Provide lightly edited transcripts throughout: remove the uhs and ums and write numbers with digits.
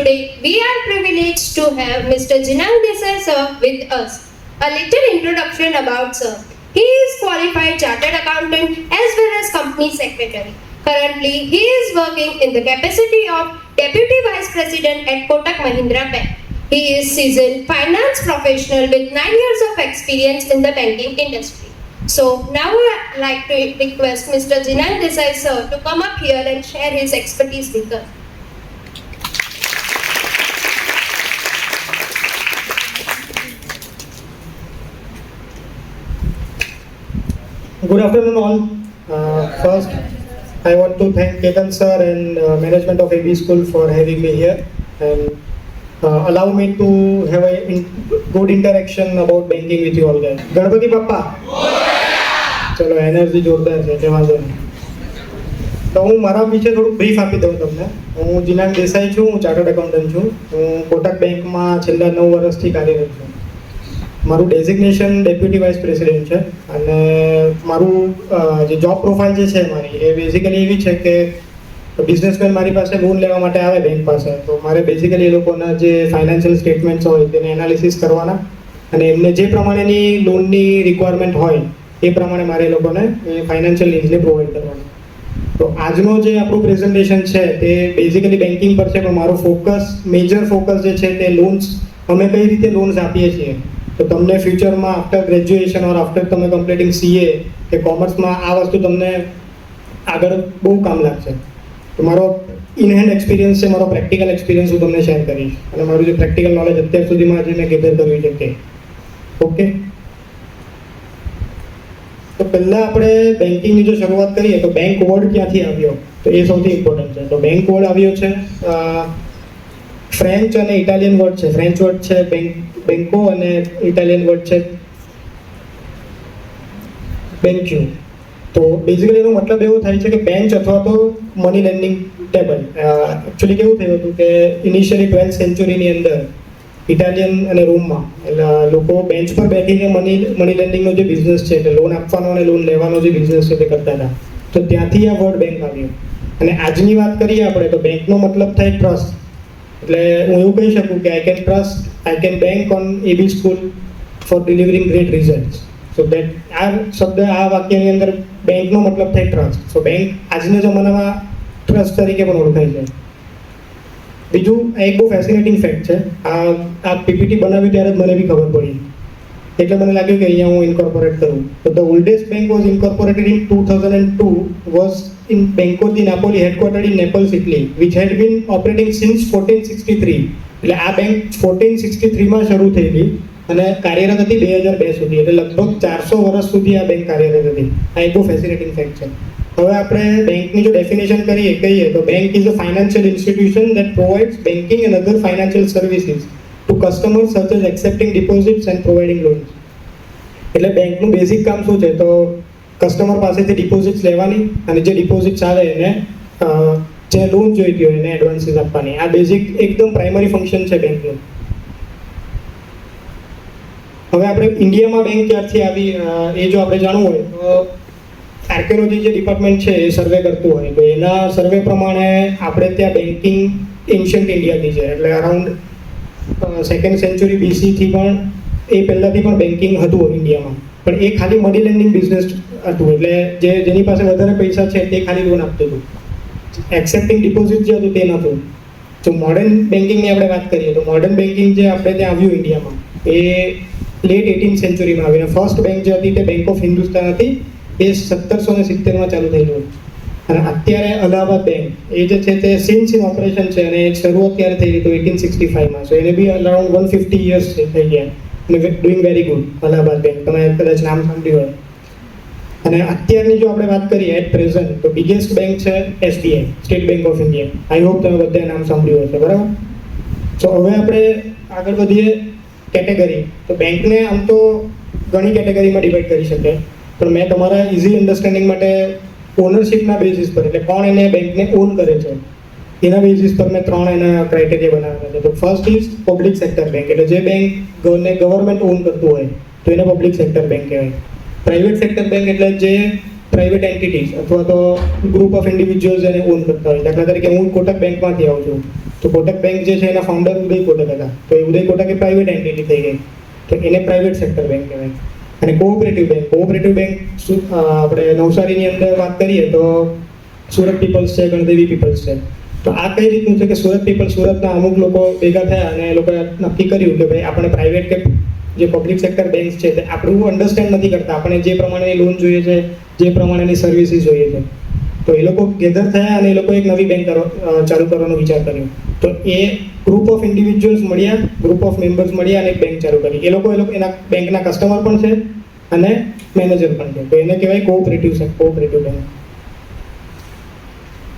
Today, we are privileged to have Mr. Jinang Desai sir with us. A little introduction about sir. He is qualified chartered accountant as well as company secretary. Currently, he is working in the capacity of Deputy Vice President at Kotak Mahindra Bank. He is seasoned finance professional with 9 years of experience in the banking industry. So now I would like to request Mr. Jinang Desai sir to come up here and share his expertise with us. Good afternoon all. First, I want to thank Ketan sir and management of AB School for having me here and allow me to have a good interaction about banking with you all guys. Ganpati Bappa ચલો energy જોરદાર છે તે વાંધો નહીં. તો હું મારા વિશે થોડું બ્રીફ આપી દઉં તમને. હું જીનાંગ દેસાઈ છું, હું ચાર્ટર્ડ એકાઉન્ટન્ટ છું. હું કોટક બેંકમાં છેલ્લા 9 વર્ષથી કાર્યરત છું. મારું ડેઝિગ્નેશન ડેપ્યુટી વાઇસ પ્રેસિડેન્ટ છે અને મારું જે જોબ પ્રોફાઇલ જે છે મારી એ બેઝિકલી એવી છે કે બિઝનેસમેન મારી પાસે લોન લેવા માટે આવે બેંક પાસે, તો મારે બેઝિકલી એ લોકોના જે ફાઇનાન્શિયલ સ્ટેટમેન્ટ્સ હોય તેને એનાલિસિસ કરવાના અને એમને જે પ્રમાણેની લોનની રિક્વાયરમેન્ટ હોય એ પ્રમાણે મારે એ લોકોને એ ફાઇનાન્શિયલ નીડ્સને પ્રોવાઈડ કરવાના. તો આજનો જે આપણું પ્રેઝન્ટેશન છે તે બેઝિકલી બેન્કિંગ પર છે, પણ મારો મેજર ફોકસ જે છે તે લોન્સ, અમે કઈ રીતે લોન્સ આપીએ છીએ. તો તમને ફ્યુચરમાં આફ્ટર ગ્રેજ્યુએશન ઓર આફ્ટર તમે કમ્પ્લીટિંગ CA કે કોમર્સમાં આ વસ્તુ તમને આગળ બહુ કામ લાગશે. તો મારો ઇનહેન્ડ એક્સપિરિયન્સ છે, મારો પ્રેક્ટિકલ એક્સપિરિયન્સ હું તમને શેર કરીશ અને મારું જે પ્રેક્ટિકલ નોલેજ અત્યાર સુધીમાં જે મેં ગેધર કર્યું છે તે. ઓકે, તો પહેલાં આપણે બેન્કિંગની જો શરૂઆત કરીએ તો બેંક વર્ડ ક્યાંથી આવ્યો તો એ સૌથી ઇમ્પોર્ટન્ટ છે. તો બેંક વર્ડ આવ્યો છે ફ્રેન્ચ અને ઇટાલિયન વર્ડ છે. ફ્રેન્ચ વર્ડ છે બેંકો અને ઇટાલિયન વર્ડ છે બેન્ક્યુ. તો બેઝિકલી એનો મતલબ એવો થાય છે કે બેન્ચ અથવા તો મની લેન્ડિંગ ટેબલ. એકચ્યુઅલી કેવું થયું હતું કે ઇનિશિયલી 12th સેન્ચુરીની અંદર ઇટાલિયન અને રોમમાં લોકો બેન્ચ પર બેઠીને મની લેન્ડિંગનો જે બિઝનેસ છે એટલે લોન આપવાનો અને લોન લેવાનો જે બિઝનેસ છે તે કરતા હતા. તો ત્યાંથી આ વર્ડ બેંક આવ્યો. અને આજની વાત કરીએ આપણે તો બેંકનો મતલબ થાય ટ્રસ્ટ. એટલે હું એવું કહી શકું કે I can bank on AB school four delivering great results. So that આ શબ્દ આ વાક્યની અંદર બેંકનો મતલબ થાય ટ્રસ્ટ. સો બેંક આજના જમાનામાં ટ્રસ્ટ તરીકે પણ ઓળખાય છે. બીજું એક બહુ ફેસિનેટિંગ ફેક્ટ છે. આ PPT બનાવ્યું ત્યારે જ મને બી ખબર પડી, એટલે મને લાગ્યું કે અહીંયા હું ઇન્કોર્પોરેટ કરું. તો the oldest bank was incorporated in 2002 was in Banco di Napoli headquartered in Naples, Italy, which had been operating since 1463. એટલે આ બેંક 1463માં શરૂ થયેલી અને કાર્યરત હતી 2002 સુધી. એટલે લગભગ 400 વર્ષ સુધી આ બેંક કાર્યરત હતી. આ એક બહુ ફેસિનેટિંગ ફેક્ટ છે. હવે આપણે બેંકની જો ડેફિનેશન કહીએ તો bank is a financial institution that provides banking and other financial services to customers such as accepting deposits and providing loans. એટલે બેંકનું બેઝિક કામ શું છે તો કસ્ટમર પાસેથી ડિપોઝિટ્સ લેવાની અને જે ડિપોઝિટ્સ આવે એને જે લોન જોઈતી હોય એને એડવાન્સીસ આપવાની. આ બેઝિક એકદમ પ્રાઇમરી ફંક્શન છે બેંકનું. હવે આપણે ઇન્ડિયામાં બેંક ક્યારથી આવી એ જો આપણે જાણવું હોય તો આર્કિયોલોજી જે ડિપાર્ટમેન્ટ છે એ સર્વે કરતું હોય તો એના સર્વે પ્રમાણે આપણે ત્યાં બેન્કિંગ એન્શિયન્ટ ઇન્ડિયાથી છે. એટલે અરાઉન્ડ 2nd સેન્ચુરી BC થી પણ એ પહેલાંથી પણ બેન્કિંગ હતું ઇન્ડિયામાં, પણ એ ખાલી મની લેન્ડિંગ બિઝનેસ હતું. એટલે જેની પાસે વધારે પૈસા છે તે ખાલી લોન આપતું હતું. એક્સેપ્ટિંગ ડિપોઝિટ જે હતું તે નહોતું. જો મોડર્ન બેન્કિંગની આપણે વાત કરીએ તો મોડર્ન બેન્કિંગ જે આપણે ત્યાં આવ્યું ઇન્ડિયામાં એ લેટ 18th સેન્ચુરીમાં આવીને ફર્સ્ટ બેંક જે હતી તે બેંક ઓફ હિન્દુસ્તાન હતી. એ 1770માં ચાલુ થયેલું. અને અત્યારે અલ્હાબાદ બેંક એ જે છે તે સિન્સ ઇન ઓપરેશન છે અને શરૂઆત ત્યારે થઈ હતી 1865માં. સો એને બી અરાઉન્ડ 150 years થઈ ગયા અને doing very good. Allahabad bank તમે કદાચ નામ સાંભળ્યું હોય. અને અત્યારની જો આપણે વાત કરીએ એટ પ્રેઝન્ટ તો બિગેસ્ટ બેંક છે SBI, state bank of India. I hope તમે બધાએ નામ સાંભળ્યું હશે, બરાબર? સો હવે આપણે આગળ વધીએ કેટેગરી. તો બેંકને આમ તો ઘણી કેટેગરીમાં ડિવાઈડ કરી શકે, પણ મેં તમારા ઇઝી અન્ડરસ્ટેન્ડિંગ માટે ઓનરશિપના બેઝિસ પર એટલે કોણ એને બેંકને ઓન કરે છે એના બેઝિસ પર મેં 3 એના ક્રાઇટેરિયા બનાવેલા છે. તો first is public sector bank. એટલે જે બેંક ગવર્મેન્ટ ઓન કરતું હોય તો એને પબ્લિક સેક્ટર બેંક કહેવાય. પ્રાઇવેટ સેક્ટર બેંક એટલે જે પ્રાઇવેટ એન્ટિટીઝ અથવા તો ગ્રુપ ઓફ ઇન્ડિવિજ્યુઅલ્સ એને ઓન કરતા હોય. દાખલા તરીકે હું કોટક બેંકમાંથી આવું છું, તો કોટક બેંક જે છે એના ફાઉન્ડર ઉદય કોટક હતા, તો એ ઉદય કોટક એ પ્રાઇવેટ એન્ટિટી થઈ ગઈ, તો એને પ્રાઇવેટ સેક્ટર બેંક કહેવાય. અને કોઓપરેટિવ બેંક આપણે નવસારીની અંદર વાત કરીએ તો સુરત પીપલ્સ છે, ગણદેવી પીપલ્સ છે. તો આ કઈ રીતનું છે કે સુરતના અમુક લોકો ભેગા થયા અને એ લોકોએ નક્કી કર્યું કે ભાઈ આપણે પ્રાઇવેટ કે જે પબ્લિક સેક્ટર બેંક છે તે આપણું અન્ડરસ્ટેન્ડ નથી કરતા, આપણે જે પ્રમાણેની લોન જોઈએ છે, જે પ્રમાણેની સર્વિસીસ જોઈએ છે, તો એ લોકો ગેધર થયા અને એ લોકો એક નવી બેંક ચાલુ કરવાનો વિચાર કર્યો. તો એ ગ્રુપ ઓફ ઇન્ડિવિજ્યુઅલ્સ મળ્યા, ગ્રુપ ઓફ મેમ્બર્સ મળ્યા અને એક બેંક ચાલુ કરી. એ લોકો એના બેંકના કસ્ટમર પણ છે અને મેનેજર પણ છે, તો એને કહેવાય કોઓપરેટિવ બેંક.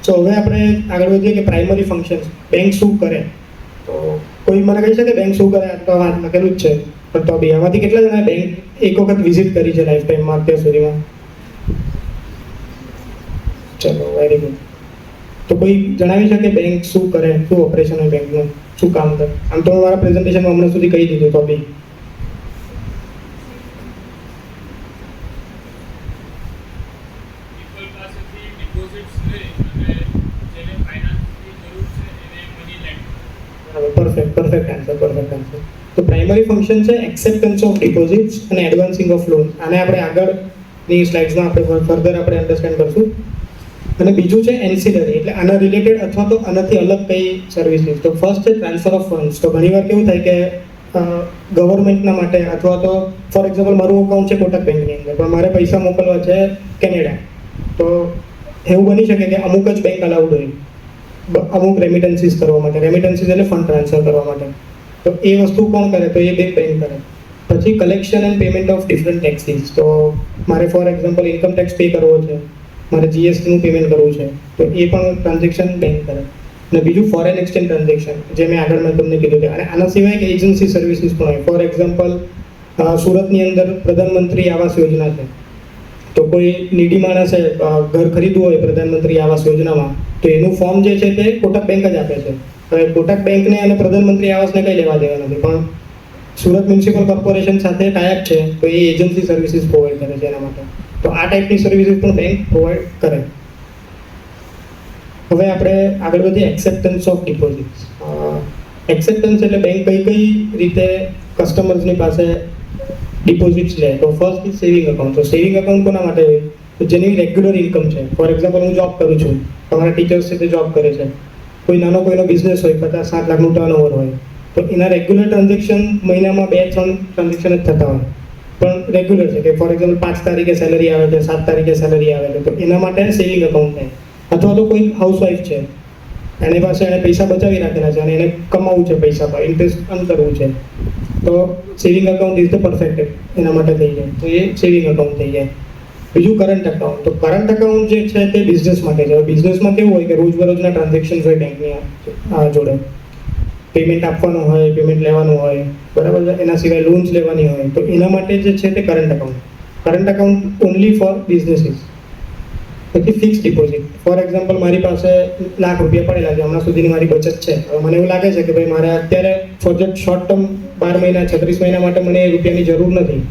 તો હવે આપણે આગળ વધીએ કે પ્રાઇમરી ફંક્શન્સ, બેંક શું કરે. તો કોઈ મને કહી શકે બેંક શું કરે, તો વાત લખેલું જ છે, પણ તો બી આમાંથી કેટલા જણા બેંક એક વખત વિઝિટ કરી છે લાઈફ ટાઈમમાં અત્યાર સુધીમાં? ચલો, વેરી ગુડ. તો કોઈ જણાવી શકે બેંક શું કરે, શું ઓપરેશન હોય બેંકનું, શું કામ કરે? આમ તો મારા પ્રેઝન્ટેશનમાં હમણાં સુધી કહી દીધું, તો બી પરફેક્ટ આન્સર. તો પ્રાઇમરી ફંક્શન છે એક્સેપ્ટન્સ ઓફ ડિપોઝિટ્સ અને એડવાન્સિંગ ઓફ લોન. આને આપણે આગળની સ્લાઇડ્સમાં આપણે ફર્ધર આપણે અન્ડરસ્ટેન્ડ કરશું. અને બીજું છે એન્સિલરી, એટલે આના રિલેટેડ અથવા તો આનાથી અલગ કઈ સર્વિસીસ. તો ફર્સ્ટ છે ટ્રાન્સફર ઓફ ફંડ્સ. તો ઘણીવાર કેવું થાય કે ગવર્મેન્ટના માટે અથવા તો ફોર એક્ઝામ્પલ મારું અકાઉન્ટ છે કોટક બેંકની અંદર, પણ મારે પૈસા મોકલવા છે કેનેડા, તો એવું બની શકે કે અમુક જ બેંક અલાઉડ હોય અમુક રેમિટન્સીસ કરવા માટે. રેમિટન્સીસ એટલે ફંડ ટ્રાન્સફર કરવા માટે. તો એ વસ્તુ કોણ કરે? તો એ બેંક કરે. પછી collection and payment of different taxes. તો મારે for example income tax pay કરવો છે, મારે જીએસટીનું પેમેન્ટ કરવું છે, તો એ પણ ટ્રાન્ઝેક્શન બેંક કરે. અને બીજું ફોરેન એક્સચેન્જ ટ્રાન્ઝેક્શન, જે મેં આગળ મેં તમને કીધું કે. અને આના સિવાય કે એજન્સી સર્વિસીસ પણ હોય. ફોર એક્ઝામ્પલ સુરતની અંદર પ્રધાનમંત્રી આવાસ યોજના છે, તો કોઈ નીડી માણસે ઘર ખરીદવું હોય પ્રધાનમંત્રી આવાસ યોજનામાં, તો એનું ફોર્મ જે છે તે કોટક બેંક જ આપે છે. હવે કોટક બેંકને અને પ્રધાનમંત્રી આવાસને કંઈ લેવા દેવા નથી, પણ સુરત મ્યુનિસિપલ કોર્પોરેશન સાથે ટાઈપ છે, તો એ એજન્સી સર્વિસીસ પ્રોવાઈડ કરે છે એના માટે. તો આ ટાઈપની સર્વિસીસ પણ બેંક પ્રોવાઈડ કરે. હવે આપણે આગળ વધીએ એક્સેપ્ટન્સ ઓફ ડિપોઝિટ્સ. એક્સેપ્ટન્સ એટલે બેંક કઈ રીતે કસ્ટમર્સની પાસે ડિપોઝિટ્સ લે. તો ફર્સ્ટ ઇઝ સેવિંગ એકાઉન્ટ. તો સેવિંગ એકાઉન્ટ કોના માટે હોય? તો જેની રેગ્યુલર ઇન્કમ છે. ફોર એક્ઝામ્પલ હું જોબ કરું છું, તમારા ટીચર્સ છે તે જોબ કરે છે, કોઈનો બિઝનેસ હોય, 50-60 લાખનું ટર્નઓવર હોય, તો એના રેગ્યુલર ટ્રાન્ઝેક્શન મહિનામાં 2-3 ટ્રાન્ઝેક્શન જ થતા હોય, પણ રેગ્યુલર છે કે ફોર એક્ઝામ્પલ 5 તારીખે સેલરી આવે છે, 7 તારીખે સેલરી આવે છે, તો એના માટે સેવિંગ એકાઉન્ટ થાય. અથવા તો કોઈ હાઉસવાઈફ છે, એની પાસે એને પૈસા બચાવી રાખેલા છે અને એને કમાવવું છે પૈસા પર, ઇન્ટરેસ્ટ અર્ન કરવું છે, તો saving account is the perfect એના માટે થઈ જાય, તો એ સેવિંગ એકાઉન્ટ થઈ જાય. બીજું કરંટ એકાઉન્ટ. તો કરંટ એકાઉન્ટ જે છે તે બિઝનેસ માટે છે. બિઝનેસમાં કેવું હોય કે રોજબરોજના ટ્રાન્ઝેક્શન હોય બેંકની જોડે, પેમેન્ટ આપવાનું હોય, પેમેન્ટ લેવાનું હોય, બરાબર છે, એના સિવાય લોન્સ લેવાની હોય, તો એના માટે જે છે તે current account only for businesses. પછી ફિક્સ ડિપોઝિટ. ફોર એક્ઝામ્પલ મારી પાસે લાખ રૂપિયા પડેલા છે, હમણાં સુધીની મારી બચત છે, હવે મને એવું લાગે છે કે ભાઈ મારે અત્યારે પ્રોજેક્ટ શોર્ટ ટર્મ 12 મહિના 36 મહિના માટે મને એ રૂપિયાની જરૂર નથી,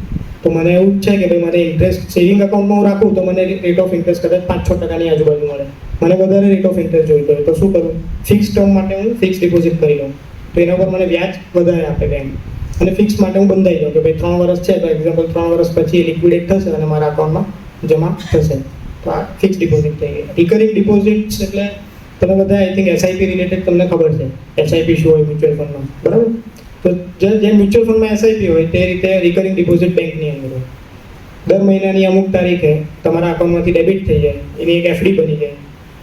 તો મને એવું છે કે ભાઈ મને ઇન્ટરેસ્ટ સેવિંગ એકાઉન્ટમાં હું રાખું તો મને રેટ ઓફ ઇન્ટરેસ્ટ કદાચ 5-6% આજુબાજુ મળે, મને વધારે રેટ ઓફ ઇન્ટરેસ્ટ જોઈતો હોય, તો શું કરું? ફિક્સ ટર્મ માટે હું ફિક્સ ડિપોઝિટ કરી લઉં, તો એના પર મને વ્યાજ વધારે આપે બેંક. અને ફિક્સ માટે હું બંધાઈ જાઉં કે ભાઈ 3 વર્ષ છે, તો એક્ઝામ્પલ 3 વર્ષ પછી એ લિક્વિડેટ થશે અને મારા અકાઉન્ટમાં જમા થશે, તો આ ફિક્સ ડિપોઝિટ થઈ ગઈ. રિકરિંગ ડિપોઝિટ્સ એટલે તમે બધા આઈ થિંક એસઆઈપી રિલેટેડ તમને ખબર છે, એસઆઈપી શું હોય મ્યુચ્યુઅલ ફંડમાં, બરાબર? તો જે મ્યુચ્યુઅલ ફંડમાં એસઆઈપી હોય તે રીતે રિકરિંગ ડિપોઝિટ બેંકની અંદર હોય. દર મહિનાની અમુક તારીખે તમારા અકાઉન્ટમાંથી ડેબિટ થઈ જાય, એની એક એફડી બની જાય,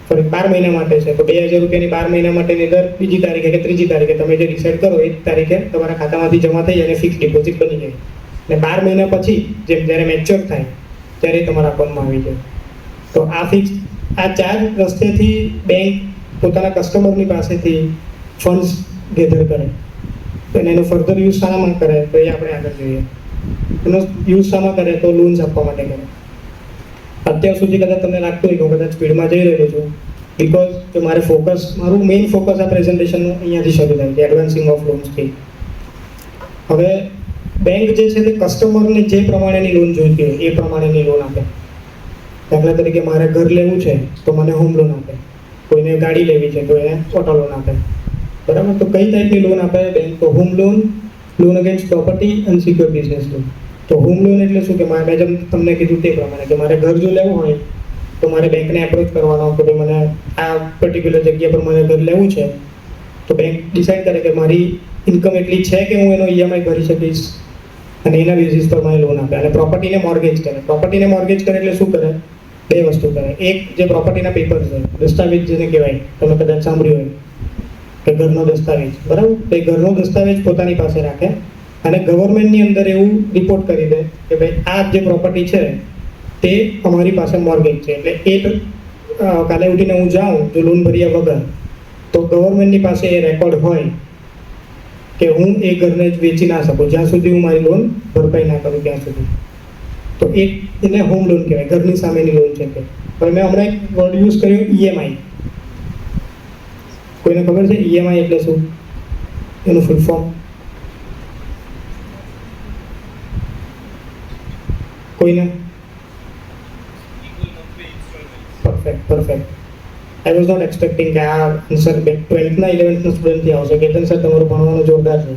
ફોર 12 મહિના માટે છે, તો 2000 રૂપિયાની 12 મહિના માટેની દર બીજી તારીખે કે ત્રીજી તારીખે તમે જે ડિસાઇડ કરો એ તારીખે તમારા ખાતામાંથી જમા થઈ જાય અને ફિક્સ ડિપોઝિટ બની જાય. અને 12 મહિના પછી જેમ જ્યારે મેચ્યોર થાય ત્યારે તમારા અકાઉન્ટમાં આવી જાય. તો આ ફિક્સ, આ 4 રસ્તેથી બેંક પોતાના કસ્ટમરની પાસેથી ફંડ્સ ગેધર કરે. અને એનો ફર્ધર યુઝ શામાં કરે તો એ આપણે આગળ જોઈએ. એનો યુઝ શામાં કરે તો લોન્સ આપવા માટે કરે. અત્યાર સુધી કદાચ તમને લાગતું હોય કે હું કદાચ સ્પીડમાં જઈ રહ્યો છું, બિકોઝ કે મારું મેઇન ફોકસ આ પ્રેઝન્ટેશનનું અહીંયાથી શરૂ થાય છે, એડવાન્સિંગ ઓફ લોન્સથી. હવે બેંક જે છે તે કસ્ટમરને જે પ્રમાણેની લોન જોઈતી હોય એ પ્રમાણેની લોન આપે. દાખલા તરીકે મારે ઘર લેવું છે તો મને હોમ લોન આપે, કોઈને ગાડી લેવી છે તો એને ઓટો લોન આપે, બરાબર. તો કઈ ટાઈપની લોન આપે બેંક? તો home loan, loan against property, unsecure business loan. તો હોમ લોન એટલે શું કે મેં જેમ તમને કીધું તે પ્રમાણે કે મારે ઘર જો લેવું હોય તો મારે બેંકને એપ્રોચ કરવાનો કે ભાઈ મને આ પર્ટિક્યુલર જગ્યા પર મારે ઘર લેવું છે. તો બેંક ડિસાઈડ કરે કે મારી ઇન્કમ એટલી છે કે હું એનો ઈએમઆઈ ભરી શકીશ, અને એના બેઝિસ પર મને લોન આપે. અને પ્રોપર્ટીને મોર્ગેજ કરે. પ્રોપર્ટીને મોર્ગેજ કરે એટલે શું કરે? બે વસ્તુ કરે. એક, જે પ્રોપર્ટીના પેપર્સ હોય, દસ્તાવેજ જેને કહેવાય, તમે કદાચ સાંભળ્યું હોય કે ઘરનો દસ્તાવેજ, બરાબર. તો એ ઘરનો દસ્તાવેજ પોતાની પાસે રાખે અને ગવર્મેન્ટની અંદર એવું રિપોર્ટ કરી દે કે ભાઈ આ જે પ્રોપર્ટી છે તે અમારી પાસે મોર્ગેજ છે. એટલે એ કાલે ઉઠીને હું જાઉં જો લોન ભર્યા વગર, તો ગવર્મેન્ટની પાસે એ રેકોર્ડ હોય કે હું એ ઘરને જ વેચી ના શકું જ્યાં સુધી હું મારી લોન ભરપાઈ ના કરું ત્યાં સુધી. તો એને હોમ લોન કહેવાય, ઘરની સામેની લોન છે તે. હવે મેં હમણાં એક વર્ડ યુઝ કર્યો, ઈએમઆઈ. કોઈને ખબર છે ઈએમઆઈ એટલે શું? એનું ફૂલ ફોર્મ કોઈને? Perfect. I was not expecting કે આ આન્સર 12th ના 11th ના સ્ટુડન્ટથી આવશે. કેતન સર, તમારું ભણવાનું જોરદાર છે.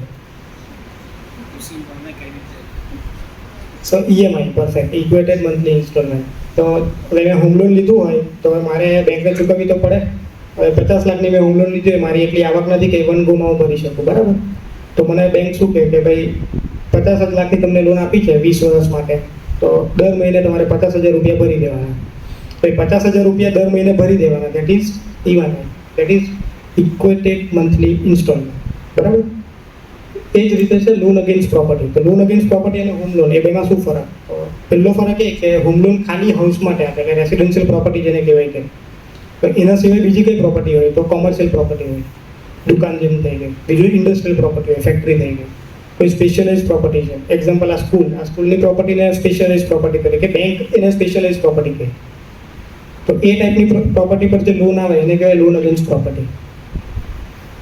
સો ઈએમઆઈ, પરફેક્ટ, ઇક્વેટેડ મંથલી ઇન્સ્ટોલમેન્ટ. તો હવે મેં હોમ લોન લીધું હોય તો હવે મારે બેંકને ચૂકવવી તો પડે. હવે 50 લાખની મેં હોમ લોન લીધી હોય, મારી એટલી આવક નથી કે વન ગોમાં હું ભરી શકું, બરાબર. તો મને બેંક શું કહે કે ભાઈ 50 લાખની તમને લોન આપી છે 20 વર્ષ માટે, તો દર મહિને તમારે 50,000 રૂપિયા ભરી દેવાના. તો એ 50,000 રૂપિયા દર મહિને ભરી દેવાના. That is EMI, that is equated monthly installment, બરાબર. એ જ રીતે છે લોન અગેન્સ્ટ પ્રોપર્ટી. તો લોન અગેન્સ્ટ પ્રોપર્ટી અને હોમ લોન, એ બેમાં શું ફરક? તો પહેલો ફરક એ કે હોમ લોન ખાલી હાઉસ માટે આપે, એટલે રેસિડેન્શિયલ પ્રોપર્ટી જેને કહેવાય છે. તો એના સિવાય બીજી કઈ પ્રોપર્ટી હોય તો કોમર્શિયલ પ્રોપર્ટી હોય, દુકાન જેમ થઈ ગઈ. બીજું ઇન્ડસ્ટ્રીયલ પ્રોપર્ટી હોય, ફેક્ટરી થઈ ગઈ. કોઈ સ્પેશિયલાઇઝ પ્રોપર્ટી છે, એક્ઝામ્પલ આ સ્કૂલની પ્રોપર્ટીને સ્પેશિયલાઇઝ પ્રોપર્ટી તરીકે, બેંક એને સ્પેશિયલાઇઝ પ્રોપર્ટી કહે. તો એ ટાઈપની પ્રોપર્ટી પર જે લોન આવે એને કહેવાય લોન અગેન્સ્ટ પ્રોપર્ટી.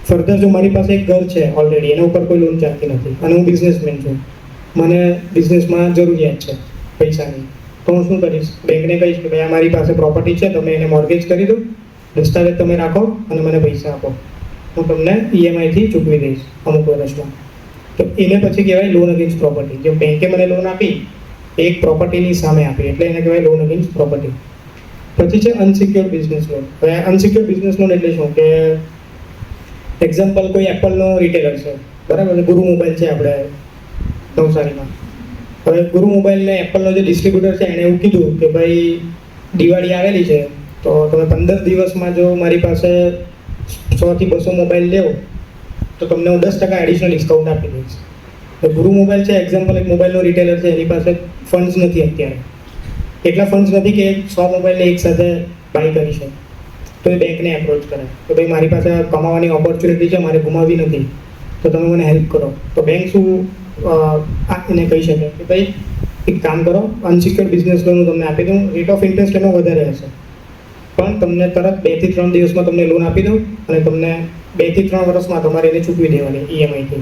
ફર્ધર, જો મારી પાસે એક ઘર છે ઓલરેડી, એના ઉપર કોઈ લોન ચાલતી નથી અને હું બિઝનેસમેન છું, મને બિઝનેસમાં જરૂરિયાત છે પૈસાની, તો હું શું કરીશ? બેંકને કહીશ કે ભાઈ આ મારી પાસે પ્રોપર્ટી છે, તમે એને મોર્ગેજ કરી દો, દસ્તાવેજ તમે રાખો અને મને પૈસા આપો, હું તમને ઈએમઆઈથી ચૂકવી દઈશ અમુક વર્ષમાં. તો એને પછી કહેવાય લોન અગેન્સ્ટ પ્રોપર્ટી. જે બેંકે મને લોન આપી એક પ્રોપર્ટીની સામે આપી, એટલે એને કહેવાય લોન અગેન્સ્ટ પ્રોપર્ટી. પછી છે અનસિક્યોર્ડ બિઝનેસ લોન. હવે અનસિક્યોર્ડ બિઝનેસ લોન એટલે શું કે એક્ઝામ્પલ, કોઈ એપલનો રિટેલર છે, બરાબર. ગુરુ મોબાઈલ છે આપણે નવસારીમાં. હવે ગુરુ મોબાઈલને એપલનો જે ડિસ્ટ્રીબ્યુટર છે એણે એવું કીધું કે ભાઈ દિવાળી આવેલી છે તો તમે 15 દિવસમાં જો મારી પાસે 100 થી 200 મોબાઈલ લેવો તો તમને હું 10% એડિશનલ ડિસ્કાઉન્ટ આપી દઈશ. તો ગુરુ મોબાઈલ છે એક્ઝામ્પલ, એક મોબાઈલનો રિટેલર છે, એની પાસે ફંડ્સ નથી અત્યારે, એટલા ફંડ્સ નથી કે 100 મોબાઈલને એકસાથે બાય કરી શકે. તો એ બેંકને એપ્રોચ કરે કે ભાઈ મારી પાસે કમાવાની ઓપોર્ચ્યુનિટી છે, મારે ગુમાવવી નથી, તો તમે મને હેલ્પ કરો. તો બેંક શું એને કહી શકે કે ભાઈ એક કામ કરો, અનસિક્યોર્ડ બિઝનેસ લોન હું તમને આપી દઉં, રેટ ઓફ ઇન્ટરેસ્ટ એનો વધારે હશે, પણ તમને તરત 2 થી 3 દિવસમાં તમને લોન આપી દઉં અને તમને 2 થી 3 વર્ષમાં તમારે એને ચૂકવી દેવાની ઈએમઆઈથી.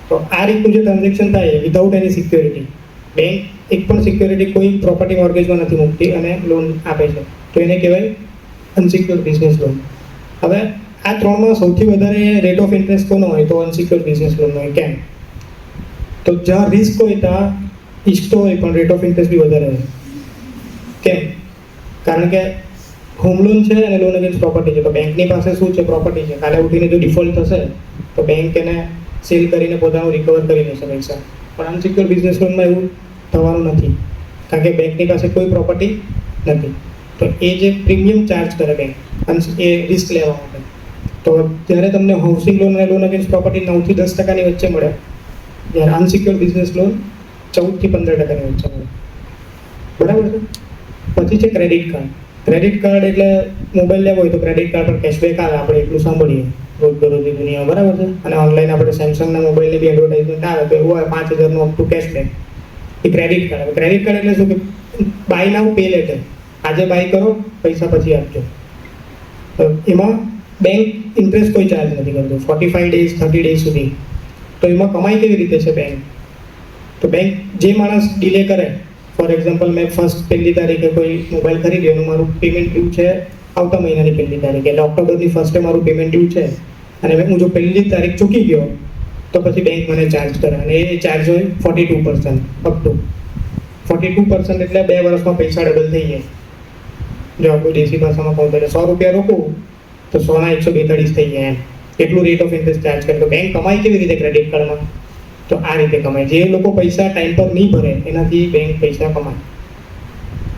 તો આ રીતનું જે ટ્રાન્ઝેક્શન થાય વિધાઉટ એની સિક્યોરિટી, બેંક એક પણ સિક્યોરિટી કોઈ પ્રોપર્ટી મોર્ગેજમાં નથી મૂકતી અને લોન આપે છે, તો એને કહેવાય અનસિક્યોર્ડ બિઝનેસ લોન. હવે આ ત્રણમાં સૌથી વધારે રેટ ઓફ ઇન્ટરેસ્ટ કોનો હોય? તો અનસિક્યોર્ડ બિઝનેસ લોન હોય. કેમ? તો જ્યાં રિસ્ક હોય ત્યાં ઈસ્ટો હોય પણ રેટ ઓફ ઇન્ટરેસ્ટ બી વધારે હોય. કેમ? કારણ કે હોમ લોન છે અને લોન અગેન્સ્ટ પ્રોપર્ટી છે, તો બેંકની પાસે શું છે? પ્રોપર્ટી છે. કાલે ઉઠીને જો ડિફોલ્ટ થશે તો બેંક એને સેલ કરીને પોતાનું રિકવર કરી લેશે પૈસા. પણ અનસિક્યોર્ડ બિઝનેસ લોનમાં એવું થવાનું નથી, કારણ કે બેંકની પાસે કોઈ પ્રોપર્ટી નથી. તો એ જે પ્રીમિયમ ચાર્જ કરે બેંક એ રિસ્ક લેવા માટે, તો જ્યારે તમને હાઉસિંગ લોન અને લોન અગેન્સ્ટ પ્રોપર્ટી 9 થી 10% વચ્ચે મળે, જ્યારે અનસિક્યોર્ડ બિઝનેસ લોન 14 થી 15% વચ્ચે મળે, બરાબર છે. પછી છે ક્રેડિટ કાર્ડ. ક્રેડિટ કાર્ડ એટલે મોબાઈલ લેવો હોય તો ક્રેડિટ કાર્ડ પર કેશબેક આવે, આપણે એટલું સાંભળીએ રોજબરોજની દુનિયા, બરાબર છે. અને ઓનલાઈન આપણે સેમસંગના મોબાઈલની બી એડવર્ટાઇઝમેન્ટ આવે તો એવું આવે 5,000નું અપ ટુ કેશબેક. એ ક્રેડિટ કાર્ડ. હવે ક્રેડિટ કાર્ડ એટલે શું કે બાય નાઉ પે લેટર, આજે બાય કરો, પૈસા પછી આપજો. એમાં બેંક ઇન્ટરેસ્ટ કોઈ ચાર્જ નથી કરતું 45 ડેઝ 30 ડેઝ સુધી. તો એમાં કમાઈ કેવી રીતે છે બેંક? તો બેંક જે માણસ ડિલે કરે ફોર એક્ઝામ્પલ મેં ફર્સ્ટ પહેલી તારીખે કોઈ મોબાઈલ ખરીદ્યો એનું મારું પેમેન્ટ ડ્યુ છે આવતા મહિનાની પહેલી તારીખે, એટલે ઓક્ટોબરની ફર્સ્ટે મારું પેમેન્ટ ડ્યુ છે અને હું જો પહેલી તારીખ ચૂકી ગયો તો પછી બેંક મને ચાર્જ કરે અને એ ચાર્જ હોય 42% અપ ટુ 42%, એટલે 2 વર્ષમાં પૈસા ડબલ થઈ જાય. જો કોઈ દેશી ભાષામાં કહું તો ₹100 રોકું તો 100 ના 142 થઈ જાય એમ, એટલું રેટ ઓફ ઇન્ટરેસ્ટ ચાર્જ કરે. તો બેંક કમાય કેવી રીતે ક્રેડિટ કાર્ડમાં? તો આ રીતે કમાય. જે લોકો પૈસા ટાઈમ પર નહીં ભરે એનાથી બેંક પૈસા કમાય.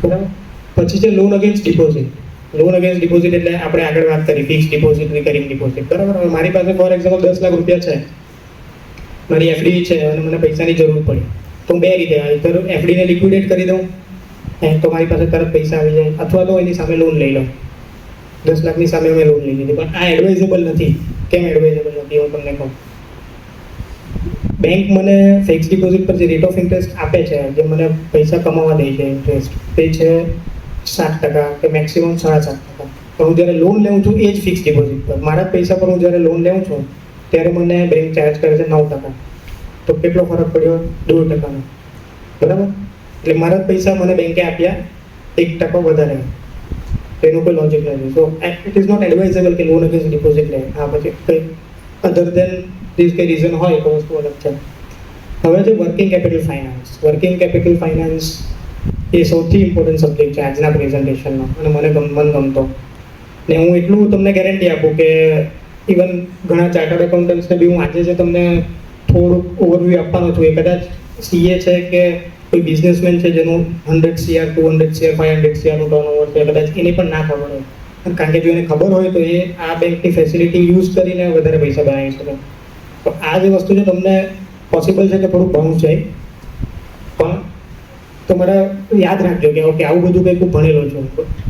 બરાબર. પછી છે loan against deposit. Loan against deposit એટલે આપણે આગળ વાત કરી ફિક્સ ડિપોઝિટ, રિકરિંગ ડિપોઝિટ. બરાબર. હવે મારી પાસે ફોર એક્ઝામ્પલ 10 લાખ રૂપિયા છે, મારી એફડી છે અને મને પૈસાની જરૂર પડી, તો હું બે રીતે either એફડીને લિક્વિડેટ કરી દઉં તો મારી પાસે તરત પૈસા આવી જાય, અથવા તો એની સામે લોન લઈ લઉં. 10 લાખની સામે મેં લોન લઈ લીધી, પણ આ એડવાઇઝેબલ નથી. કેમ એડવાઇઝેબલ નથી હું તમને કહું. બેંક મને ફિક્સ ડિપોઝિટ પર જે રેટ ઓફ ઇન્ટરેસ્ટ આપે છે, જે મને પૈસા કમાવા દે છે ઇન્ટરેસ્ટ, તે છે 7% કે મેક્સિમમ 7.5%. પણ હું જ્યારે લોન લઉં છું એ જ ફિક્સ ડિપોઝિટ પર, મારા પૈસા પર હું જ્યારે લોન લઉં છું ત્યારે મને બેંક ચાર્જ કરે છે 9%. તો કેટલો ફરક પડ્યો? 2%. બરાબર. એટલે મારા પૈસા મને બેંકે આપ્યા 1% વધારે, એનું કોઈ લોજિક નથી. So it is not advisable કે લોન અગેન્સ્ટ ડિપોઝિટ લે. હા, પછી કંઈ અધર દેન ધીસ કંઈ રીઝન હોય તો વસ્તુ અલગ છે. હવે છે working capital finance. Working capital finance એ સૌથી ઇમ્પોર્ટન્ટ સબ્જેક્ટ છે આજના પ્રેઝન્ટેશનનો અને મને ગમતો. ને હું એટલું તમને ગેરંટી આપું કે ઇવન ઘણા ચાર્ટર્ડ એકાઉન્ટન્ટ્સને બી હું આજે જે તમને થોડુંક ઓવરવ્યૂ આપવાનો છું, એ કદાચ સીએ છે કે કોઈ બિઝનેસમેન છે જેનું 100 CR, 200 CR, 500 CRનું ટર્નઓવર છે, કદાચ એને પણ ના ખબર હોય. કારણ કે જો એને ખબર હોય તો એ આ બેંકની ફેસિલિટી યુઝ કરીને વધારે પૈસા બનાવી શકે. તો આ જે વસ્તુ છે તમને પોસિબલ છે કે થોડુંક બાઉન્સ જાય, પણ તમારે યાદ રાખજો કે ઓકે આવું બધું કંઈક હું ભણેલો છું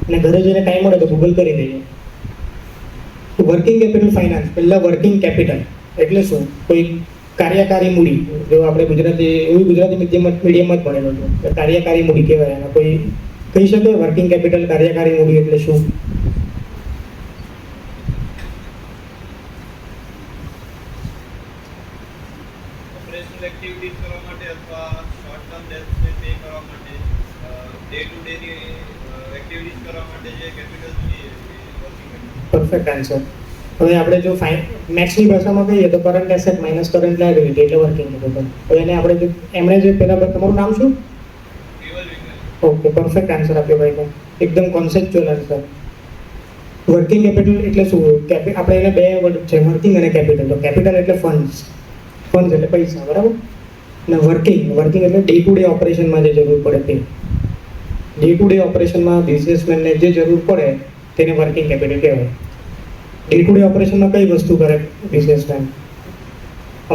અને ઘરે જઈને ટાઈમ મળે તો ગૂગલ કરી દેજો. Working capital finance. પહેલાં વર્કિંગ કેપિટલ એટલે શું? કોઈ કાર્યકારી મૂડી. જો આપણે ગુજરાતી મીડિયમમાં જ ભણેલો છું, કાર્યકારી મૂડી કહેવાય. એના કોઈ કહી શકે વર્કિંગ કેપિટલ, કાર્યકારી મૂડી એટલે શું? ઓપરેશનલ એક્ટિવિટીઝ કરવા માટે અથવા શોર્ટ ટર્મ ડેટ્સને પે કરવા માટે, ડે ટુ ડેની એક્ટિવિટીઝ કરવા માટે જે કેપિટલ જોઈએ એ વર્કિંગ કેપિટલ. Perfect answer. હવે આપણે જો મેથ્સની ભાષામાં કહીએ તો current asset minus current liability એટલે વર્કિંગ કેપિટલ. હવે એને આપણે જો એમણે જે પહેલાં, તમારું નામ શું? કેવલ વિજ્ઞાન. ઓકે, પરફેક્ટ આન્સર આપ્યો ભાઈ, એકદમ કોન્સેપ્ચ્યુઅલ આન્સર. વર્કિંગ કેપિટલ એટલે શું? આપણે એને બે વર્ડ છે, વર્કિંગ અને કેપિટલ. તો કેપિટલ એટલે ફંડ્સ એટલે પૈસા. બરાબર. અને વર્કિંગ એટલે ડે ટુ ડે ઓપરેશનમાં જે જરૂર પડે તે. ડે ટુ ડે ઓપરેશનમાં બિઝનેસમેનને જે જરૂર પડે તેને વર્કિંગ કેપિટલ કહેવાય. ડે ટુ ડે ઓપરેશનમાં કઈ વસ્તુ કરે બિઝનેસમેન?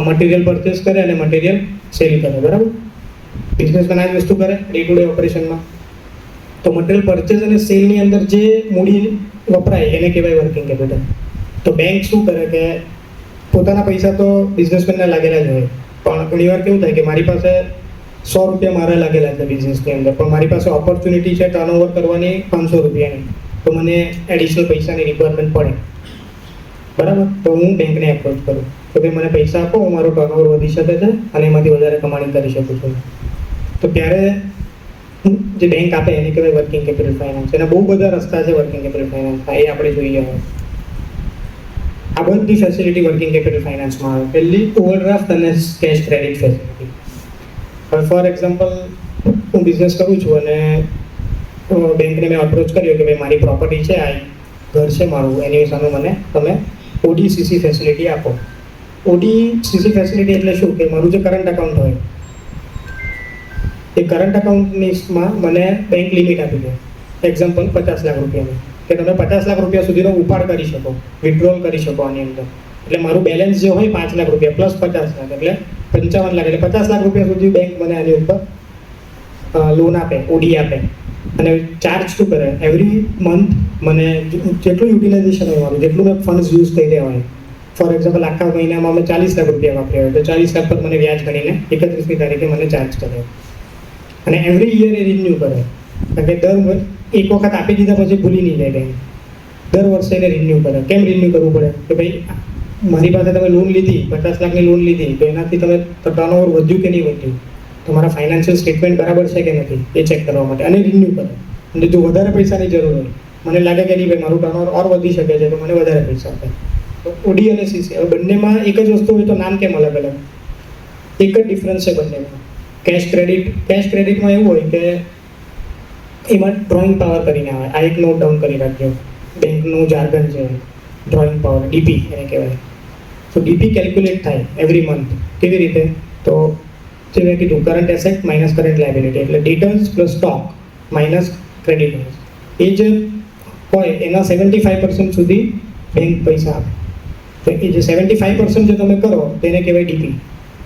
મટીરિયલ પરચેસ કરે અને મટીરિયલ સેલ કરે. બરાબર. બિઝનેસમેન આ જ વસ્તુ કરે ડે ટુ ડે ઓપરેશનમાં. તો મટીરિયલ પરચેસ અને સેલની અંદર જે મૂડી વપરાય એને કહેવાય વર્કિંગ કેપિટલ. તો બેંક શું કરે કે પોતાના પૈસા તો બિઝનેસમેનને લાગેલા જ હોય, પણ ઘણીવાર કેવું થાય કે મારી પાસે ₹100 મારા લાગેલા છે બિઝનેસની અંદર, પણ મારી પાસે ઓપોર્ચ્યુનિટી છે ટર્નઓવર કરવાની ₹500ની, તો મને એડિશનલ પૈસાની રિક્વાયરમેન્ટ પડે. બરાબર. તો હું બેંકને એપ્રોચ કરું તો ભાઈ મને પૈસા આપો, મારો ટર્નઓવર વધી શકે છે અને એમાંથી વધારે કમાણી કરી શકું છું. તો ત્યારે જે બેંક આપે એને કહેવાય વર્કિંગ કેપિટલ ફાઇનાન્સ. એના બહુ બધા રસ્તા છે વર્કિંગ કેપિટલ ફાઇનાન્સના, એ આપણે જોઈએ. આ બધી ફેસિલિટી વર્કિંગ કેપિટલ ફાઇનાન્સમાં આવે. પહેલી ઓવરડ્રાફ્ટ અને કેશ ક્રેડિટ ફેસિલિટી. હવે ફોર એક્ઝામ્પલ હું બિઝનેસ કરું છું અને બેંકને મેં અપ્રોચ કર્યો કે ભાઈ મારી પ્રોપર્ટી છે, આ ઘર છે મારું, એની સામે મને તમે ODCC ફેસિલિટી આપો. ODCC ફેસિલિટી એટલે શું? કે મારું જે કરંટ એકાઉન્ટ હોય એ કરંટ એકાઉન્ટમાં મને બેંક લિમિટ આપી દે. એક્ઝામ્પલ ₹50 લાખ કે તમે ₹50 લાખ સુધીનો ઉપાડ કરી શકો, વિથડ્રોલ કરી શકો આની અંદર. એટલે મારું બેલેન્સ જે હોય ₹5 લાખ પ્લસ ₹50 લાખ એટલે ₹55 લાખ, એટલે ₹50 લાખ સુધી બેંક મને આની ઉપર લોન આપે, OD આપે. અને ચાર્જ શું કરે? એવરી મંથ મને જેટલું યુટિલાઇઝેશન હોય મારું, જેટલું મેં ફંડ્સ યુઝ કરી રહ્યા હોય, ફોર એક્ઝામ્પલ આખા મહિનામાં મેં ₹40 લાખ વાપર્યા હોય તો 40 લાખ પર મને વ્યાજ ગણીને 31મી તારીખે મને ચાર્જ કરે. અને એવરી યર એ રિન્યૂ કરે. કારણ કે એક વખત આપી દીધા પછી ભૂલી નહીં જાય બેંક, દર વર્ષે એને રિન્યૂ કરે. કેમ રિન્યૂ કરવું પડે? કે ભાઈ મારી પાસે તમે લોન લીધી, ₹50 લાખની લોન લીધી, તો એનાથી તમે ટર્નઓવર વધ્યું કે નહીં વધ્યું? તમારા ફાઇનાન્શિયલ સ્ટેટમેન્ટ બરાબર છે કે નથી એ ચેક કરવા માટે અને રિન્યૂ કરો. અને જો વધારે પૈસાની જરૂર હોય, મને લાગે કે નહીં ભાઈ મારું ટર્નઓવર ઓર વધી શકે છે તો મને વધારે પૈસા આપે, તો ઓડી અને સીસી હવે બંનેમાં એક જ વસ્તુ હોય તો નામ કેમ અલગ અલગ? એક જ ડિફરન્સ છે બંનેમાં. કેશ ક્રેડિટમાં એવું હોય કે એમાં ડ્રોઈંગ પાવર કરીને આવે. આ એક નોટ ડાઉન કરી રાખજો, બેંકનું જાર્ગન છે ડ્રોઈંગ પાવર, ડીપી એને કહેવાય. તો ડીપી કેલ્ક્યુલેટ થાય એવરી મંથ. કેવી રીતે? તો જે મેં કીધું current asset minus current liability, એટલે debtors plus stock minus creditors. એ જે હોય એના 75% સુધી બેંક પૈસા આપે. તો એ જે 75% જે તમે કરો તેને કહેવાય ડીપી.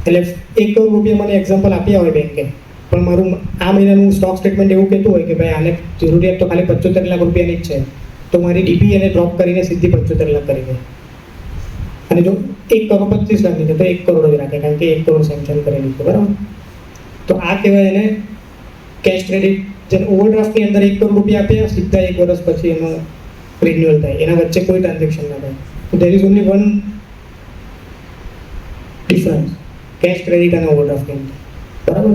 એટલે 1 કરોડ રૂપિયા મને એક્ઝામ્પલ આપ્યા હોય બેંકે, પણ મારું આ મહિનાનું સ્ટોક સ્ટેટમેન્ટ એવું કહેતું હોય કે ભાઈ આને જરૂરિયાત તો ખાલી 75 લાખ રૂપિયાની જ છે, તો મારી ડીપી એને ડ્રોપ કરીને સીધી 75 લાખ કરી દે. અને જો 1 કરોડ 25 લાખની છે તો 1 કરોડ જ રાખે, કારણ કે 1 કરોડ સેન્કશન કરેલી છે, બરાબર? તો આ કહેવાય એને કેશ ક્રેડિટ. જેને ઓવરડ્રાફ્ટની અંદર 1 કરોડ રૂપિયા આપ્યા, સીધા 1 વર્ષ પછી એનું રિન્યુઅલ થાય, એના વચ્ચે કોઈ ટ્રાન્ઝેક્શન ના થાય. તો there is only one difference, cache credit અને ઓવરડ્રાફ્ટની અંદર, બરાબર?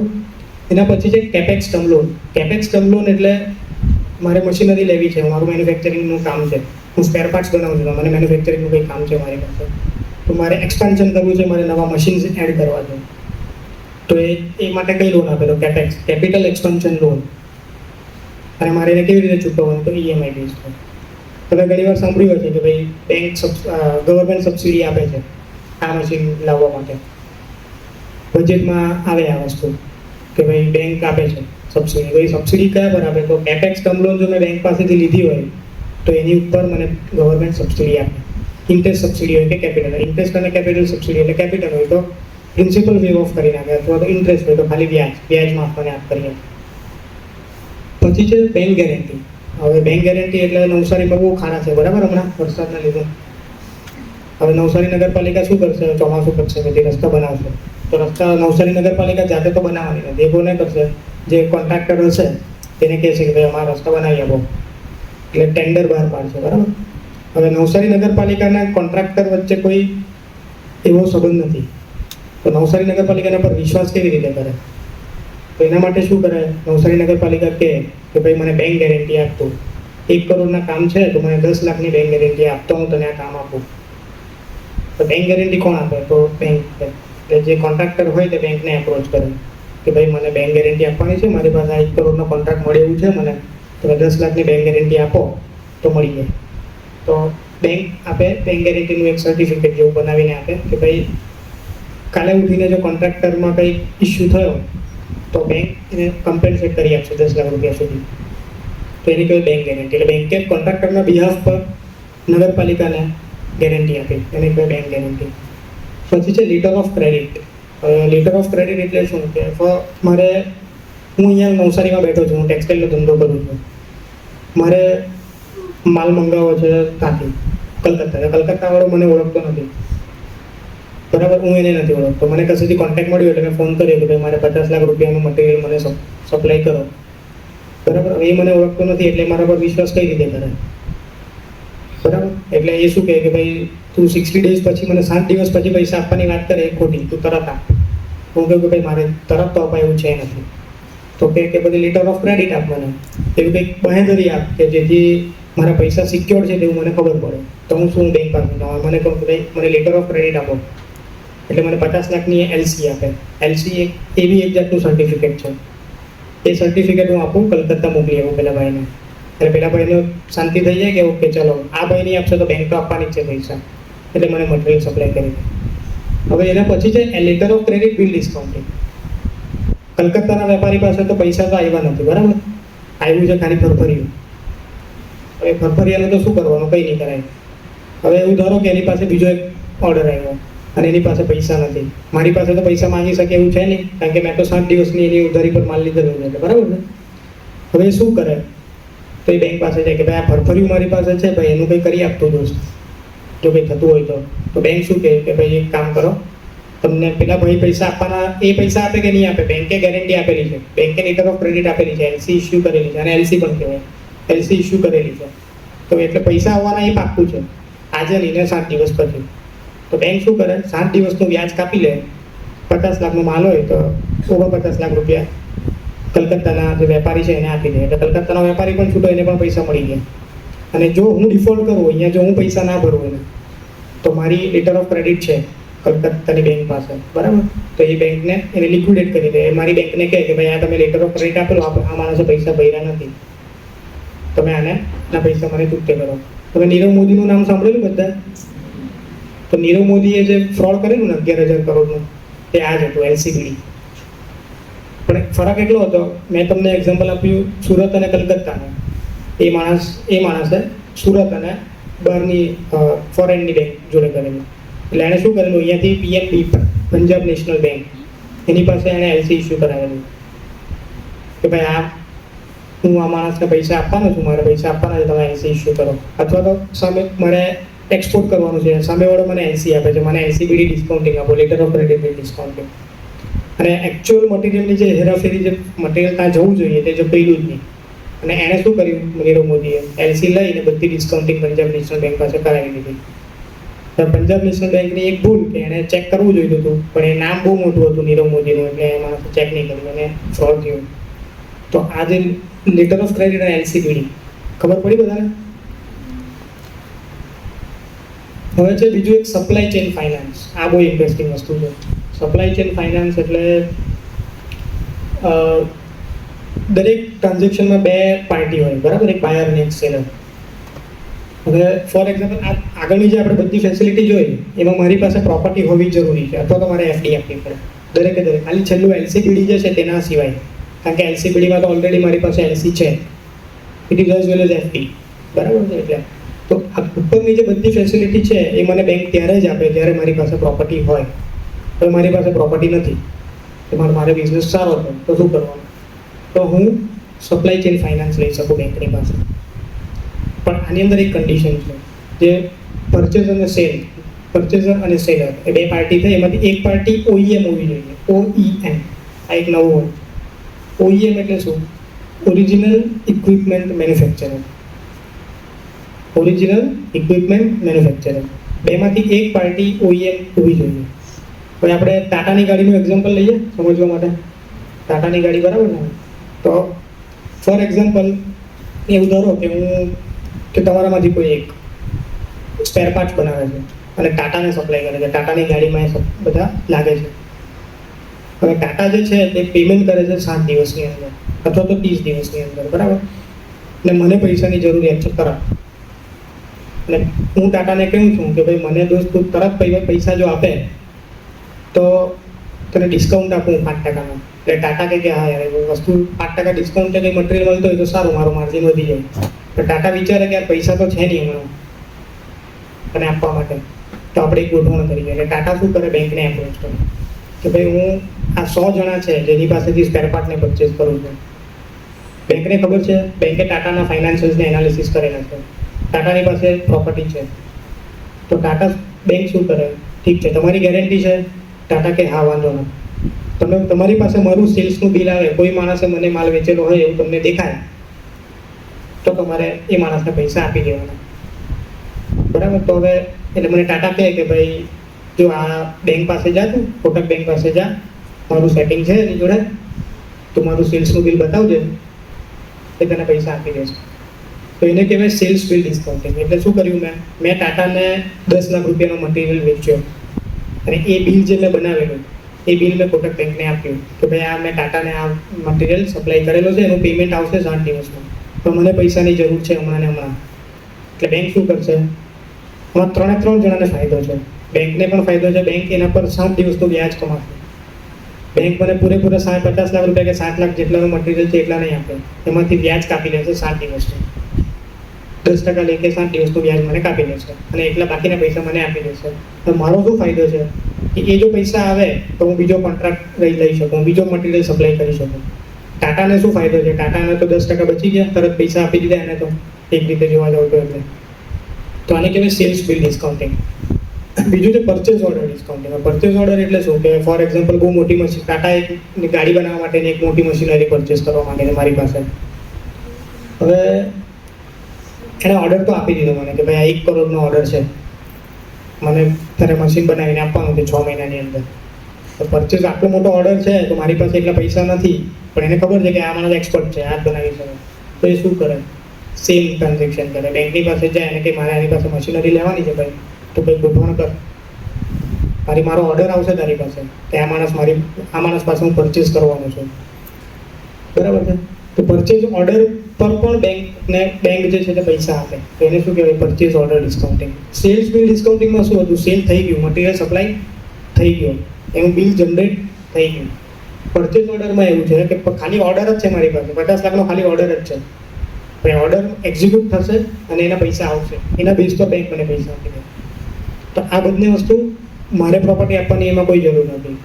એના પછી છે capex term loan. Capex term loan એટલે મારે મશીનરી લેવી છે, મારું મેન્યુફેક્ચરિંગનું કામ છે, હું સ્પેર પાર્ટ્સ બનાવું છું, મને મેન્યુફેક્ચરિંગનું કંઈ કામ છે મારી પાસે, તો મારે એક્સપાન્શન કરવું છે, મારે નવા મશીન્સ એડ કરવા છે, તો એ માટે કઈ લોન આપે? તો કેપેક્સ, કેપિટલ એક્સપાન્શન લોન. અને મારે એને કેવી રીતે ચૂકવવાનું? તો ઈએમઆઈ બેઝ પર. તમે ઘણી વાર સાંભળ્યું હશે કે ભાઈ બેંક ગવર્મેન્ટ સબસિડી આપે છે આ મશીન લાવવા માટે. બજેટમાં આવે આ વસ્તુ કે ભાઈ બેંક આપે છે સબસિડી. તો એ સબસિડી કયા પર આપે? તો કેપેક્સ ટર્મ લોન જો મેં બેંક પાસેથી લીધી હોય તો એની ઉપર મને ગવર્મેન્ટ સબસિડી આપે. ઇન્ટરેસ્ટ સબસિડી હોય કે કેપિટલ, ઇન્ટરેસ્ટ અને કેપિટલ સબસિડી. એટલે કેપિટલ હોય તો પ્રિન્સિપલ વેવ ઓફ કરી નાખે, અથવા તો ઇન્ટરેસ્ટ હોય તો ખાલી વ્યાજ આપવાને આપ કરીએ. પછી છે બેંક ગેરંટી. હવે બેંક ગેરંટી એટલે નવસારીમાં બહુ ખાના છે, બરાબર? હમણાં વરસાદના લીધે હવે નવસારી નગરપાલિકા શું કરશે? ચોમાસું કરશે પછી રસ્તા બનાવશે. તો રસ્તા નવસારી નગરપાલિકા જાતે તો બનાવવાની નથી, એ કોને કરશે? જે કોન્ટ્રાક્ટર હશે તેને કહેશે કે ભાઈ અમારા રસ્તા બનાવી આપો, એટલે ટેન્ડર બહાર પાડશે, બરાબર? હવે નવસારી નગરપાલિકાના કોન્ટ્રાક્ટર વચ્ચે કોઈ એવો સંબંધ નથી, તો નવસારી નગરપાલિકાના પર વિશ્વાસ કેવી રીતે કરે? તો એના માટે શું કરે? નવસારી નગરપાલિકા કહે કે ભાઈ મને બેંક ગેરંટી આપતું, 1 કરોડના કામ છે તો મને 10 લાખની બેંક ગેરંટી આપતો, હું તને આ કામ આપું. તો બેંક ગેરંટી કોણ આપે? તો બેંક. એટલે જે કોન્ટ્રાક્ટર હોય તે બેંકને એપ્રોચ કરે કે ભાઈ મને બેંક ગેરંટી આપવાની છે, મારી પાસે આ 1 કરોડનો કોન્ટ્રાક્ટ મળે એવું છે મને, તમે 10 લાખની બેંક ગેરંટી આપો તો મળી જાય. તો બેંક આપે બેંક ગેરંટીનું એક સર્ટિફિકેટ જેવું બનાવીને આપે કે ભાઈ કાલે ઉઠીને જો કોન્ટ્રાક્ટરમાં કંઈ ઇસ્યુ થયો તો બેંક એને કમ્પેન્સેટ કરી આપશે 10 લાખ રૂપિયા સુધી. તો એની કહેવાય બેંક ગેરંટી. એટલે બેંકે કોન્ટ્રાક્ટરના બિહાફ પર નગરપાલિકાને ગેરંટી આપી, એને કહેવાય બેંક ગેરંટી. પછી છે letter of credit. Letter of credit એટલે શું? કે મારે હું અહીંયા નવસારીમાં બેઠો છું, હું ટેક્સટાઇલનો ધંધો કરું છું, મારે માલ મંગાવવો છે ત્યાંથી કલકત્તાવાળો મને ઓળખતો નથી, બરાબર? હું એને નથી ઓળખતો, મને કશેથી કોન્ટેક્ટ મળ્યો એટલે મેં ફોન કર્યો કે ભાઈ મારે 50 લાખ રૂપિયાનું મટીરિયલ મને સપ્લાય કરો, બરાબર? એ મને ઓળખતો નથી એટલે મારા પર વિશ્વાસ કઈ રીતે કરે, બરાબર? એટલે એ શું કહે કે ભાઈ તું 60 ડેઝ પછી મને 7 દિવસ પછી પૈસા આપવાની વાત કરે એ ખોટી, તું તરત આપ. હું કહ્યું કે ભાઈ મારે તરત તો અપાય એવું છે નથી. તો કે બધી લેટર ઓફ ક્રેડિટ આપ મને, એવી કંઈક બાંહેધરી આપ કે જેથી મારા પૈસા સિક્યોર છે તેવું મને ખબર પડે. તો હું શું બેંક પાસે જાઉં, મને કહું કે ભાઈ મને લેટર ઓફ ક્રેડિટ આપો, એટલે મને 50 લાખની એલસી આપે. એલસી એક એવી એક જાતનું સર્ટિફિકેટ છે, એ સર્ટિફિકેટ હું આપું, કલકત્તા મોકલી આપું પેલા ભાઈને, એટલે પેલા ભાઈને શાંતિ થઈ જાય કે ઓકે ચલો આ ભાઈ નહીં આપશે તો બેંક તો આપવાની જ છે પૈસા, એટલે મને મટીરિયલ સપ્લાય કરી દે. હવે એના પછી છે લેટર ઓફ ક્રેડિટ બિલ ડિસ્કાઉન્ટિંગ. કલકત્તાના વેપારી પાસે તો પૈસા તો આવ્યા નથી, બરાબર? આવ્યું છે ખાલી ફરફરિયું. હવે ફરફરિયાનું તો શું કરવાનું? કંઈ નહીં કરાય. હવે એવું ધારો કે એની પાસે બીજો એક ઓર્ડર આવ્યો અને એની પાસે પૈસા નથી, મારી પાસે તો પૈસા માંગી શકે એવું છે નહીં, કારણ કે મેં તો 7 દિવસની એની ઉધારી પર માલ લીધેલો છે, બરાબર ને? હવે શું કરે? તો એ બેંક પાસે જાય કે ભાઈ આ ફરફરિયું મારી પાસે છે, ભાઈ એનું કંઈ કરી આપતું દોસ્ત, જો કંઈ થતું હોય તો બેંક શું કહે કે ભાઈ એક કામ કરો, તમને પેલા ભાઈ પૈસા આપવાના, એ પૈસા આપે કે નહીં આપે, બેંકે ગેરંટી આપેલી છે, બેંકે લેટર ઓફ ક્રેડિટ આપેલી છે, એલસી ઇસ્યુ કરેલી છે, અને એલસી પણ કહેવાય, એલસી ઇસ્યુ કરેલી છે. તો એટલે પૈસા આવવાના એ પાક્કું છે, આજે નહીં ને 7 દિવસ પછી. તો બેંક શું કરે? 7 દિવસનું વ્યાજ કાપી લે 50 લાખનો માલ હોય તો 49 લાખ રૂપિયા કલકત્તાના જે વેપારી છે એને આપી દે, એટલે કલકત્તાનો વેપારી પણ છૂટો, એને પણ પૈસા મળી ગયા. અને જો હું ડિફોલ્ટ કરું અહીંયા, જો હું પૈસા ના ભરું એને, તો મારી લેટર ઓફ ક્રેડિટ છે કલકત્તાની બેંક પાસે, બરાબર, તો એ બેંકને એને લિક્વિડેટ કરી દે. મારી બેંકને કહે કે ભાઈ આ તમે લેટર ઓફ ક્રેડિટ આપેલો, આ માણસે પૈસા ભર્યા નથી, તમે આના પૈસા મને ચૂકતે કરો. તમે નીરવ મોદીનું નામ સાંભળેલું બધા? તો નીરવ મોદીએ જે ફ્રોડ કરેલું ને 11,000 કરોડનું, તે આ જ હતું, LCBD. પણ ફરક એટલો હતો, મેં તમને એક્ઝામ્પલ આપ્યું સુરત અને કલકત્તાનો. એ માણસે સુરત અને બહારની ફોરેનની બેંક જોડે કરેલું. એટલે એણે શું કરેલું, અહીંયાથી PNB, પંજાબ નેશનલ બેંક, એની પાસે એણે LC ઇસ્યુ કરાવેલું કે ભાઈ હું આ માણસને પૈસા આપવાનો છું, મારે પૈસા આપવાના છે, તમે LC ઇસ્યુ કરો. અથવા તો સામે મારે એક્સપોર્ટ કરવાનું છે, સામેવાળો મને LC આપે છે, મને LCBD ડિસ્કાઉન્ટિંગ આપો, લેટર ઓફ ક્રેડિટ ડિસ્કાઉન્ટિંગ. અને એકચ્યુઅલ મટીરિયલની જે હેરાફેરી, જે મટીરિયલ ત્યાં જવું જોઈએ તે જો પેલું જ નહીં. અને એણે શું કર્યું નીરવ મોદીએ, LC લઈને બધી ડિસ્કાઉન્ટિંગ પંજાબ નેશનલ બેંક પાસે કરાવી દીધી. પંજાબ નેશનલ બેંકની એક ભૂલ કે એણે ચેક કરવું જોઈતું હતું, પણ એ નામ બહુ મોટું હતું નીરવ મોદીનું, એટલે એમાં ચેક નહીં કર્યું અને ફ્રોડ થયું. તો આ જે લેટર ઓફ ક્રેડિટ અને LCBD ખબર પડી બધાને? હવે છે બીજું એક સપ્લાય ચેન ફાઇનાન્સ. આ બહુ ઇન્ટરેસ્ટિંગ વસ્તુ છે. સપ્લાય ચેન ફાઇનાન્સ એટલે દરેક ટ્રાન્ઝેક્શનમાં બે પાર્ટી હોય, બરાબર, એક બાયર અને એક સેલર. હવે ફોર એક્ઝામ્પલ આગળની જે આપણે બધી ફેસિલિટી જોઈ એમાં મારી પાસે પ્રોપર્ટી હોવી જરૂરી છે, અથવા તો મારે FD આપવી પડે દરેકે દરેક. ખાલી છેલ્લું LCBD જે છે તેના સિવાય, કારણ કે LCBDમાં તો ઓલરેડી મારી પાસે LC છે, it is as well as FD, બરાબર છે. એટલે તો આ ઉપરની જે બધી ફેસિલિટી છે એ મને બેંક ત્યારે જ આપે જ્યારે મારી પાસે પ્રોપર્ટી હોય. હવે મારી પાસે પ્રોપર્ટી નથી, તો મારે બિઝનેસ સારો છે, તો શું કરવાનું? તો હું સપ્લાય ચેન ફાઇનાન્સ લઈ શકું બેંકની પાસે. પણ આની અંદર એક કન્ડિશન છે, જે પરચેઝર અને સેલર એ બે પાર્ટી થઈ, એમાંથી એક પાર્ટી OEM હોવી જોઈએ. OEM આ એક નવું હોય. OEM એટલે શું? Original equipment manufacturer. બેમાંથી એક પાર્ટી OEM હોવી જોઈએ. હવે આપણે ટાટાની ગાડીનું એક્ઝામ્પલ લઈએ સમજવા માટે. ટાટાની ગાડી, બરાબર ને? તો ફોર એક્ઝામ્પલ એવું ધારો કે તમારામાંથી કોઈ એક સ્પેર પાર્ટ બનાવે છે અને ટાટાને સપ્લાય કરે છે, ટાટાની ગાડીમાં એ બધા લાગે છે. હવે ટાટા જે છે તે પેમેન્ટ કરે છે 7 દિવસની અંદર અથવા તો 30 દિવસની અંદર, બરાબર. અને મને પૈસાની જરૂરિયાત છે તરત. અને હું ટાટાને કહું છું કે ભાઈ મને દોસ્ત તું તરત પૈસા જો આપે તો તને ડિસ્કાઉન્ટ આપું 5%. એટલે ટાટા કે હા યાર વસ્તુ 5% ડિસ્કાઉન્ટ છે, કંઈ મટીરિયલ મળતો હોય તો સારું, મારું માર્જિન વધી જાય. તો ટાટા વિચારે કે યાર પૈસા તો છે નહીં હમણાં અને આપવા માટે, તો આપણે એક ગોઠવણ કરીએ. એટલે ટાટા શું કરે, બેંકને એપ્રોચ કરે કે ભાઈ હું આ 100 જણા છે જેની પાસેથી સ્પેર પાર્ટને પરચેસ કરું છું. બેંકને ખબર છે, બેંકે ટાટાના ફાઇનાન્શિયલ્સને એનાલિસિસ કરેલા છે, ટાટાની પાસે પ્રોપર્ટી છે. તો ટાટા બેંક શું કરે, ઠીક છે તમારી ગેરંટી છે? ટાટા કે હા વાંધો નથી. તમારી પાસે મારું સેલ્સનું બિલ આવે, કોઈ માણસે મને માલ વેચેલો હોય એવું તમને દેખાય, તો તમારે એ માણસને પૈસા આપી દેવાના, બરાબર. તો હવે એટલે મને ટાટા કહે કે ભાઈ જો આ બેંક પાસે જા, તું કોટક બેંક પાસે જા, મારું સેટિંગ છે એની જોડે, તું મારું સેલ્સનું બિલ બતાવજે, એ તને પૈસા આપી દેશે. તો એને કહેવાય સેલ્સ બિલ ડિસ્કાઉન્ટિંગ. એટલે શું કર્યું મેં ટાટાને 10 લાખ રૂપિયાનો મટીરિયલ વેચ્યો અને એ બિલ જે મેં બનાવેલું એ બિલ મેં કોટક બેંકને આપ્યું કે ભાઈ આ મેં ટાટાને આ મટીરિયલ સપ્લાય કરેલો છે, એનું પેમેન્ટ આવશે 7 દિવસમાં, તો મને પૈસાની જરૂર છે હમણાં ને હમણાં. એટલે બેંક શું કરશે, આમાં 3 જણાને ફાયદો છે. બેંકને પણ ફાયદો છે, બેંક એના પર 7 દિવસનું વ્યાજ કમાશે. બેંક મને પૂરેપૂરા 50 લાખ રૂપિયા કે 7 લાખ જેટલાનું મટીરિયલ છે એટલા નહીં આપે, એમાંથી વ્યાજ કાપી લેશે 7 દિવસનું. 10% લે કે 7 દિવસનું વ્યાજ મને કાપી લેશે અને એટલા બાકીના પૈસા મને આપી દેશે. તો મારો શું ફાયદો છે કે એ જો પૈસા આવે તો હું બીજો કોન્ટ્રાક્ટ લઈ શકું, બીજો મટીરિયલ સપ્લાય કરી શકું. ટાટાને શું ફાયદો છે, ટાટાને તો 10% બચી ગયા, તરત પૈસા આપી દીધા એને. તો એક રીતે જોવા જાવ તો એટલે તો આને કહેવાય સેલ્સ બિલ ડિસ્કાઉન્ટિંગ. બીજું છે પરચેઝ ઓર્ડર ડિસ્કાઉન્ટિંગ. પરચેઝ ઓર્ડર એટલે શું કે ફોર એક્ઝામ્પલ બહુ મોટી મશીન, ટાટા એક ગાડી બનાવવા માટેની એક મોટી મશીનરી પરચેસ કરવા માંગે છે મારી પાસે. હવે એણે ઓર્ડર તો આપી દીધો મને કે ભાઈ આ 1 કરોડનો ઓર્ડર છે, મને તારે મશીન બનાવીને આપવાનું છે 6 મહિનાની અંદર. તો પરચેસ આટલો મોટો ઓર્ડર છે તો મારી પાસે એટલા પૈસા નથી, પણ એને ખબર છે કે આ માણસ એક્સપર્ટ છે, આ જ બનાવી શકે, તો એ શું કરે? સેમ ટ્રાન્ઝેક્શન કરે. બેંકની પાસે જાય અને કે મારે આની પાસે મશીનરી લેવાની છે ભાઈ, તો કંઈક ગોઠવણ કર, મારો ઓર્ડર આવશે તારી પાસે કે આ માણસ પાસે હું પરચેસ કરવાનો છું, બરાબર છે? તો પરચેસ ઓર્ડર પર પણ બેંક જે છે તે પૈસા આપે, તો એને શું કહેવાય? Purchase order discounting. Sales bill ડિસ્કાઉન્ટિંગમાં શું હતું? સેલ થઈ ગયું, મટીરિયલ સપ્લાય થઈ ગયો, એનું બિલ જનરેટ થઈ ગયું. પરચેસ ઓર્ડરમાં એવું છે કે ખાલી ઓર્ડર જ છે મારી પાસે, 50 લાખનો ખાલી ઓર્ડર જ છે, પણ ઓર્ડર એક્ઝિક્યુટ થશે અને એના પૈસા આવશે, એના બેઝ પર બેંક મને પૈસા આપી દે. તો આ બધી વસ્તુ મારે પ્રોપર્ટી આપવાની એમાં કોઈ જરૂર નથી.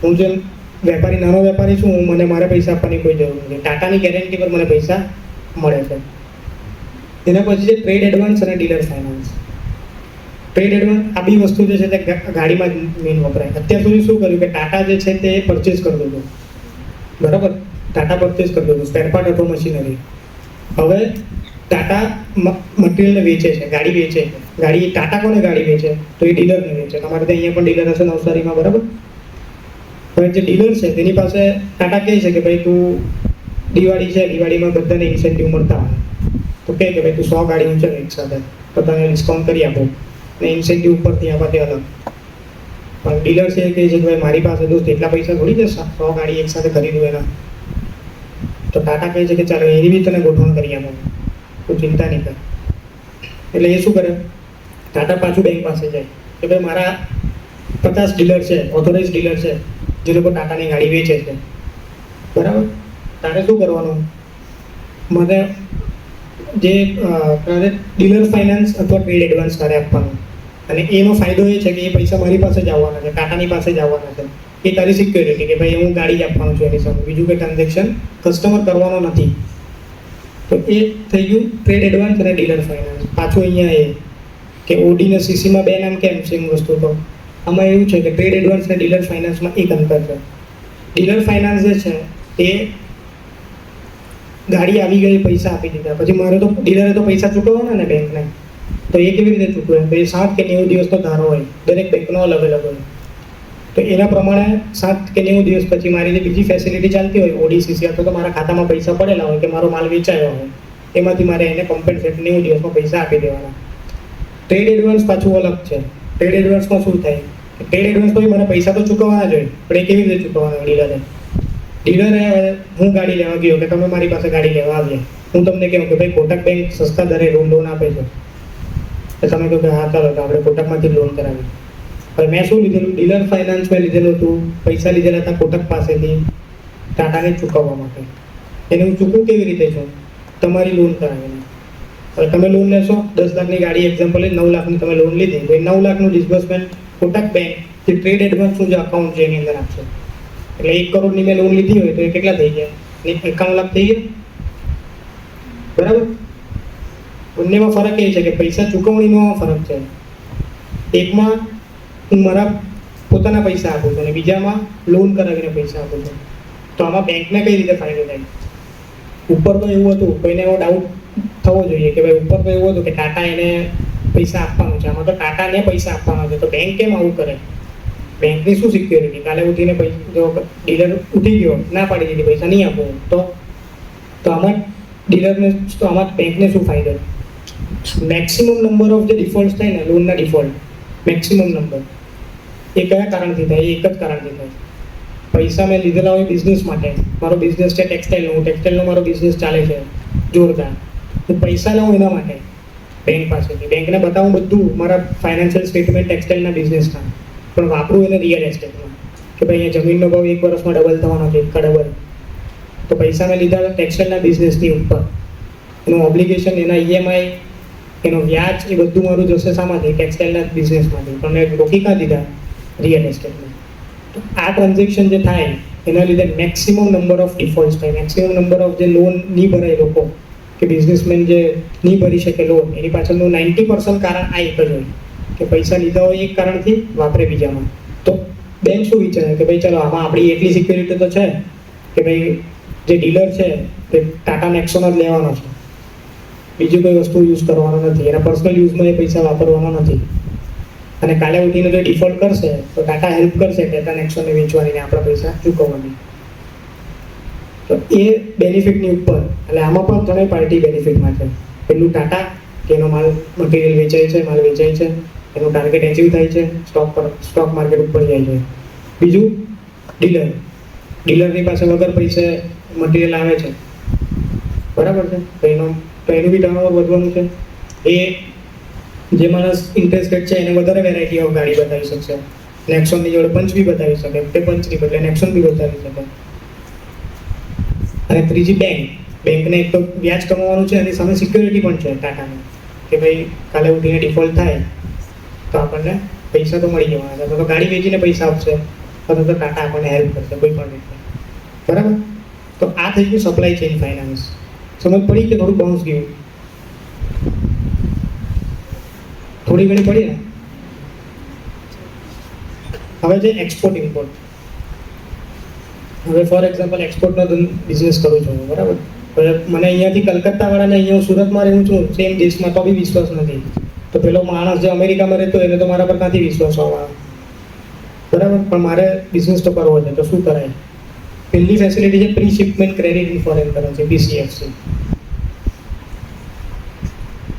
હું જેમ વેપારી, નાનો વેપારી છું, મને મારે પૈસા આપવાની કોઈ જરૂર નથી. ટાટાની ગેરંટી પર મને પૈસા મળે છે. એના પછી છે ટ્રેડ એડવાન્સ અને ડીલર ફાઇનાન્સ. ટ્રેડ એડવાન્સ આ બી વસ્તુ જે છે તે ગાડીમાં જ મેઇન વપરાય. અત્યાર સુધી શું કર્યું કે ટાટા જે છે તે પરચેસ કરતું હતું, બરાબર? ટાટા પરચેસ કરતું હતું સ્પેર પાર્ટ અથવા મશીનરી. હવે ટાટા મટીરિયલને વેચે છે, ગાડી વેચે છે. ગાડી ટાટા કોને ગાડી વેચે? તો એ ડીલરને વેચે. તમારે ત્યાં અહીંયા પણ ડીલર હશે નવસારીમાં, બરાબર? હવે જે ડીલર છે તેની પાસે ટાટા કહે છે કે ભાઈ તું દિવાળી છે, દિવાળીમાં બધાને ઇન્સેન્ટિવ મળતા હોય, તો કહે કે ભાઈ તું 100 ગાડી ઊંચે એક સાથે, તો તને ડિસ્કાઉન્ટ કરી આપો, અને ઇન્સેન્ટિવ ઉપરથી આપવા તે અલગ. પણ ડીલર છે એ કહે છે કે ભાઈ મારી પાસે દોસ્ત એટલા પૈસા થોડી છે 100 ગાડી એક સાથે ખરીદું એના. તો ટાટા કહે છે કે ચાલો એની બી તને ગોઠવણ કરી આપો, તું ચિંતા નહીં કર. એટલે એ શું કરે? ટાટા પાછું બેંક પાસે જાય કે ભાઈ મારા 50 ડીલર છે, ઓથોરાઇઝ ડીલર છે, જે લોકો ટાટાની ગાડી વેચે છે, બરાબર? તારે શું કરવાનું? મને જે ડીલર ફાઇનાન્સ અથવા ટ્રેડ એડવાન્સ તારે આપવાનું, અને એનો ફાયદો એ છે કે એ પૈસા મારી પાસે જ આવવાના છે, ટાટાની પાસે જ આવવાના છે. એ તારી સિક્યોરિટી કે ભાઈ હું ગાડી જ આપવાનું છું એની સામે, બીજું કંઈ ટ્રાન્ઝેક્શન કસ્ટમર કરવાનો નથી. તો એ થઈ ગયું ટ્રેડ એડવાન્સ અને ડીલર ફાઇનાન્સ. પાછું અહીંયા એ કે ઓડી ને સીસીમાં બે નામ કેમ સેમ વસ્તુ? તો આમાં એવું છે કે ટ્રેડ એડવાન્સ અને ડીલર ફાઇનાન્સમાં એક અંતર છે. ડીલર ફાઇનાન્સ જે છે એ ગાડી આવી ગઈ, પૈસા આપી દીધા, પછી મારે તો ડીલરે તો પૈસા ચૂકવવાના ને બેંકને, તો એ કેવી રીતે ચૂકવે? તો એ 7 કે 90 દિવસનો ધારો હોય, દરેક બેંકનો અલગ અલગ હોય. તો એના પ્રમાણે 7 કે 90 દિવસ પછી મારી જે બીજી ફેસિલિટી ચાલતી હોય, ઓડીસીસી, અથવા તો મારા ખાતામાં પૈસા પડેલા હોય કે મારો માલ વેચાયો હોય, એમાંથી મારે એને કોમ્પેન્સેટ 90 દિવસમાં પૈસા આપી દેવાના. ટ્રેડ એડવાન્સ પાછું અલગ છે. ટ્રેડ એડવાન્સમાં શું થાય? ટ્રેડ એડવાન્સ પછી મને પૈસા તો ચૂકવવાના જ હોય, પણ એ કેવી રીતે ચૂકવવાના? ડીલરે હું ગાડી લેવા ગયો કે તમે મારી પાસે ગાડી લેવા આવ્યા, હું તમને કહું કે ભાઈ કોટક બેંક સસ્તા દરે લોન આપે છે, તો તમે કહો કે હા ચાલો તો આપણે કોટકમાંથી લોન કરાવી. હવે મેં શું લીધેલું? ડીલર ફાઇનાન્સ મેં લીધેલું હતું, પૈસા લીધેલા હતા કોટક પાસેથી ટાટાને ચૂકવવા માટે. એને હું ચૂકવું કેવી રીતે છું? તમારી લોન કરાવીને. હવે તમે લોન લેશો, 10 લાખની ગાડી એક્ઝામ્પલ 9 લાખની તમે લોન લીધી, તો એ 9 લાખનું ડિસ્બર્સમેન્ટ કોટક બેંક જે ટ્રેડ એડવાન્સનું જે અકાઉન્ટ છે એની અંદર આપશે. એટલે 1 કરોડની મેં લોન લીધી હોય તો એ કેટલા થઈ ગયા? 51 લાખ થઈ ગયા, બરાબર? બંનેમાં ફરક એ છે કે પૈસા ચૂકવણીનો ફરક છે. એકમાં હું મારા પોતાના પૈસા આપું છું અને બીજામાં લોન કરાવીને પૈસા આપું છું. તો આમાં બેંકને કઈ રીતે ફાયદો થાય? ઉપર તો એવું હતું, કોઈને એવો ડાઉટ થવો જોઈએ કે ભાઈ ઉપર તો એવું હતું કે ટાટા એને પૈસા આપવાનું છે, આમાં તો ટાટાને પૈસા આપવાના છે, તો બેંક કેમ આવું કરે? બેંકની શું સિક્યોરિટી? કાલે ઉઠીને જો ડીલર ઉઠી ગયો, ના પાડી દીધી પૈસા નહીં આપો, તો આમાં ડીલરને, તો આમાં બેંકને શું ફાયદો? મેક્સિમમ નંબર ઓફ જે ડિફોલ્ટ થાય ને, લોનના ડિફોલ્ટ મેક્સિમમ નંબર, એ કયા કારણથી થાય? એ એક જ કારણથી થાય. પૈસા મેં લીધેલા હોય બિઝનેસ માટે, મારો બિઝનેસ છે ટેક્સટાઇલનો મારો બિઝનેસ ચાલે છે જોરદાર, હું પૈસા લઉં એના માટે બેંક પાસેથી, બેંકને બતાવું બધું મારા ફાઇનાન્શિયલ સ્ટેટમેન્ટ ટેક્સટાઇલના બિઝનેસના, પણ વાપરું એને રિયલ એસ્ટેટમાં કે ભાઈ અહીંયા જમીનનો ભાવ 1 વર્ષમાં ડબલ થવાનો છે, ડબલ. તો પૈસા મેં લીધા ટેક્સટાઇલના બિઝનેસની ઉપર, એનું ઓબ્લિગેશન, એના ઈએમઆઈ, એનો વ્યાજ, એ બધું મારું જશે શામાંથી? ટેક્સટાઇલના બિઝનેસમાંથી. પણ મેં રોકી કાં દીધા? રિયલ એસ્ટેટમાં. તો આ ટ્રાન્ઝેક્શન જે થાય એના લીધે મેક્સિમમ નંબર ઓફ ડિફોલ્ટ્સ થાય, મેક્સિમમ નંબર ઓફ જે લોન નહીં ભરાય લોકો કે બિઝનેસમેન જે નહીં ભરી શકે લોન, એની પાછળનું 90% કારણ આ એક જ હોય કે પૈસા લીધા હોય એક કારણથી, વાપરે બીજામાં. તો બેંક શું વિચારે કે ભાઈ ચાલો આમાં આપણી એટલી સિક્યોરિટી તો છે કે ભાઈ જે ડીલર છે તે ટાટા નેક્સોન જ લેવાનો છે, બીજી કોઈ વસ્તુ યુઝ કરવાનો નથી, એના પર્સનલ યુઝમાં એ પૈસા વાપરવાનો નથી. અને કાલે ઉઠીને જો ડિફોલ્ટ કરશે તો ટાટા હેલ્પ કરશે ટાટા નેક્સોનને વેચવાની ને આપણા પૈસા ચૂકવવાની. તો એ બેનિફિટની ઉપર એટલે આમાં પણ ત્રણેય પાર્ટી બેનિફિટમાં છે. પેલું ટાટા કે એનો માલ મટીરિયલ વેચાય છે, માલ વેચાય છે, એનું ટાર્ગેટ એચીવ થાય છે, સ્ટોક માર્કેટ ઉપર જાય છે. બીજું ડીલરની પાસે વગર પૈસે મટીરિયલ આવે છે, બરાબર છે, તો એનું બી ટર્નઓવર વધવાનું છે. એ જે માણસ ઇન્ટરેસ્ટેડ છે એને વધારે વેરાયટી ઓફ ગાડી બતાવી શકશે. નેક્સોનની જોડે પંચ બી બતાવી શકે, તે પંચની બદલે નેક્સોન બી બતાવી શકે. અને ત્રીજી બેંકને એક તો વ્યાજ કમાવાનું છે, એની સામે સિક્યોરિટી પણ છે ટાટાને કે ભાઈ કાલે ઉઠીને ડિફોલ્ટ થાય તો આપણને પૈસા તો મળી જવાના છે. તો ગાડી વેચીને પૈસા આપશે અથવા તો ટાટા આપણને હેલ્પ કરશે કોઈ પણ રીતે, બરાબર. તો આ થઈ ગયું સપ્લાય ચેઇન ફાઇનાન્સ. સમજ પડી કે થોડું બાઉન્સ ગયું? થોડી ઘણી પડી ને. હવે છે એક્સપોર્ટ ઇમ્પોર્ટ. હવે ફોર એક્ઝામ્પલ એક્સપોર્ટનો બિઝનેસ કરું છું, બરાબર. મને અહીંયાથી કલકત્તાવાળાને અહીંયા હું સુરતમાં રહું છું સેમ દેશમાં, તો બી વિશ્વાસ નથી. તો પેલો માણસ જે અમેરિકામાં રહેતો એને તો મારા પર ક્યાંથી વિશ્વાસ આવવાનો, બરાબર. પણ મારે બિઝનેસ તો કરવો છે, તો શું કરાય? પહેલી ફેસિલિટી છે pre shipment credit in foreign currency, PCFC.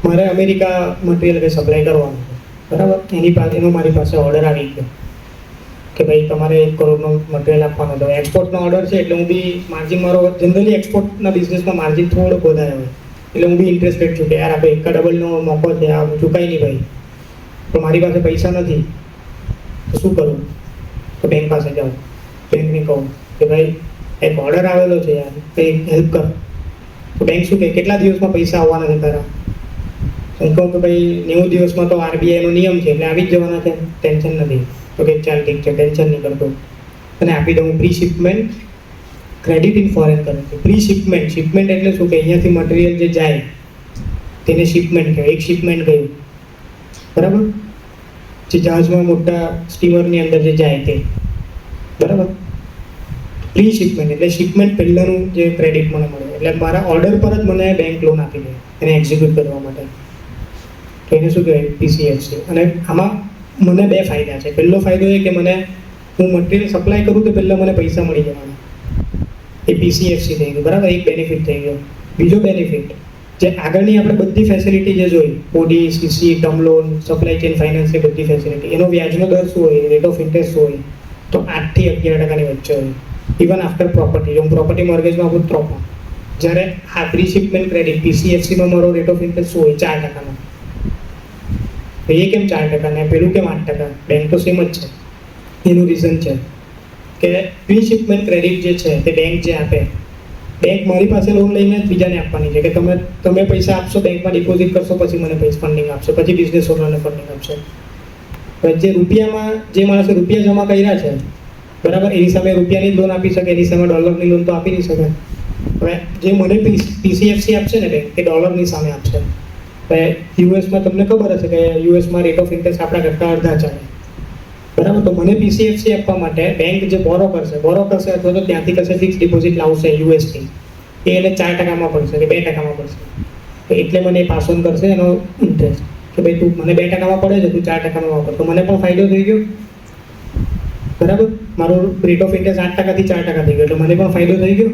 મારે અમેરિકા મટીરિયલ કંઈ સપ્લાય કરવાનું છે, બરાબર. એનો મારી પાસે ઓર્ડર આવી ગયો કે ભાઈ તમારે 1 કરોડનો મટીરિયલ આપવાનો હતો. એક્સપોર્ટનો ઓર્ડર છે એટલે હું બી માર્જિન, મારો જનરલી એક્સપોર્ટના બિઝનેસમાં માર્જિન થોડોક વધારે હોય એટલે હું બી ઇન્ટરેસ્ટેડ છું કે યાર આપણે 1 ડબલનો મોકો છે, આ ચૂકાય નહીં ભાઈ. તો મારી પાસે પૈસા નથી તો શું કરું? તો બેંક પાસે જાઉં, બેંકને કહું કે ભાઈ એક ઓર્ડર આવેલો છે યાર, કંઈ હેલ્પ કર. તો બેંક શું કહે કેટલા દિવસમાં પૈસા આવવાના છે તારા? હું કહું કે ભાઈ 90 દિવસમાં તો RBIનો નિયમ છે એટલે આવી જ જવાના છે, ટેન્શન નથી. તો કે ચાલ ઠીક છે, ટેન્શન નહીં કરતો, અને આપી દઉં pre shipment credit in foreign currency. Pre shipment એટલે શું કે અહીંયાથી મટીરિયલ જે જાય તેને શિપમેન્ટ કહેવાય. એક શિપમેન્ટ ગયું, બરાબર, જે જહાજમાં મોટા સ્ટીમરની અંદર જે જાય તે, બરાબર. પ્રી શિપમેન્ટ એટલે શિપમેન્ટ પહેલાંનું જે ક્રેડિટ મને મળે, એટલે મારા ઓર્ડર પર જ મને બેંક લોન આપી દે એને એક્ઝિક્યુટ કરવા માટે. તો એને શું કહેવાય? PCFC. અને આમાં મને 2 ફાયદા છે. પહેલો ફાયદો એ કે હું મટીરિયલ સપ્લાય કરું તો પહેલાં મને પૈસા મળી જવાના, એ PCFC થઈ ગયું, બરાબર. એક બેનિફિટ થઈ ગયો. બીજો બેનિફિટ જે આગળની આપણે બધી ફેસિલિટી જે જોઈ, OD, CC, term loan, supply chain ફાઇનાન્સની બધી ફેસિલિટી, એનો વ્યાજનો દર શું હોય, રેટ ઓફ ઇન્ટરેસ્ટ શું હોય, તો 8 થી 11% વચ્ચે હોય. ઇવન આફ્ટર પ્રોપર્ટી, જો હું પ્રોપર્ટી મોર્ગેજમાં આપું તો પણ. જ્યારે આ પ્રી શિપમેન્ટ ક્રેડિટ PCFCમાં મારો રેટ ઓફ ઇન્ટરેસ્ટ શું હોય? 4%નો. તો એ કેમ 4% ને પેલું કેમ 8%? બેંક તો સેમ જ છે. એનું રીઝન છે કે પ્રી શિપમેન્ટ ક્રેડિટ જે છે તે બેંક જે આપે, બેંક મારી પાસે લોન લઈને બીજાને આપવાની છે કે તમે પૈસા આપશો, બેંકમાં ડિપોઝિટ કરશો, પછી મને પૈસા ફંડિંગ આપશો, પછી બિઝનેસ ઓનરને ફંડિંગ આપશો. જે રૂપિયામાં જે માણસે રૂપિયા જમા કર્યા છે, બરાબર, એની સામે રૂપિયાની લોન આપી શકે, એની સામે ડોલરની લોન તો આપી નહીં શકે. હવે જે મને PCFC આપશે ને બેંક, એ ડોલરની સામે આપશે. યુએસમાં તમને ખબર હશે કે યુએસમાં રેટ ઓફ ઇન્ટરેસ્ટ આપણા કરતાં અડધા ચાલે, બરાબર. તો મને PCFC આપવા માટે બેંક જે બોરો કરશે અથવા તો ત્યાંથી કશે ફિક્સ ડિપોઝિટ લાવશે યુએસથી, એ એને 4%માં પડશે કે 2%માં પડશે. તો એટલે મને એ પાસ ઓન કરશે એનો ઇન્ટરેસ્ટ કે ભાઈ તું મને 2%માં પડે છે, તું 4%માં વાપર. તો મને પણ ફાયદો થઈ ગયો, બરાબર. મારો રેટ ઓફ ઇન્ટરેસ્ટ 8%થી 4% થઈ ગયો એટલે મને પણ ફાયદો થઈ ગયો,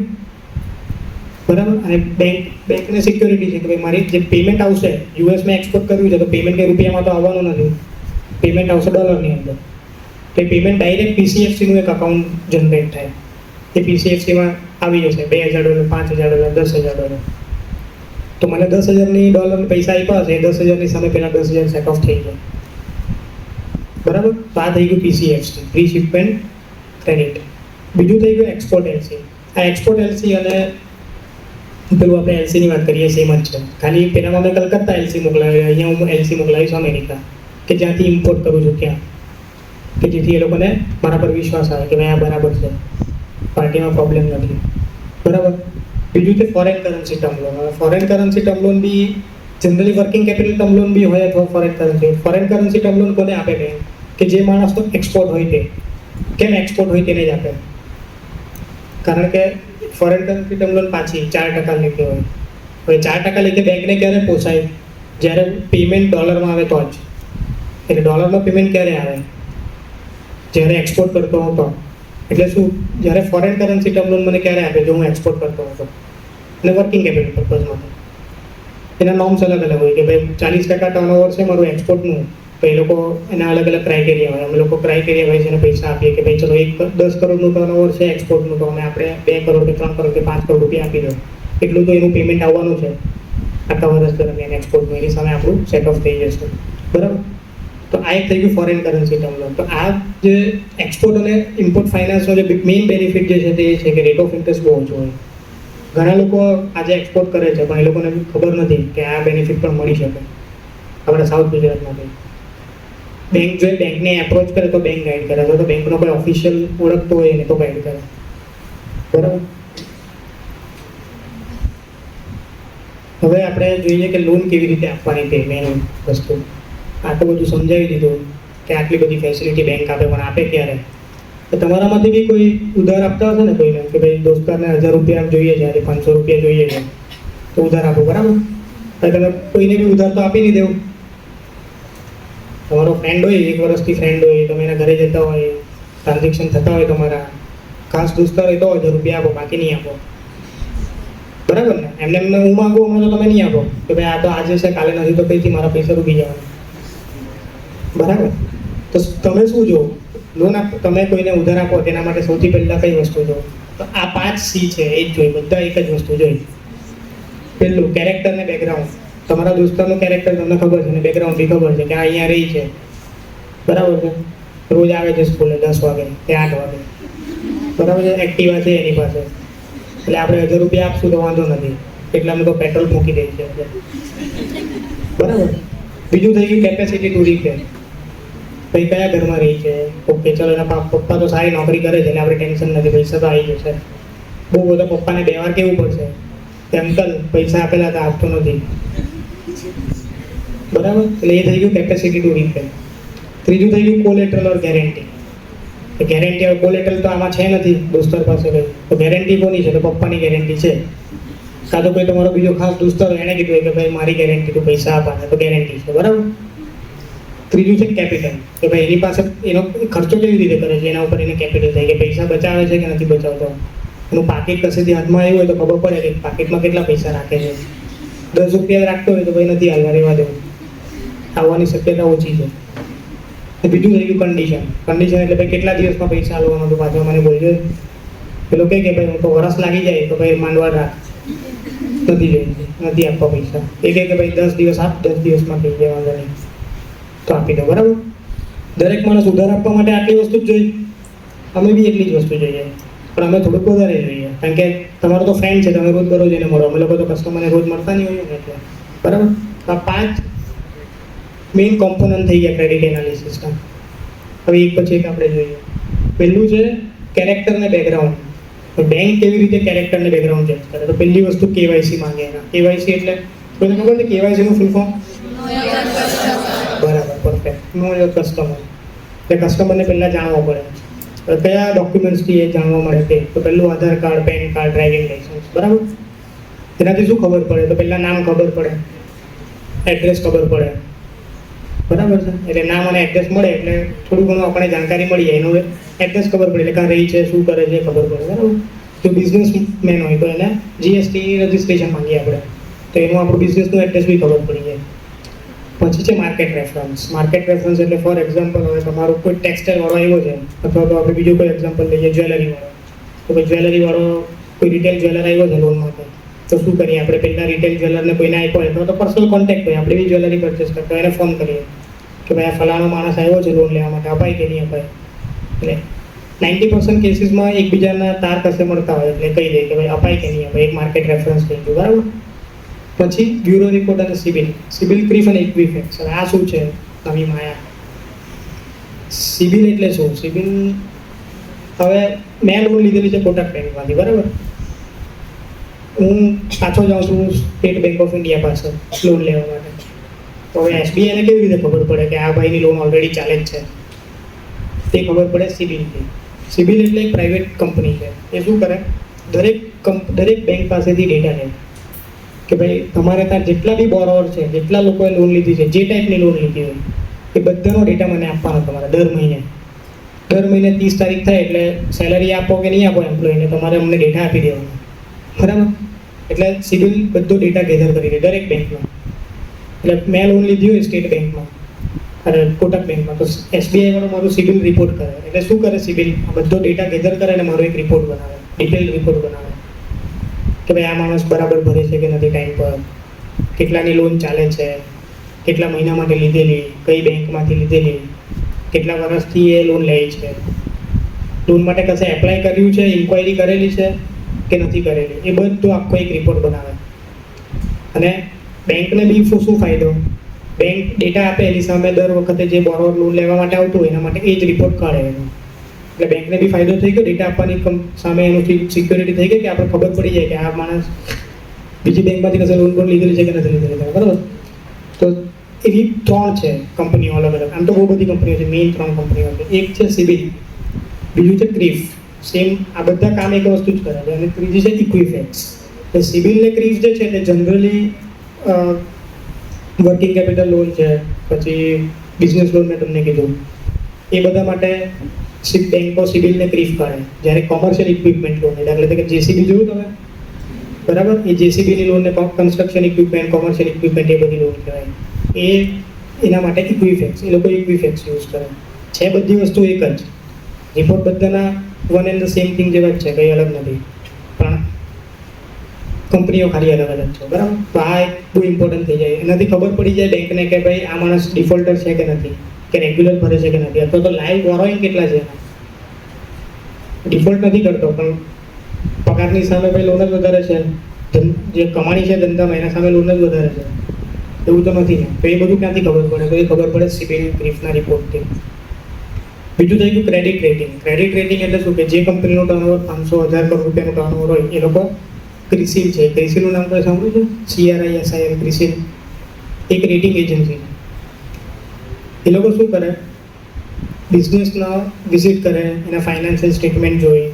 બરાબર. અને બેંકને સિક્યોરિટી છે કે ભાઈ મારી જે પેમેન્ટ આવશે, યુએસમાં એક્સપોર્ટ કર્યું છે તો પેમેન્ટ કંઈ રૂપિયામાં તો આવવાનું નથી, પેમેન્ટ આવશે ડોલરની અંદર. તો એ પેમેન્ટ ડાયરેક્ટ PCFCનું એક અકાઉન્ટ જનરેટ થાય, એ PCFCમાં આવી જશે. $2,000, $5,000, $10,000. તો મને $10,000 પૈસા આપ્યા હશે, 10,000ની સામે પેલા 10,000 સેટ ઓફ થઈ જાય, બરાબર. તો આ થઈ ગયું PCFC, પ્રી શિપમેન્ટ ક્રેડિટ. બીજું થઈ ગયું એક્સપોર્ટ LC. આ એક્સપોર્ટ LC અને પેલું આપણે LCની વાત કરીએ સેમ જ છે, ખાલી પેલામાં મેં કલકત્તા LC મોકલાવી, અહીંયા હું LC મોકલાવીશ અમેરિકા, કે જ્યાંથી ઇમ્પોર્ટ કરું છું ત્યાં, કે જેથી એ લોકોને મારા પર વિશ્વાસ આવે કે ભાઈ આ બરાબર છે, પાર્ટીમાં પ્રોબ્લેમ નથી, બરાબર. બીજું છે foreign currency term loan. Foreign currency term loan બી generally working capital term loan બી હોય અથવા ફોરેન કરન્સી ટર્મ લોન કોને આપે બેંક? કે જે માણસનો એક્સપોર્ટ હોય તે. કેમ એક્સપોર્ટ હોય તેને જ આપે? કારણ કે ફોરેન કરન્સી ટર્મ લોન પાછી 4% લેખે હોય. હવે 4% લેખે બેંકને ક્યારે પોસાય? જ્યારે પેમેન્ટ ડોલરમાં આવે તો જ. એટલે ડોલરનો પેમેન્ટ ક્યારે આવે? જ્યારે એક્સપોર્ટ કરતો હતો. એટલે શું, જ્યારે ફોરેન કરન્સી ટર્મ લોન મને ક્યારે આપે? જો હું એક્સપોર્ટ કરતો હતો અને વર્કિંગ કેપિટલ પર્પઝ માટે. એના નોર્મ્સ અલગ અલગ હોય કે ભાઈ 40% ટર્નઓવર છે મારું એક્સપોર્ટનું, તો એ લોકો એના અલગ અલગ ક્રાઇટેરિયા હોય. અમે લોકો ક્રાઇટેરિયા વાઇઝ એને પૈસા આપીએ કે ભાઈ ચલો 10 કરોડનું ટર્નઓવર છે એક્સપોર્ટનું, તો અમે આપણે 2 કરોડ કે 3 કરોડ કે 5 કરોડ રૂપિયા આપી દો. એટલું તો એનું પેમેન્ટ આવવાનું છે આખા વર્ષ દરમિયાન એક્સપોર્ટનું, એની સામે આપણું સેટ ઓફ થઈ જશે. બરાબર? તો આ એક થઈ ગયું ફોરેન કરન્સી ટર્મ લોન. તો આ જે એક્સપોર્ટ અને ઇમ્પોર્ટ ફાઇનાન્સનો જે મેઇન બેનિફિટ જે છે તે એ છે કે રેટ ઓફ ઇન્ટરેસ્ટ બહુ ઓછો હોય. ઘણા લોકો આજે એક્સપોર્ટ કરે છે પણ એ લોકોને ખબર નથી કે આ બેનિફિટ પણ મળી શકે આપણા સાઉથ ગુજરાતમાંથી. બેંક જો બેંકને એપ્રોચ કરે તો બેંક ગાઈડ કરે, તો બેંકનો કોઈ ઓફિશિયલ ઓળખતો હોય એને તો ગાઈડ કરે. બરાબર? હવે આપણે જોઈએ કે લોન કેવી રીતે આપવાની તે મેઇન વસ્તુ. આટલું બધું સમજાવી દીધું કે આટલી બધી ફેસિલિટી બેંક આપે, પણ આપે ક્યારે? તો તમારામાંથી બી કોઈ ઉધાર આપતા હશે ને કોઈને કે ભાઈ દોસ્તારને 1000 રૂપિયા જોઈએ છે, આજે 500 રૂપિયા જોઈએ છે, તો ઉધાર આપો. બરાબર? તમે કોઈને બી ઉધાર તો આપી નહીં દેવું. તમારો ફ્રેન્ડ હોય, 1 વર્ષથી ફ્રેન્ડ હોય, તમે એના ઘરે જતા હોય, ટ્રાન્ઝેક્શન થતા હોય, તમારા ખાસ દોસ્તાર હોય તો 1000 રૂપિયા આપો, બાકી નહીં આપો. બરાબર ને? એમને હું માગું હમણાં તો તમે નહીં આપો કે ભાઈ આ તો આજે છે કાલે નથી, તો કઈથી મારા પૈસા રૂકી જવાના. બરાબર? તો તમે શું જો લોન તમે કોઈને ઉધાર આપો તેના માટે સૌથી પહેલાં કઈ વસ્તુ જો? તો આ 5 C છે એ જ જોઈ, બધા એક જ વસ્તુ જોઈ. પહેલું કેરેક્ટર ને બેકગ્રાઉન્ડ. તમારા દોસ્તારનું કેરેક્ટર તમને ખબર છે ને બેકગ્રાઉન્ડ બી ખબર છે કે આ અહીંયા રહી છે. બરાબર છે? રોજ આવે છે સ્કૂલે 10 વાગે કે 8 વાગે. બરાબર છે? એક્ટિવા છે એની પાસે, એટલે આપણે 1000 રૂપિયા આપશું તો વાંધો નથી, એટલામાં તો પેટ્રોલ મૂકી દે છે. બરાબર? બીજું થઈ ગયું કેપેસિટી ટુ રીપે. ભાઈ કયા ઘરમાં રહી છે? ઓકે ચલો એના પપ્પા તો સારી નોકરી કરે છે એટલે આપણે ટેન્શન નથી, પૈસા તો આવી જશે. બહુ બધો પપ્પાને 2 વાર કેવું પડશે કે અંકલ પૈસા આપેલા હતા આપતો નથી. બરાબર? એટલે એ થઈ ગયું કેપેસિટી ટુ રીપે. ત્રીજું થઈ ગયું કોલેટરલ ઓર ગેરંટી. ગેરંટી ઓર કોલેટરલ તો આમાં છે નથી દોસ્તાર પાસે કઈ, તો ગેરંટી કોની છે? તો પપ્પાની ગેરંટી છે. કાં તો કોઈ તમારો બીજો ખાસ દોસ્તાર હોય એણે કીધું કે ભાઈ મારી ગેરંટી તું પૈસા આપવાના, તો ગેરંટી છે. બરાબર? ત્રીજું છે કેપિટલ, કે ભાઈ એની પાસે એનો ખર્ચો કેવી રીતે કરે છે એના ઉપર એને કેપિટલ થાય કે પૈસા બચાવે છે કે નથી બચાવતો. એનું પાકીટ કશેથી હાથમાં આવ્યું હોય તો ખબર પડે કે પાકીટમાં કેટલા પૈસા રાખે છે. 10 રૂપિયા રાખતો હોય તો ભાઈ નથી હાલવા, રહેવા દેવું, આવવાની શક્યતા ઓછી છે. બીજું થઈ ગયું કન્ડિશન. કન્ડિશન એટલે ભાઈ કેટલા દિવસમાં પૈસા આવવાનું હતું પાછળ મને બોલજો. પેલો કહે કે ભાઈ હું તો વરસ લાગી જાય તો ભાઈ માંડવા રાખ, નથી જોઈએ, નથી આપવા પૈસા. એ કહે કે ભાઈ 10 દિવસ આપ, 10 દિવસમાં થઈ જાય, વાંધો નહીં તો આપી દો. બરાબર? દરેક માણસ ઉધાર આપવા માટે આટલી વસ્તુ જ જોઈએ? અમે બી એટલી જ વસ્તુ જોઈએ, પણ અમે થોડુંક વધારે જોઈએ, કારણ કે તમારો તો ફ્રેન્ડ છે, તમે રોજ દરરોજ એને મળો, અમે લોકો તો કસ્ટમરને રોજ મળતા નહીં હોઈએ ને એટલે. બરાબર? તો આ 5 મેઇન કોમ્પોનન્ટ થઈ ગયા ક્રેડિટ એનાલિસિસના. હવે એક પછી એક આપણે જોઈએ. પહેલું છે કેરેક્ટર ને બેકગ્રાઉન્ડ. તો બેંક કેવી રીતે કેરેક્ટર ને બેકગ્રાઉન્ડ ચેક કરે? તો પહેલી વસ્તુ કેવાયસી માંગે એના. કેવાયસી એટલે કોઈને ખબર છે કેવાયસી નું ફૂલ ફોર્મ? બરાબર, પરફેક્ટ. Know your customer. એટલે કસ્ટમરને પહેલાં જાણવો પડે કયા ડોક્યુમેન્ટ્સથી એ જાણવા મળે તે. તો પહેલું Aadhaar card, PAN card, driving licence. બરાબર? એનાથી શું ખબર પડે? તો પહેલાં નામ ખબર પડે, એડ્રેસ ખબર પડે. બરાબર છે? એટલે નામ અને એડ્રેસ મળે એટલે થોડું ઘણું આપણે જાણકારી મળી જાય. એનું એડ્રેસ ખબર પડે એટલે કાં રહી છે, શું કરે છે ખબર પડે. બરાબર? જો બિઝનેસમેન હોય તો એને GST રજિસ્ટ્રેશન માંગીએ આપણે, તો એનું આપણું બિઝનેસનું એડ્રેસ બી ખબર પડી જાય. પછી છે માર્કેટ રેફરન્સ. માર્કેટ રેફરન્સ એટલે ફોર એક્ઝામ્પલ હવે તમારું કોઈ ટેક્સટાઇલ વાળો આવ્યો છે, અથવા તો આપણે બીજું કોઈ એક્ઝામ્પલ લઈએ જ્વેલરી વાળો. તો કોઈ જ્વેલરી વાળો કોઈ રિટેલ જ્વેલર આવ્યો છે લોન માટે, તો શું કરીએ આપણે? પહેલાં રિટેલ જ્વેલરને કોઈને આપ્યો હોય તો પર્સનલ કોન્ટેક્ટ હોય, આપણે બી જ્વેલરી પરચેસ કરતા એને ફોન કરીએ કે ભાઈ આ ફલાણો માણસ આવ્યો છે લોન લેવા માટે, અપાય કે નહીં અપાય. એટલે 90% કેસીસમાં એકબીજાના તાર કશે મળતા હોય એટલે કહી દે કે ભાઈ અપાય કે નહીં અપાય. એક માર્કેટ રેફરન્સ થઈ ગયું. બરાબર? પછી બ્યુરો રિપોર્ટ અને સિબિલ. સિબિલ ક્રીફ અને ઇક્વિફેક્સ. આ શું છે નવી માયા? સિબિલ એટલે શું? સિબિલ હવે મેં લોન લીધેલી છે કોટક બેંકમાંથી. બરાબર? હું પાછો જાઉં છું સ્ટેટ બેંક ઓફ ઇન્ડિયા પાસે લોન લેવા માટે. તો હવે SBI ને કેવી રીતે ખબર પડે કે આ ભાઈની લોન ઓલરેડી ચાલે જ છે? તે ખબર પડે સિબિલથી. સિબિલ એટલે એક પ્રાઇવેટ કંપની છે. એ શું કરે? દરેક બેંક પાસેથી ડેટા લે કે ભાઈ તમારે ત્યાં જેટલા બી બોરોવર છે, જેટલા લોકોએ લોન લીધી છે, જે ટાઈપની લોન લીધી હોય, એ બધાનો ડેટા મને આપવાનો તમારે દર મહિને 30 તારીખ થાય એટલે સેલરી આપો કે નહીં આપો એમ્પ્લોયને તમારે અમને ડેટા આપી દેવાનો, બરાબર? એટલે સિબિલ બધો ડેટા ગેધર કરી દે દરેક બેંકમાં. એટલે મેં લોન લીધી હોય સ્ટેટ બેંકમાં અને કોટક બેંકમાં, તો SBI વાળો મારું સિબિલ રિપોર્ટ કરે. એટલે શું કરે સિબિલ? આ બધો ડેટા ગેધર કરે અને મારો એક રિપોર્ટ બનાવે, ડિટેલ રિપોર્ટ બનાવે કે ભાઈ આ માણસ બરાબર ભરે છે કે નથી ટાઈમ પર, કેટલાની લોન ચાલે છે, કેટલા મહિના માટે લીધેલી, કઈ બેંકમાંથી લીધેલી, કેટલા વર્ષથી એ લોન લે છે, લોન માટે કશે એપ્લાય કર્યું છે, ઇન્ક્વાયરી કરેલી છે કે નથી કરેલી, એ બધું આખો એક રિપોર્ટ બનાવે. અને બેંકને બી શું ફાયદો? બેંક ડેટા આપે એની સામે દર વખતે જે બોરોવર લોન લેવા માટે આવતું હોય એના માટે એ જ રિપોર્ટ કાઢે એનો. એટલે બેંકને બી ફાયદો થઈ ગયો, ડેટા આપવાની સામે એનું સિક્યોરિટી થઈ ગઈ કે આપણે ખબર પડી જાય કે આ માણસ બીજી બેંકમાંથી કશે લોન લીધેલી છે કે નથી લીધેલી, બરાબર? તો એવી 3 છે કંપનીઓ અલગ અલગ. આમ તો બહુ બધી કંપનીઓ છે, મેઇન 3 કંપનીઓ છે. એક છે સિબિલ, બીજું છે ક્રીફ. સેમ આ બધા કામ એક વસ્તુ જ કરે છે. અને ત્રીજી છે ઇક્વિફેક્સ. તો સિબિલ ને ક્રીફ જે છે તે જનરલી વર્કિંગ કેપિટલ લોન છે, પછી બિઝનેસ લોન મેં તમને કીધું, એ બધા માટે બેંકો સિબિલ ને ક્રીફ કરે. જ્યારે કોમર્શિયલ ઇક્વિપમેન્ટ લોન, દાખલા તરીકે જેસીબી જોયું તમે, બરાબર? એ જેસીબીની લોન ને કન્સ્ટ્રક્શન ઇક્વિપમેન્ટ, કોમર્શિયલ ઇક્વિપમેન્ટ એ બધી લોન કહેવાય. એના માટે ઇક્વિફેક્સ, એ લોકો ઇક્વિફેક્સ યુઝ કરે છે. બધી વસ્તુ એક જ, રિપોર્ટ બધાના one and the same thing જેવા જ છે, કંઈ અલગ નથી, પણ કંપનીઓ ખાલી અલગ અલગ છે, બરાબર? તો આ એક બહુ ઇમ્પોર્ટન્ટ થઈ જાય. એનાથી ખબર પડી જાય બેંકને કે ભાઈ આ માણસ ડિફોલ્ટર છે કે નથી, કે રેગ્યુલર ભરે છે કે નથી, અથવા તો લાઈવ બોરોઈંગ કેટલા છે. ડિફોલ્ટ નથી કરતો પણ પગારની સામે ભાઈ લોન જ વધારે છે, જે કમાણી છે ધંધામાં એના સામે લોન જ વધારે છે, એવું તો નથી ને. તો એ બધું ક્યાંથી ખબર પડે? તો એ ખબર પડે સિબિલ ક્રીફના રિપોર્ટથી. બીજું થઈ ગયું ક્રેડિટ રેટિંગ. ક્રેડિટ રેટિંગ એટલે શું? કે જે કંપનીનું ટર્નઓવર 500,000 કરોડ રૂપિયાનું ટર્નઓવર હોય એ લોકો ક્રિસિલ છે. ક્રિસિલનું નામ કોઈ સાંભળ્યું છે? CRISIL, ક્રિસિલ એક રેટિંગ એજન્સી છે. એ લોકો શું કરે? બિઝનેસના વિઝિટ કરે, એના ફાઇનાન્શિયલ સ્ટેટમેન્ટ જોઈ,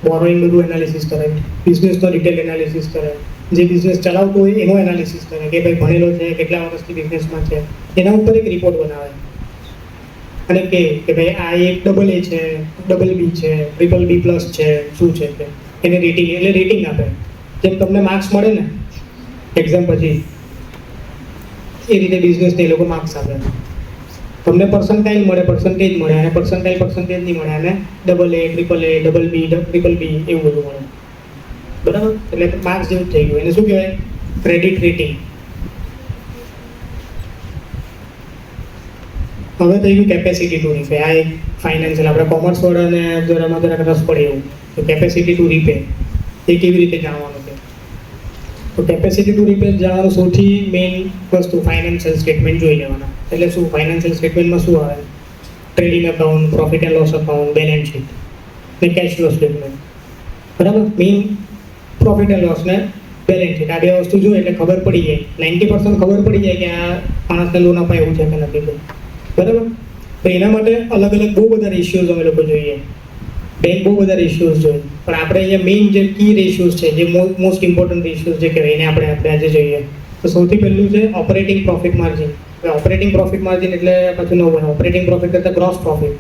બોરોઈંગ બધું એનાલિસિસ કરે, બિઝનેસનો ડિટેલ એનાલિસિસ કરે, જે બિઝનેસ ચલાવતો હોય એનો એનાલિસિસ કરે કે ભાઈ ભણેલો છે, કેટલા વર્ષથી બિઝનેસમાં છે, એના ઉપર એક રિપોર્ટ બનાવે અને કે ભાઈ આ એક AA છે, BB છે, BBB+ છે, શું છે તે એને રેટિંગ, એટલે રેટિંગ આપે. જેમ તમને માર્ક્સ મળે ને એક્ઝામ પછી, એ રીતે બિઝનેસને એ લોકો માર્ક્સ આપે. તમને પર્સન્ટાઇલ મળે, પર્સન્ટેજ મળે, અને પર્સન્ટેજ નહીં મળે, અને AA, BBB, BBB એવું બધું મળે, બરાબર? એટલે માર્ક્સ જેવું થઈ ગયું. એને શું કહેવાય? Credit rating. હવે થઈ ગયું કેપેસિટી ટુ રીપે. આ એક ફાઇનાન્શિયલ, આપણે કોમર્સ વાળાને જરાક રસ પડે એવું, તો કેપેસિટી ટુ રીપે એ કેવી રીતે જાણવાનું છે? તો કેપેસિટી ટુ રીપે જાણવાનું સૌથી મેઇન વસ્તુ ફાઇનાન્શિયલ સ્ટેટમેન્ટ જોઈ લેવાના. એટલે શું? ફાઇનાન્શિયલ સ્ટેટમેન્ટમાં શું આવે? Trading account, profit and loss account, balance sheet ને કેશ ફ્લો સ્ટેટમેન્ટ, બરાબર? મેઇન પ્રોફિટ એન્ડ લોસ ને બેલેન્સ શીટ, આ બે વસ્તુ જોઈએ એટલે ખબર પડી જાય, 90% ખબર પડી જાય કે આ માણસને લોન અપાય એવું છે કે નથી, બરાબર? તો એના માટે અલગ અલગ બહુ બધા રેશિયોઝ અમે લોકો જોઈએ, બેંક બહુ બધા રેશિયોઝ જોઈએ, પણ આપણે અહીંયા મેઇન જે કી રેશિયોઝ છે, જે મોસ્ટ ઇમ્પોર્ટન્ટ રેશિયોઝ જે કહેવાય એને આપણે આજે જોઈએ. તો સૌથી પહેલું છે operating profit margin. Operating profit margin એટલે પાછું નવું બને. ઓપરેટિંગ પ્રોફિટ કરતાં ગ્રોસ પ્રોફિટ.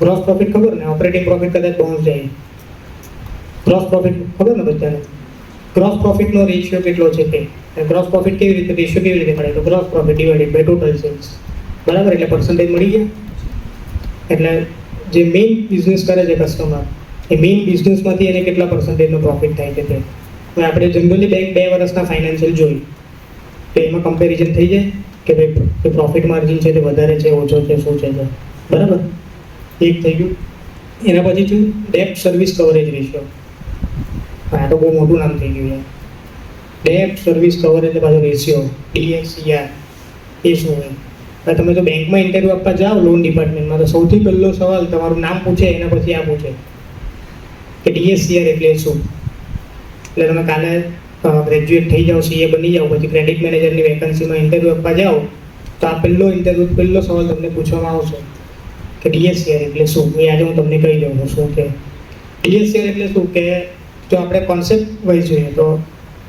ગ્રોસ પ્રોફિટ ખબર ને? ઓપરેટિંગ પ્રોફિટ કદાચ બાઉન્સ જાય. ગ્રોસ પ્રોફિટ ખબર ને બધાને? ગ્રોસ પ્રોફિટનો રેશિયો કેટલો છે તે. ગ્રોસ પ્રોફિટ કેવી રીતે, રેશિયો કેવી રીતે મળે? તો gross profit divided by total sales, બરાબર? એટલે પર્સન્ટેજ મળી ગયા. એટલે જે મેઇન બિઝનેસ કરે છે કસ્ટમર, એ મેઇન બિઝનેસમાંથી એને કેટલા પર્સન્ટેજનો પ્રોફિટ થાય છે તે. હવે આપણે જનરલી બેંક 2 વર્ષના ફાઇનાન્શિયલ જોઈ તો એમાં કમ્પેરિઝન થઈ જાય કે ભાઈ પ્રોફિટ માર્જિન છે તે વધારે છે, ઓછો છે, શું છે, બરાબર? એક થઈ ગયું. એના પછી છે ડેપ્ટ સર્વિસ કવરેજ રેશિયો. આ તો બહુ મોટું નામ થઈ ગયું. ડેપ્ટ સર્વિસ કવરેજ એટલે પાછો રેશિયો, DSCR. એ શું હોય? તમે તો બેંકમાં ઇન્ટરવ્યૂ આપવા જાઓ લોન ડિપાર્ટમેન્ટમાં, તો સૌથી પહેલો સવાલ તમારું નામ પૂછે, એના પછી આ પૂછે કે DSCR એટલે શું. એટલે તમે કાલે ગ્રેજ્યુએટ થઈ જાઓ, CA બની જાઓ, પછી ક્રેડિટ મેનેજરની વેકન્સીમાં ઇન્ટરવ્યૂ આપવા જાઓ, તો આ પહેલો સવાલ તમને પૂછવામાં આવશે કે DSCR એટલે શું. એ આજે હું તમને કહી દઉં છું શું કે DSCR એટલે શું. કે જો આપણે કોન્સેપ્ટ વાઇઝ જોઈએ તો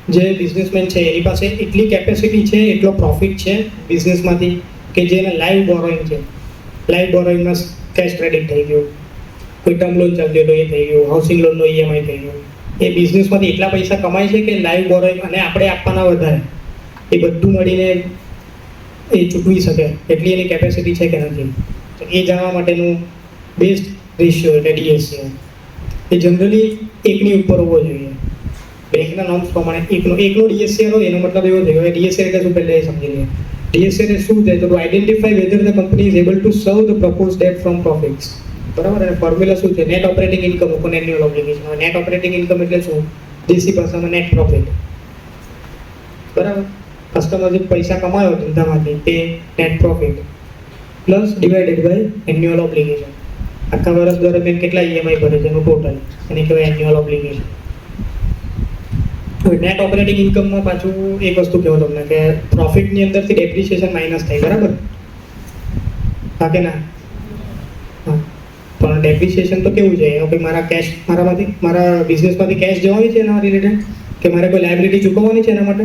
જે બિઝનેસમેન છે એની પાસે એટલી કેપેસિટી છે, એટલો પ્રોફિટ છે બિઝનેસમાંથી કે જેને લાઈવ બોરોઈંગ છે, લાઈવ બોરોઈંગમાં કેશ ક્રેડિટ થઈ ગયું, કોઈ ટર્મ લોન ચાલતી હોય તો એ થઈ ગયું, હાઉસિંગ લોનનો EMI થઈ ગયું. એ બિઝનેસમાંથી એટલા પૈસા કમાય છે કે લાઈવ બોરોઈંગ અને આપણે આપવાના વધારે એ બધું મળીને એ ચૂકવી શકે એટલી એની કેપેસિટી છે કે નથી. તો એ જાણવા માટેનું બેસ્ટ રેશિયો એટલે DSCR એ જનરલી એકની ઉપર હોવો જોઈએ. બેંકના નોર્મ્સ પ્રમાણે એકનો DSCR હોય એનો મતલબ એવો થયો કે DSCR એટલે શું પહેલાં એ સમજી લઈએ. DSCR એ શું છે તો identify whether the company is able to સર્વ the propose date from profits. બરાબર. અને ફોર્મ્યુલા શું છે? નેટ ઓપરેટિંગ ઇન્કમ ઉપર annual obligation. Net operating income એટલે શું? દેશી ભાષામાં નેટ પ્રોફિટ. બરાબર. કસ્ટમર જે પૈસા કમાયો ધંધામાંથી તે net profit plus divided by annual obligation. આખા વર્ષ દરમિયાન કેટલા EMI ભરે છે એનું ટોટલ એને કહેવાય એન્યુઅલ ઓબ્લિગેશન. હવે નેટ ઓપરેટિંગ ઇન્કમમાં પાછું એક વસ્તુ કહું તમને કે પ્રોફિટની અંદરથી ડેપ્રિસિએશન માઇનસ થાય. બરાબર હા કે ના? હા. પણ ડેપ્રિસિએશન તો કેવું છે? ભાઈ મારા બિઝનેસમાંથી કેશ જવાની છે એના રિલેટેડ કે મારે કોઈ લાયબિલિટી ચૂકવવાની છે એના માટે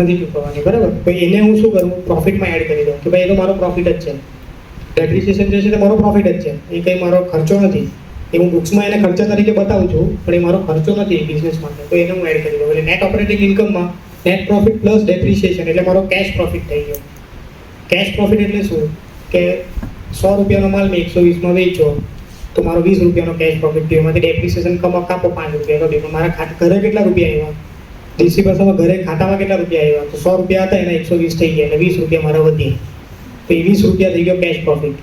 નથી ચૂકવવાની. બરાબર. તો એને હું શું કરું? પ્રોફિટમાં એડ કરી દઉં કે ભાઈ એ તો મારો પ્રોફિટ જ છે. ડેપ્રિસિએશન જે છે તે મારો પ્રોફિટ જ છે, એ કંઈ મારો ખર્ચો નથી. એ હું બુક્સમાં એને ખર્ચા તરીકે બતાવું છું પણ એ મારો ખર્ચો નથી બિઝનેસ માટે, તો એને હું એડ કરી દઉં. એટલે નેટ ઓપરેટિંગ ઇન્કમમાં નેટ પ્રોફિટ પ્લસ ડેપ્રિસિએશન એટલે મારો કેશ પ્રોફિટ થઈ ગયો. કેશ પ્રોફિટ એટલે શું કે 100 રૂપિયાનો માલ મેં 120માં વેચ્યો તો મારો 20 રૂપિયાનો કેશ પ્રોફિટ થયો. એમાંથી ડેપ્રિસિએશન કાપો 5 રૂપિયા તો મારા ઘરે કેટલા રૂપિયા આવ્યા? દેશી ભાષામાં ઘરે ખાતામાં કેટલા રૂપિયા આવ્યા? તો 100 રૂપિયા હતા એના 120 થઈ ગયા એટલે 20 રૂપિયા મારા વધ્યા. તો એ 20 રૂપિયા થઈ ગયો કેશ પ્રોફિટ.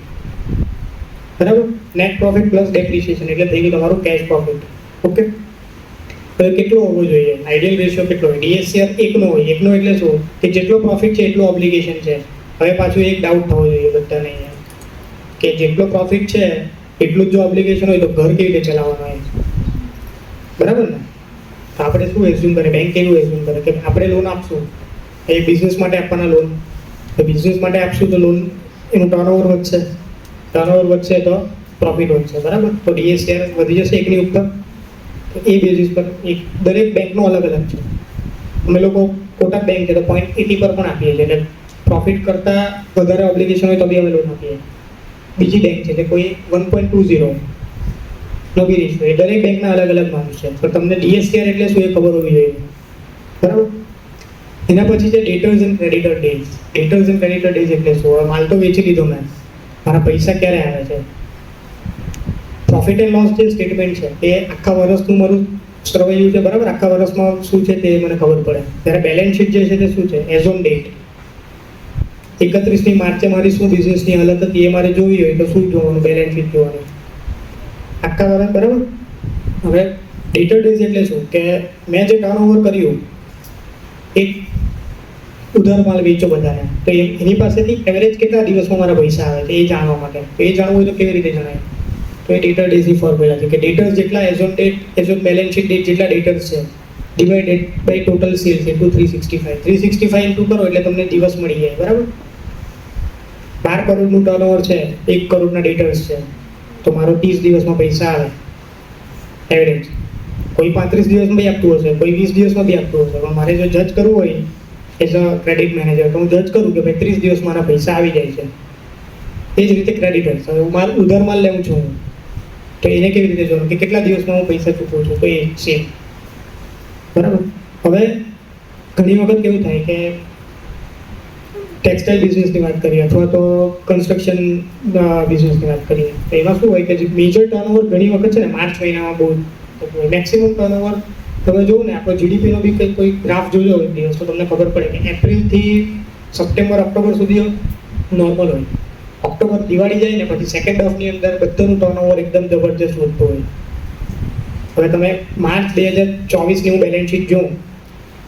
બરાબર. નેટ પ્રોફિટ પ્લસ ડેપ્રિસિએશન એટલે થઈ ગયું તમારું કેશ પ્રોફિટ. ઓકે. હવે કેટલો હોવો જોઈએ? આઈડિયલ રેશિયો કેટલો હોય? DSCR એકનો હોય. એકનો એટલે શું કે જેટલો પ્રોફિટ છે એટલું ઓબ્લિગેશન છે. હવે પાછું એક ડાઉટ થવો જોઈએ બધાને અહીંયા કે જેટલો પ્રોફિટ છે એટલું જ જો ઓબ્લિગેશન હોય તો ઘર કેવી રીતે ચલાવવાનું હોય? બરાબર ને? તો આપણે શું એઝ્યુમ કરે? બેંક એવું એઝ્યુમ કરે કે આપણે લોન આપશું એ બિઝનેસ માટે આપવાના લોન, તો બિઝનેસ માટે આપશું તો લોન એનું ટર્નઓવર વધશે, ટર્નઓવર વધશે તો પ્રોફિટ વધશે. બરાબર. તો DSCR વધી જશે એકની ઉપર. તો એ બેઝિસ પર દરેક બેંકનો અલગ અલગ છે. અમે લોકો કોટક બેંક છે તો 0.80 પર પણ આપીએ છીએ એટલે પ્રોફિટ કરતાં વધારે ઓબ્લિગેશન હોય તો બી અમે લોન આપીએ. બીજી બેંક છે કે કોઈ 1.20 નો બી રેશિયો. એ દરેક બેંકના અલગ અલગ માર્ક્સ છે. પણ તમને DSCR એટલે શું એ ખબર હોવી જોઈએ. બરાબર. એના પછી છે ડેટર્સ and creditor days. ડેટર્સ and creditor days એટલે શું? માલ તો વેચી લીધો મેં, મારા પૈસા ક્યારે આવે છે? પ્રોફિટ એન્ડ લોસ જે સ્ટેટમેન્ટ છે એ આખા વર્ષનું મારું સરવૈયું છે. બરાબર. આખા વર્ષમાં શું છે તે મને ખબર પડે. ત્યારે બેલેન્સ શીટ જે છે તે શું છે? એઝ ઓન ડેટ 31મી માર્ચે મારી શું બિઝનેસની હાલત હતી એ મારે જોવી હોય તો શું જોવાનું? બેલેન્સ શીટ જોવાનું આખા વર્ષ. બરાબર. હવે ડેટર ડેઝ એટલે શું કે મેં જે ટર્નઓવર કર્યું એક ઉધાર માલ વેચો બધાને તો એની પાસેથી એવરેજ કેટલા દિવસમાં મારા પૈસા આવે છે એ જાણવા માટે. તો એ જાણવું હોય તો કેવી રીતે જણાય? તો એ ડેટર ડેઝની ફોર્મ્યુલા છે કે ડેટર્સ જેટલા as on date as on balance sheet date જેટલા ડેટર્સ છે divided by total sales into 365. 365 into કરો એટલે તમને દિવસ મળી જાય. બરાબર. 12 કરોડનું ટર્નઓવર છે, 1 કરોડના ડેટર્સ છે તો મારો 30 દિવસમાં પૈસા આવે એવરેજ. કોઈ 35 દિવસમાં બી આપતું હશે, કોઈ 20 દિવસમાં બી આપતું હશે. પણ મારે જો જજ કરવું હોય એઝ અ ક્રેડિટ મેનેજર તો હું જજ કરું કે ભાઈ 30 દિવસ મારા પૈસા આવી જાય છે. એ જ રીતે ક્રેડિટર્સ. હવે હું મારું ઉધાર માલ લેવું છું તો એને કેવી રીતે જોવાનું કે કેટલા દિવસમાં હું પૈસા ચૂકવું છું? તો એ સેમ. બરાબર. હવે ઘણી વખત કેવું થાય કે ટેક્સટાઇલ બિઝનેસની વાત કરીએ અથવા તો કન્સ્ટ્રક્શન બિઝનેસની વાત કરીએ તો એમાં શું હોય કે જે મેજર ટર્નઓવર ઘણી વખત છે ને માર્ચ મહિનામાં બહુ મેક્સિમમ ટર્નઓવર તમે જુઓ ને આપણો GDPનો બી કંઈક કોઈ ગ્રાફ જોજો એક દિવસ તો તમને ખબર પડે કે એપ્રિલથી સપ્ટેમ્બર ઓક્ટોબર સુધી નોર્મલ હોય. ઓક્ટોબર દિવાળી જાય ને પછી સેકન્ડ હાફની અંદર બધાનું ટર્નઓવર એકદમ જબરજસ્ત વધતું હોય. હવે તમે માર્ચ 2024ની હું બેલેન્સ શીટ જોઉં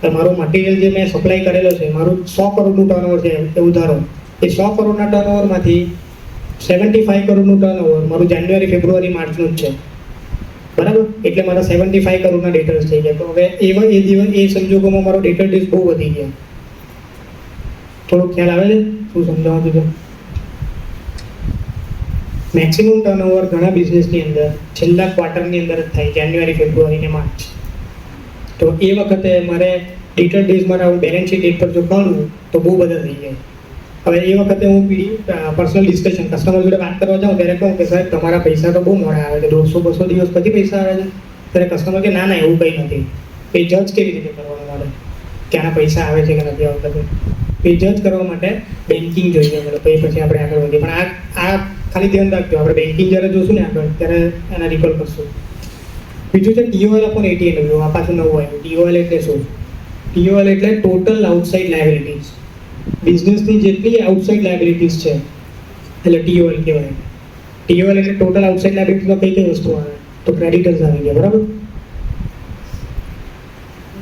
તો મારું મટીરિયલ જે મેં સપ્લાય કરેલો છે મારું 100 કરોડનું ટર્નઓવર છે એવું ધારો. એ 100 કરોડના ટર્નઓવરમાંથી 75 કરોડનું ટર્નઓવર મારું જાન્યુઆરી ફેબ્રુઆરી માર્ચનું જ છે. બરાબર. એટલે મારા 75 કરોડના ડેટર્સ થઈ ગયા. તો હવે એ સંજોગોમાં મારો ડેટર ડેઝ બહુ વધી ગયા. થોડોક ખ્યાલ આવે છે શું સમજાવું છું? મેક્સિમમ ટર્નઓવર ઘણા બિઝનેસની અંદર છેલ્લા ક્વાર્ટરની અંદર જ થાય, જાન્યુઆરી ફેબ્રુઆરી ને માર્ચ. તો એ વખતે મારે ડેટર ડેઝ મારા હું બેલેન્સ શીટ ડેટ પર જો કાઢું તો બહુ બધા થઈ જાય. હવે એ વખતે હું પર્સનલ ડિસ્કશન કસ્ટમર જોડે વાત કરવા જાઉં ત્યારે કહું કે સાહેબ તમારા પૈસા તો બહુ મોડા આવે છે, 150-200 દિવસ પછી પૈસા આવે છે. ત્યારે કસ્ટમર કે ના એવું કંઈ નથી. એ જજ કેવી રીતે કરવાનું મારે કે આના પૈસા આવે છે કે નથી આવતા? એ જજ કરવા માટે બેન્કિંગ જોઈએ મળે, તો એ પછી આપણે આગળ વધીએ. પણ આ ખાલી ધ્યાન રાખજો, આપણે બેન્કિંગ જ્યારે જોશું ને આગળ ત્યારે એના રિકોલ કરશું. બીજું છે TOL upon AT&W. આ પાછું નવું આવ્યું. TOL એટલે શું? TOL એટલે ટોટલ આઉટસાઇડ લાયબિલિટીઝ. બિઝનેસની જેટલી આઉટસાઇડ લાયબિલિટીઝ છે એટલે TOL કહેવાય. TOL એટલે ટોટલ આઉટસાઇડ લાયબિલિટીઝમાં કઈ કઈ વસ્તુ આવે? તો ક્રેડિટર્સ આવી ગયા, બરાબર?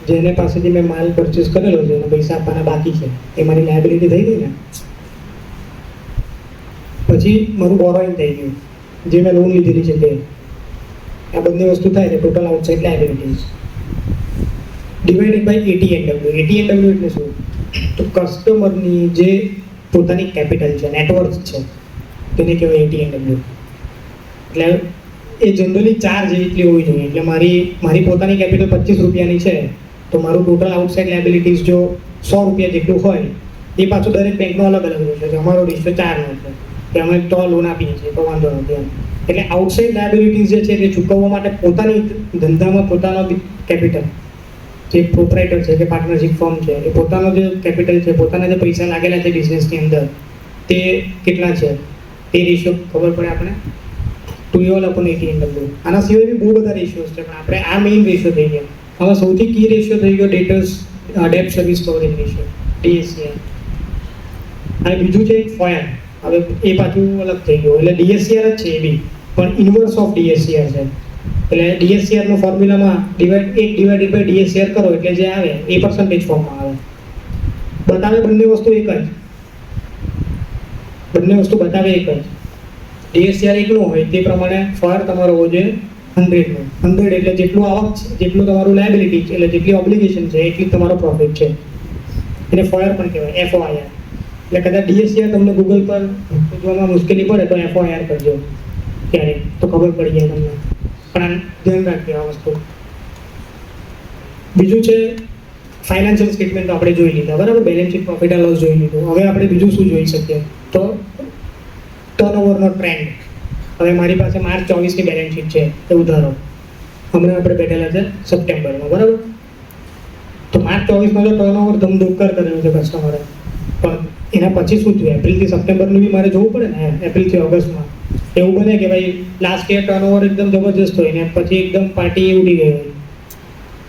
જેને પાસેથી મેં માલ પરચેસ કરેલો છે અને પૈસા આપવાના બાકી છે એ મારી લાયબિલિટી થઈ ગઈ ને. પછી મારું બોરોઈંગ થઈ ગયું, જે મેં લોન લીધેલી છે તે. આ બધી વસ્તુ થાય છે total outside liabilities divided by AT&W. AT&W એટલે શું? તો કસ્ટમરની જે પોતાની કેપિટલ છે, નેટવર્થ છે, તેને કહેવાય AT&W. એટલે એ જનરલી 4 જેટલી હોવી જોઈએ. એટલે મારી પોતાની કેપિટલ 25 રૂપિયાની છે તો મારું ટોટલ આઉટસાઇડ લાયબિલિટીઝ જો 100 રૂપિયા જેટલું હોય, એ પાછું દરેક બેંકનો અલગ અલગ રેશિયો છે. અમારો રેશિયો 4નો છે કે અમે તો લોન આપીએ છીએ તો વાંધો નથી એમ. એટલે આઉટસાઇડ લાયબિલિટીઝ જે છે તે ચૂકવવા માટે પોતાની ધંધામાં પોતાનો કેપિટલ, જે પ્રોપરાઇટર છે કે પાર્ટનરશિપ ફર્મ છે, એ પોતાનો જે કેપિટલ છે, પોતાના જે પૈસા લાગેલા છે બિઝનેસની અંદર, તે કેટલા છે એ રેશિયો ખબર પડે આપણે. TOL upon AT&W. આના સિવાય બી બહુ બધા રેશિયોઝ છે, પણ આપણે આ મેઇન રેશિયો થઈ ગયા. હવે સૌથી કી રેશિયો થઈ ગયો date service coverage ratio, DSCR. અને બીજું છે FOIR. હવે એ પાછું અલગ થઈ ગયું. એટલે DSCR જ છે એ બી, પણ ઇન્વર્સ ઓફ DSCR છે. એટલે DSCR નો ફોર્મ્યુલામાં ડિવાઇડેડ બાય DSCR કરો એટલે જે આવે એ પર્સન્ટેજ ફોર્મમાં આવે. બતાવે બંને વસ્તુ એક જ, બંને વસ્તુ બતાવે એક જ. DSCR 1 નું હોય તે પ્રમાણે FOIR તમારો હોવો જોઈએ 100 નો. 100 એટલે જેટલું આવક છે, જેટલું તમારું લાયબિલિટી છે, એટલે જેટલી ઓબ્લિગેશન છે એટલી તમારો પ્રોફિટ છે. એને FOIR પણ કહેવાય, FOIR. એટલે કદાચ DSCR તમને ગૂગલ પર શોધવામાં મુશ્કેલી પડે તો FOIR કરજો ક્યારેક, તો ખબર પડી જાય તમને. પણ ધ્યાન રાખજો આ વસ્તુ. બીજું છે ફાઇનાન્શિયલ સ્ટેટમેન્ટ આપણે જોઈ લીધા, બરાબર? Balance sheet, profit and loss જોઈ લીધું. હવે આપણે બીજું શું જોઈ શકીએ? તો ટર્નઓવરનો ટ્રેન્ડ. હવે મારી પાસે માર્ચ 24ની બેલેન્સ શીટ છે એવું ધારો, હમણાં આપણે બેઠેલા છે સપ્ટેમ્બરમાં, બરાબર? તો માર્ચ 24માં તો ટર્નઓવર ધમધોકાર કરેલું છે કસ્ટમરે, પણ એના પછી શું થયું? એપ્રિલથી સપ્ટેમ્બરનું બી મારે જોવું પડે ને. એપ્રિલથી ઓગસ્ટમાં એવું બને કે ભાઈ લાસ્ટ યર ટર્નઓવર એકદમ જબરજસ્ત હોય ને પછી એકદમ પાર્ટી ઉડી ગઈ હોય,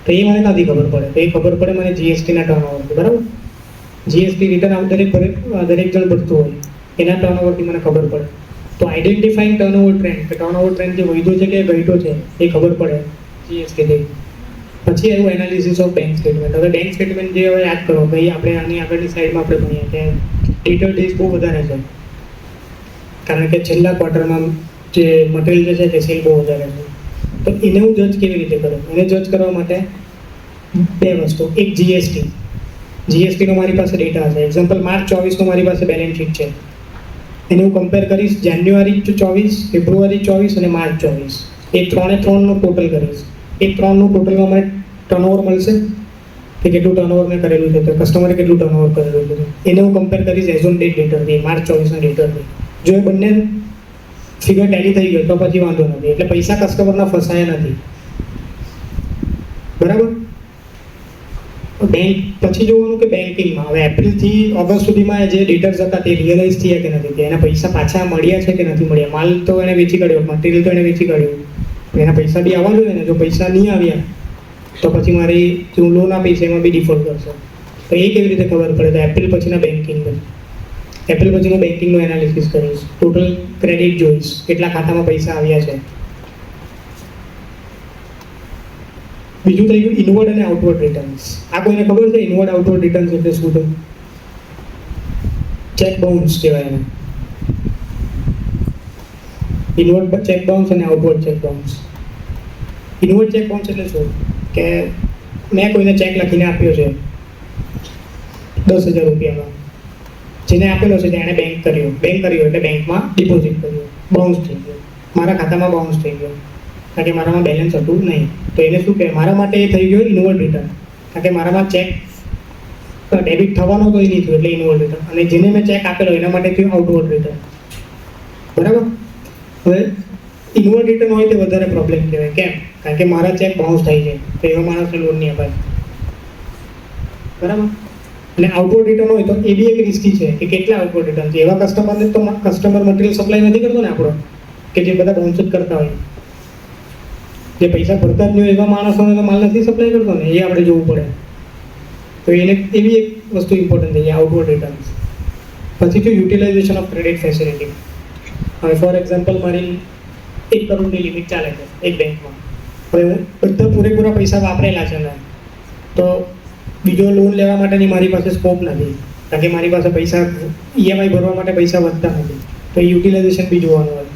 તો એ મને નથી ખબર પડે. તો એ ખબર પડે મને GSTના ટર્નઓવરથી, બરાબર? GST રિટર્ન દરેક જણ ભરતું હોય, એના ટર્નઓવરથી મને ખબર પડે. તો આઈડેન્ટિફાઈંગ ટર્નઓવર ટ્રેન્ડ, કે ટર્નઓવર ટ્રેન્ડ જે વધ્યો છે કે ઘટ્યો છે એ ખબર પડે GSTથી. પછી આવ્યું એનાલિસિસ ઓફ બેંક સ્ટેટમેન્ટ. હવે બેંક સ્ટેટમેન્ટ જે હવે યાદ કરો ભાઈ, આપણે આની આગળની સાઈડમાં આપણે ભણીએ કે ડેટર ડેઝ બહુ વધારે છે, કારણ કે છેલ્લા ક્વાર્ટરમાં જે મટીરિયલ છે તે સેલ બહુ વધારે છે. તો એને હું જજ કેવી રીતે કરું? એને જજ કરવા માટે બે વસ્તુ. એક GSTનો મારી પાસે ડેટા છે. એક્ઝામ્પલ માર્ચ 24નો મારી પાસે બેલેન્સ શીટ છે, એને હું કમ્પેર કરીશ જાન્યુઆરી 24, ફેબ્રુઆરી 24 અને માર્ચ 24. એ 3નું ટોટલ કરીશ. એ 3નું ટોટલમાં મને ટર્નઓવર મળશે કે કેટલું ટર્નઓવર મેં કરેલું છે, તો કસ્ટમરે કેટલું ટર્નઓવર કરેલું છે, એને હું કમ્પેર કરીશ એઝ ઓન ડેટ ડેટરથી, માર્ચ 24ના ડેટરથી. જો એ બંને ફિગર ટેલી થઈ ગયો તો પછી વાંધો નથી. એટલે પૈસા કસ્ટમરના ફસાયા નથી, બરાબર? બેંક પછી જોવાનું કે બેન્કિંગમાં હવે એપ્રિલથી ઓગસ્ટ સુધીમાં જે ડેટર્સ હતા તે રિયલાઇઝ થયા કે નથી થયા, એના પૈસા પાછા મળ્યા છે કે નથી મળ્યા. માલ તો એને વેચી કાઢ્યો, મટીરિયલ તો એને વેચી કાઢ્યું, એના પૈસા બી આવવા જોઈએ ને. જો પૈસા નહીં આવ્યા તો પછી મારી જે હું લોન આપીશ એમાં બી ડિફોલ્ટ કરશે. તો એ કેવી રીતે ખબર પડે? તો એપ્રિલ પછીના બેન્કિંગ, એપ્રિલ પછીનું બેન્કિંગનું એનાલિસિસ કરીશ, ટોટલ ક્રેડિટ જોઈશ, કેટલા ખાતામાં પૈસા આવ્યા છે. બીજું થઈ ગયું ઇનવર્ડ અને આઉટવર્ડ રિટર્ન્સ. આ કોઈને ખબર છે ઇનવર્ડ આઉટવર્ડ રિટર્ન્સ એટલે શું છે? ચેક બાઉન્સ કહેવાય એને. ઇનવર્ડ ચેક બાઉન્સ અને outward check bounce. Inward check bounce એટલે શું? કે મેં કોઈને ચેક લખીને આપ્યો છે 10,000 રૂપિયાનો, જેને આપેલો છે તેણે બેંક કર્યો એટલે બેંકમાં ડિપોઝિટ કર્યો, બાઉન્સ થઈ ગયો, મારા ખાતામાં બાઉન્સ થઈ ગયો, કારણ કે મારામાં બેલેન્સ હતું નહીં. તો એને શું કહે? મારા માટે એ થઈ ગયો ઇનવર્ડ રિટર્ન, કારણ કે મારામાં ચેક ડેબિટ થવાનો તો એ નહીં થયું એટલે ઇનવર્ડ રિટર્ન, અને જેને મેં ચેક આપેલો એના માટે થયું આઉટવર્ડ રિટર્ન. બરાબર. હવે ઇનવર્ડ રિટર્ન હોય તે વધારે પ્રોબ્લેમ કહેવાય. કેમ? કારણ કે મારા ચેક બાઉન્સ થાય છે, તો એવા માણસને લોન નહીં અપાય. બરાબર. અને આઉટવર્ડ રિટર્ન હોય તો એ બી એક રિસ્કી છે કે કેટલા આઉટવર્ડ રિટર્ન છે. એવા કસ્ટમરને તો કસ્ટમર મટીરિયલ સપ્લાય નથી કરતો ને આપણો, કે જે બધા બાઉન્સ જ કરતા હોય, જે પૈસા ભરતા જ નહીં હોય એવા માણસોને તો માલ નથી સપ્લાય કરતો ને, એ આપણે જોવું પડે. તો એને એવી એક વસ્તુ ઇમ્પોર્ટન્ટ થઈ આઉટવર્ડ રિટર્ન. પછી તો યુટિલાઇઝેશન ઓફ ક્રેડિટ ફેસિલિટી. હવે ફોર એક્ઝામ્પલ મારી 1 કરોડની લિમિટ ચાલે છે એક બેંકમાં. હવે હું બધા પૂરેપૂરા પૈસા વાપરેલા છે ને, તો બીજો લોન લેવા માટેની મારી પાસે સ્કોપ નથી, કારણ કે મારી પાસે પૈસા EMI ભરવા માટે પૈસા વધતા નથી. તો એ યુટિલાઇઝેશન બી જોવાનું હોય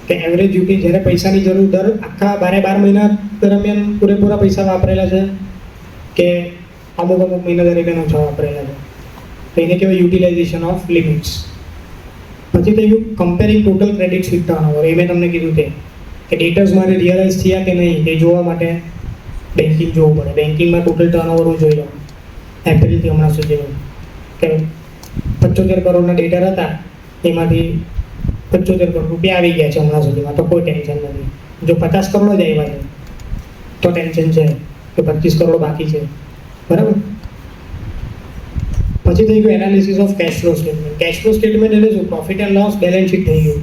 કે એવરેજ જ્યારે પૈસાની જરૂર દર આખા 12 મહિના દરમિયાન પૂરેપૂરા પૈસા વાપરેલા છે કે અમુક મહિના દરમિયાન ઓછા વાપરેલા છે. તો એને કહેવાય યુટિલાઇઝેશન ઓફ લિમિટ્સ. પછી થઈ ગયું comparing total credits with turnover. એ મેં તમને કીધું તે કે ડેટર્સ મારે રિયલાઇઝ થયા કે નહીં એ જોવા માટે બેન્કિંગ જોવું પડે. બેન્કિંગમાં ટોટલ ટર્નઓવર હું જોઈ લઉં એપ્રિલથી હમણાં સુધીનું, કે 75 કરોડના ડેટર હતા, એમાંથી 75 કરોડ રૂપિયા આવી ગયા છે હમણાં સુધીમાં, તો કોઈ ટેન્શન નથી. જો 50 કરોડ જ આવ્યા છે તો ટેન્શન છે કે 25 કરોડ બાકી છે. બરાબર. પછી થઈ ગયું analysis of cash flow statement. Cash flow statement એટલે શું? Profit and loss balance sheet થઈ ગયું.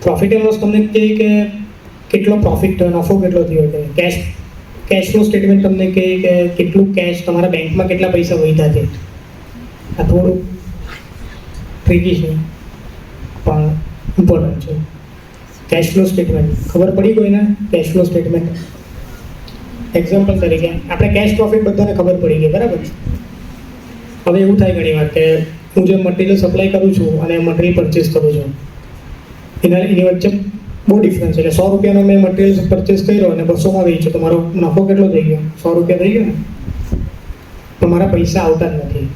પ્રોફિટ એન્ડ લોસ તમને કહે કે કેટલો પ્રોફિટ થયો, નફો કેટલો થયો છે. કેશ ફ્લો સ્ટેટમેન્ટ તમને કહે કે કેટલું કેશ તમારા બેંકમાં કેટલા પૈસા વધ્યા છે. આ થોડું ટ્રિકી છે પણ ઇમ્પોર્ટન્ટ છે. કેશ ફ્લો સ્ટેટમેન્ટ ખબર પડી કોઈને? કેશ ફ્લો સ્ટેટમેન્ટ એક્ઝામ્પલ તરીકે આપણે કેશ પ્રોફિટ બધાને ખબર પડી ગઈ, બરાબર. હવે એવું થાય ઘણી વાર કે હું જે મટીરિયલ સપ્લાય કરું છું અને મટીરિયલ પરચેસ કરું છું, એની વચ્ચે બહુ ડિફરન્સ છે. એટલે 100 રૂપિયાનો મેં મટીરિયલ પરચેસ કર્યો અને 200માં વેચ્યો, તો મારો નફો કેટલો થઈ ગયો? 100 રૂપિયા થઈ ગયો ને. તો મારા પૈસા આવતા જ નથી.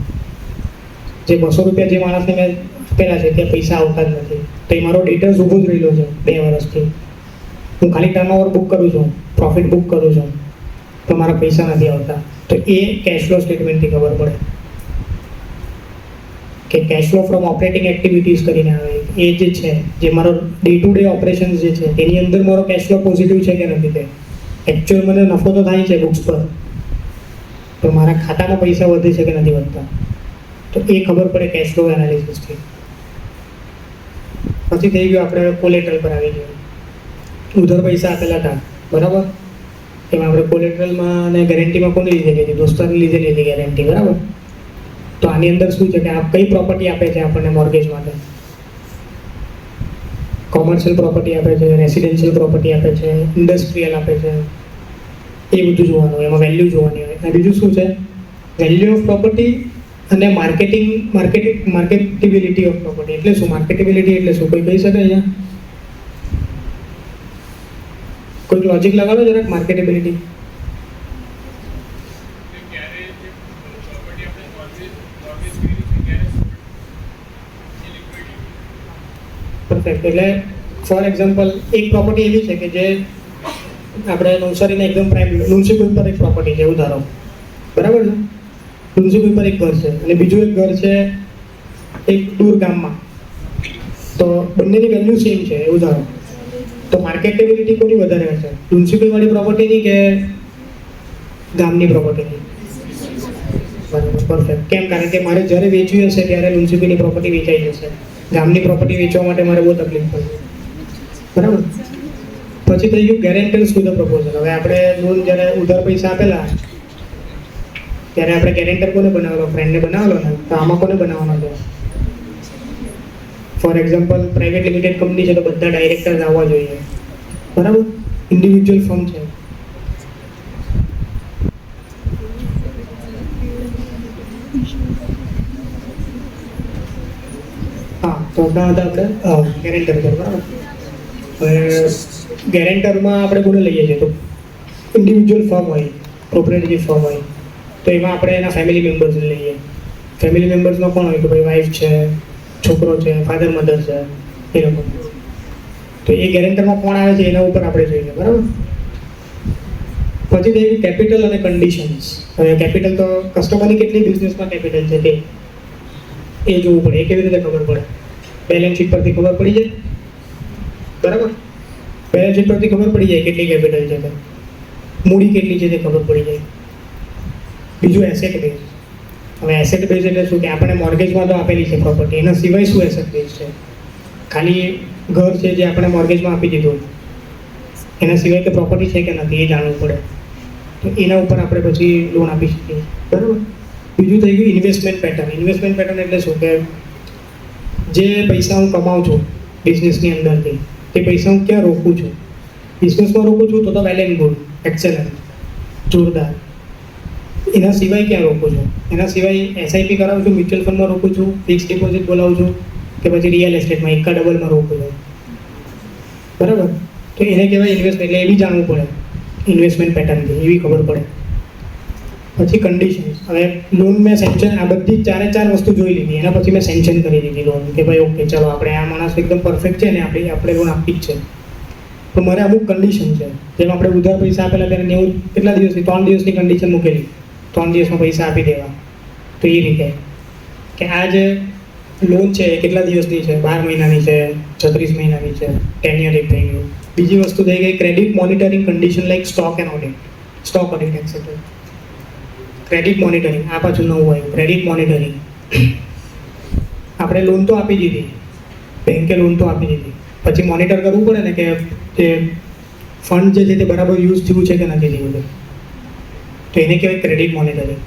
જે 200 રૂપિયા જે માણસને મેં આપેલા છે ત્યાં પૈસા આવતા જ નથી. તો એ મારો ડેટર્સ ઊભો જ રહેલો છે 2 વર્ષથી. હું ખાલી ટર્નઓવર બુક કરું છું, પ્રોફિટ બુક કરું છું, તો મારા પૈસા નથી આવતા. તો એ કેશ ફ્લો સ્ટેટમેન્ટથી ખબર પડે કે cash flow from operating activities કરીને આવે. એ જે છે, જે મારો ડે ટુ ડે ઓપરેશન્સ જે છે તેની અંદર મારો કેશ ફ્લો પોઝિટિવ છે કે નથી. તે એકચ્યુઅલ મને નફો તો થાય છે બુક્સ પર, તો મારા ખાતામાં પૈસા વધે છે કે નથી વધતા. તો એ ખબર પડે કેશ ફ્લો એનાલિસિસથી. પછી થઈ ગયું આપણે કોલેટરલ પર આવી ગયું. ઉધાર પૈસા આપેલા હતા, બરાબર. એમાં આપણે કોલેટરલમાં અને ગેરંટીમાં કોની લીધે લીધી? દોસ્તારની લીધે લીધી ગેરંટી, બરાબર. તો આની અંદર શું છે કે આ કઈ પ્રોપર્ટી આપે છે આપણને મોર્ગેજ માટે? કોમર્શિયલ પ્રોપર્ટી આપે છે, રેસિડેન્શિયલ પ્રોપર્ટી આપે છે, ઇન્ડસ્ટ્રીયલ આપે છે. એ બધું જોવાનું હોય, એમાં વેલ્યુ જોવાની હોય. અને બીજું શું છે? વેલ્યુ ઓફ પ્રોપર્ટી અને માર્કેટેબિલિટી ઓફ પ્રોપર્ટી. એટલે શું? માર્કેટેબિલિટી એટલે શું? કોઈ કહી શકે અહીંયા? કોઈ લોજિક લગાડો જરાક. માર્કેટેબિલિટી પરફેક્ટ. એટલે ફોર એક્ઝામ્પલ એક પ્રોપર્ટી એવી છે કે જે આપણે નવસારીને એકદમ પ્રાઇમ લુન્સીપુર પર એક પ્રોપર્ટી છે, એવું ધારો, બરાબર છે. લુન્સીપુર પર એક ઘર છે અને બીજું એક ઘર છે એક દૂર ગામમાં. તો બંનેની વેલ્યુ સેમ છે, એવું ધારો. તો માર્કેટેબિલિટી કોની વધારે હશે? લુન્સીપુર વાળી પ્રોપર્ટીની કે ગામની પ્રોપર્ટીની? બરાબર, પરફેક્ટ. કેમ? કારણ કે મારે જ્યારે વેચવી હશે ત્યારે લુન્સીપુરની પ્રોપર્ટી વેચાઈ જશે. ગામની પ્રોપર્ટી વેચવા માટે મારે બહુ તકલીફ પડશે, બરાબર. પછી થઈ ગયું ગેરેન્ટર્સ ટુ ધ પ્રપોઝલ. હવે આપણે લોન જ્યારે ઉધાર પૈસા આપેલા ત્યારે આપણે ગેરેન્ટર કોને બનાવેલો? ફ્રેન્ડને બનાવેલો ને. તો આમાં કોને બનાવવાનો છે? For example private limited company છે તો બધા ડાયરેક્ટર્સ આવવા જોઈએ, બરાબર. ઇન્ડિવિજ્યુઅલ ફર્મ છે. હા, તો હતા આપણે ગેરેન્ટર પર, બરાબર. હવે ગેરેન્ટરમાં આપણે કોને લઈએ છીએ? તો ઇન્ડિવિજ્યુઅલ ફર્મ હોય, પ્રોપ્રાઇટરી ફર્મ હોય, તો એમાં આપણે એના ફેમિલી મેમ્બર્સ લઈએ. ફેમિલી મેમ્બર્સમાં કોણ હોય? તો ભાઈ વાઈફ છે, છોકરો છે, ફાધર મધર છે, એ લોકો. તો એ ગેરેન્ટરમાં કોણ આવે છે એના ઉપર આપણે જોઈએ, બરાબર. પછી થઈ ગયું કેપિટલ અને કન્ડિશન્સ. હવે કેપિટલ તો કસ્ટમરની કેટલી બિઝનેસમાં કેપિટલ છે તે એ જોવું પડે. એ કેવી રીતે ખબર પડે? બેલેન્સ શીટ પરથી ખબર પડી જાય, બરાબર? બેલેન્સ શીટ પરથી ખબર પડી જાય કેટલી કેપિટલ છે, મૂડી કેટલી છે તે ખબર પડી જાય. બીજું એસેટ બેઝ. હવે એસેટ બેઝ એટલે શું કે આપણે મોર્ગેજમાં તો આપેલી છે પ્રોપર્ટી, એના સિવાય શું એસેટ બેઝ છે? ખાલી ઘર છે જે આપણે મોર્ગેજમાં આપી દીધું, એના સિવાય કે પ્રોપર્ટી છે કે નથી એ જાણવું પડે. તો એના ઉપર આપણે પછી લોન આપી શકીએ, બરાબર? બીજું થઈ ગયું ઇન્વેસ્ટમેન્ટ પેટર્ન. ઇન્વેસ્ટમેન્ટ પેટર્ન એટલે શું કે જે પૈસા હું કમાઉં છું બિઝનેસની અંદરથી, તે પૈસા હું ક્યાં રોકું છું? બિઝનેસમાં રોકું છું તો વેલ એન્ડ ગુડ, એક્સેલન્ટ, જોરદાર. એના સિવાય ક્યાં રોકું છું? એના સિવાય એસઆઈપી કરાવું છું, મ્યુચ્યુઅલ ફંડમાં રોકું છું, ફિક્સ ડિપોઝિટ બોલાવું છું, કે પછી રિયલ એસ્ટેટમાં એકા ડબલમાં રોકું છું, બરાબર? તો એને કહેવાય ઇન્વેસ્ટમેન્ટ. એટલે એ બી જાણવું પડે ઇન્વેસ્ટમેન્ટ પેટર્નથી, એવી ખબર પડે. પછી કન્ડિશન્સ. હવે લોન મેં સેન્શન, આ બધી ચારે ચાર વસ્તુ જોઈ લીધી, એના પછી મેં સેન્શન કરી દીધી લોન કે ભાઈ ઓકે ચલો આપણે આ માણસ એકદમ પરફેક્ટ છે ને આપણે લોન આપી જ છે. તો મારે અમુક કન્ડિશન છે. જેમ આપણે ઉધાર પૈસા આપેલા ત્યારે 90 કેટલા દિવસની 3 દિવસની કન્ડિશન મૂકેલી, 3 દિવસમાં પૈસા આપી દેવા. તો એ રીતે કે આ જે લોન છે એ કેટલા દિવસની છે? 12 મહિનાની છે, 36 મહિનાની છે, 10 યર એક થઈ ગયું. બીજી વસ્તુ થઈ ગઈ credit monitoring condition like stock and audit, stock audit et cetera. Credit monitoring આ પાછું નવું આવ્યું, ક્રેડિટ મોનિટરિંગ. આપણે લોન તો આપી દીધી, બેંકે લોન તો આપી દીધી, પછી મોનિટર કરવું પડે ને કે જે ફંડ જે છે તે બરાબર યુઝ થયું છે કે નથી થયું છે. તો એને કહેવાય ક્રેડિટ મોનિટરિંગ.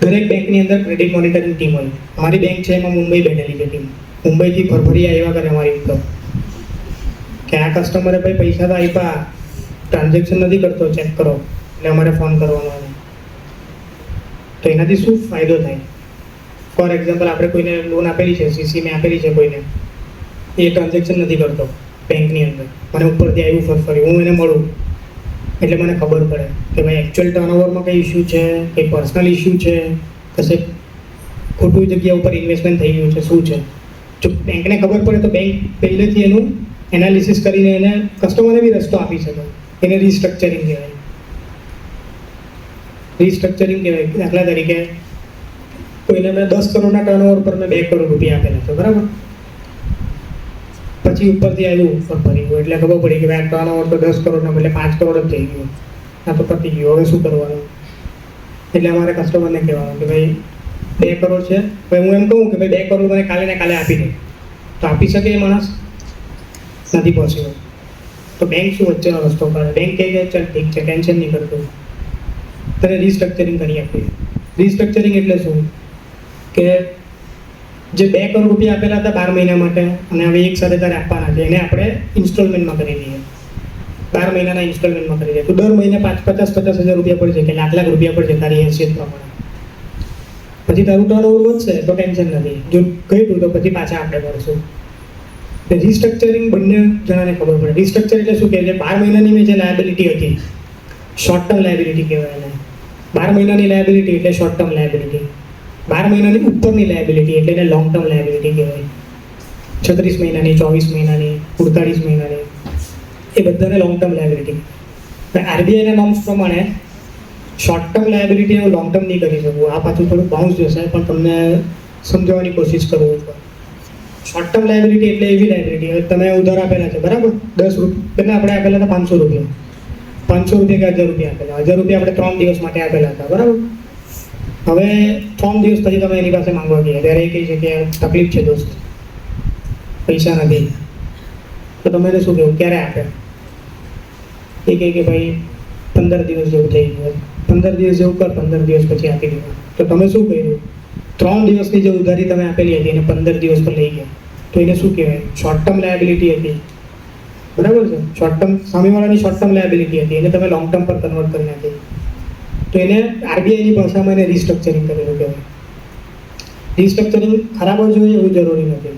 દરેક બેંકની અંદર ક્રેડિટ મોનિટરિંગ ટીમ હોય. અમારી બેંક છે એમાં મુંબઈ બેઠેલી છે ટીમ. મુંબઈથી ફરફરી આવ્યા કરે અમારી ઉપર કે આ કસ્ટમરે ભાઈ પૈસા તો આપ્યા, ટ્રાન્ઝેક્શન નથી કરતો, ચેક કરો. એટલે અમારે ફોન કરવાનો. તો એનાથી શું ફાયદો થાય? ફોર એક્ઝામ્પલ આપણે કોઈને લોન આપેલી છે, સીસી મેં આપેલી છે કોઈને, એ ટ્રાન્ઝેક્શન નથી કરતો બેંકની અંદર, મને ઉપરથી આવ્યું ફરફરી, હું એને મળું એટલે મને ખબર પડે કે ભાઈ એકચ્યુઅલ ટર્નઓવરમાં કંઈ ઇસ્યુ છે, કંઈ પર્સનલ ઇસ્યુ છે, કશે ખોટું જગ્યા ઉપર ઇન્વેસ્ટમેન્ટ થઈ ગયું છે, શું છે. જો બેંકને ખબર પડે તો બેંક પહેલેથી એનું એનાલિસિસ કરીને એને કસ્ટમરને બી રસ્તો આપી શકે. એને રિસ્ટ્રક્ચરિંગ કહેવાય. રિસ્ટ્રક્ચરિંગ કહેવાય. દાખલા તરીકે કોઈને મેં 10 કરોડના ટર્નઓવર પર મેં 2 કરોડ રૂપિયા આપેલા છે, બરાબર? પછી ઉપરથી આવ્યું ઉપર ભરી ગયું એટલે ખબર પડી કે ભાઈ આ ટર્નઓવર તો 10 કરોડના બદલે 5 કરોડ જ થઈ ગયું, આ તો પતી ગયું, હવે શું કરવાનું? એટલે અમારે કસ્ટમરને કહેવાનું કે ભાઈ 2 કરોડ છે, ભાઈ હું એમ કહું કે ભાઈ 2 કરોડ મને કાલે ને કાલે આપી દે, તો આપી શકે એ માણસ? નથી પોસિબલ. તો બેંક શું વચ્ચેનો રસ્તો કાઢે? બેંક કહે કે ચાલ ઠીક છે, ટેન્શન નહીં કરતો, તને રિસ્ટ્રક્ચરિંગ કરી આપીએ. રિસ્ટ્રક્ચરિંગ એટલે શું કે જે 2 કરોડ રૂપિયા આપેલા હતા 12 મહિના માટે અને હવે એક સાથે તારે આપવાના છે, એને આપણે ઇન્સ્ટોલમેન્ટમાં કરી દઈએ. 12 મહિનાના ઇન્સ્ટોલમેન્ટમાં કરી દઈએ તો દર મહિને 50,000 રૂપિયા પડશે કે લાખ રૂપિયા પડશે તારી હેસિયત પ્રમાણે. પછી તારું ટર્નઓવર વધશે તો ટેન્શન નથી, જો કહ્યું તો પછી પાછા આપણે ભરશું. રિસ્ટ્રક્ચરિંગ બંને જણાને ખબર પડે. રિસ્ટ્રક્ચર એટલે શું કે જે 12 મહિનાની મેં જે લાયબિલિટી હતી, શોર્ટ ટર્મ લાયબિલિટી કહેવાય એને. 12 મહિનાની લાયબિલિટી એટલે શોર્ટ ટર્મ લાયબિલિટી. 12 મહિનાની ઉપરની લાયબિલિટી એટલે એને લોંગ ટર્મ લાયબિલિટી કહેવાય. 36 મહિનાની, 24 મહિનાની, 48 મહિનાની, એ બધાને લોંગ ટર્મ લાયબિલિટી. આરબીઆઈના નોર્મ્સ પ્રમાણે શોર્ટ ટર્મ લાયબિલિટી હું લોંગ ટર્મ નહીં કરી શકું. આ પાછું થોડું બાઉન્સ જશે પણ તમને સમજાવવાની કોશિશ કરું છું. શોર્ટ ટર્મ લાયબિલિટી એટલે એવી લાયબિલિટી, હવે તમે ઉધાર આપેલા છે, બરાબર? 10 રૂપિયા પહેલાં આપણે આપેલા હતા 500 રૂપિયા, 500 રૂપિયા કે 1000 રૂપિયા આપેલા. 1000 રૂપિયા આપણે 3 દિવસ માટે આપેલા હતા, બરાબર? હવે 3 દિવસ પછી તમે એની પાસે માંગવા ગયા ત્યારે એ કહે છે કે તકલીફ છે દોસ્ત, પૈસા નથી. તો તમે એને શું કહેવું? ક્યારે આપે? એ કહે કે ભાઈ 15 દિવસ જેવું થઈ ગયું, 15 દિવસ જેવું કર, 15 દિવસ પછી આપી દેવા. તો તમે શું કર્યું? 3 દિવસની જે ઉધારી તમે આપેલી હતી એને 15 દિવસ પર લઈ ગયા, તો એને શું કહેવાય? શોર્ટ ટર્મ લાયબિલિટી હતી, બરાબર છે? શોર્ટ ટર્મ સામેવાળાની શોર્ટ ટર્મ લાયબિલિટી હતી, એને તમે લોંગ ટર્મ પર કન્વર્ટ કરી નાખી. તો એને આરબીઆઈની ભાષામાં એને રિસ્ટ્રક્ચરિંગ કરેલું કહેવાય. રિસ્ટ્રક્ચરિંગ ખરાબ જ હોય એવું જરૂરી નથી.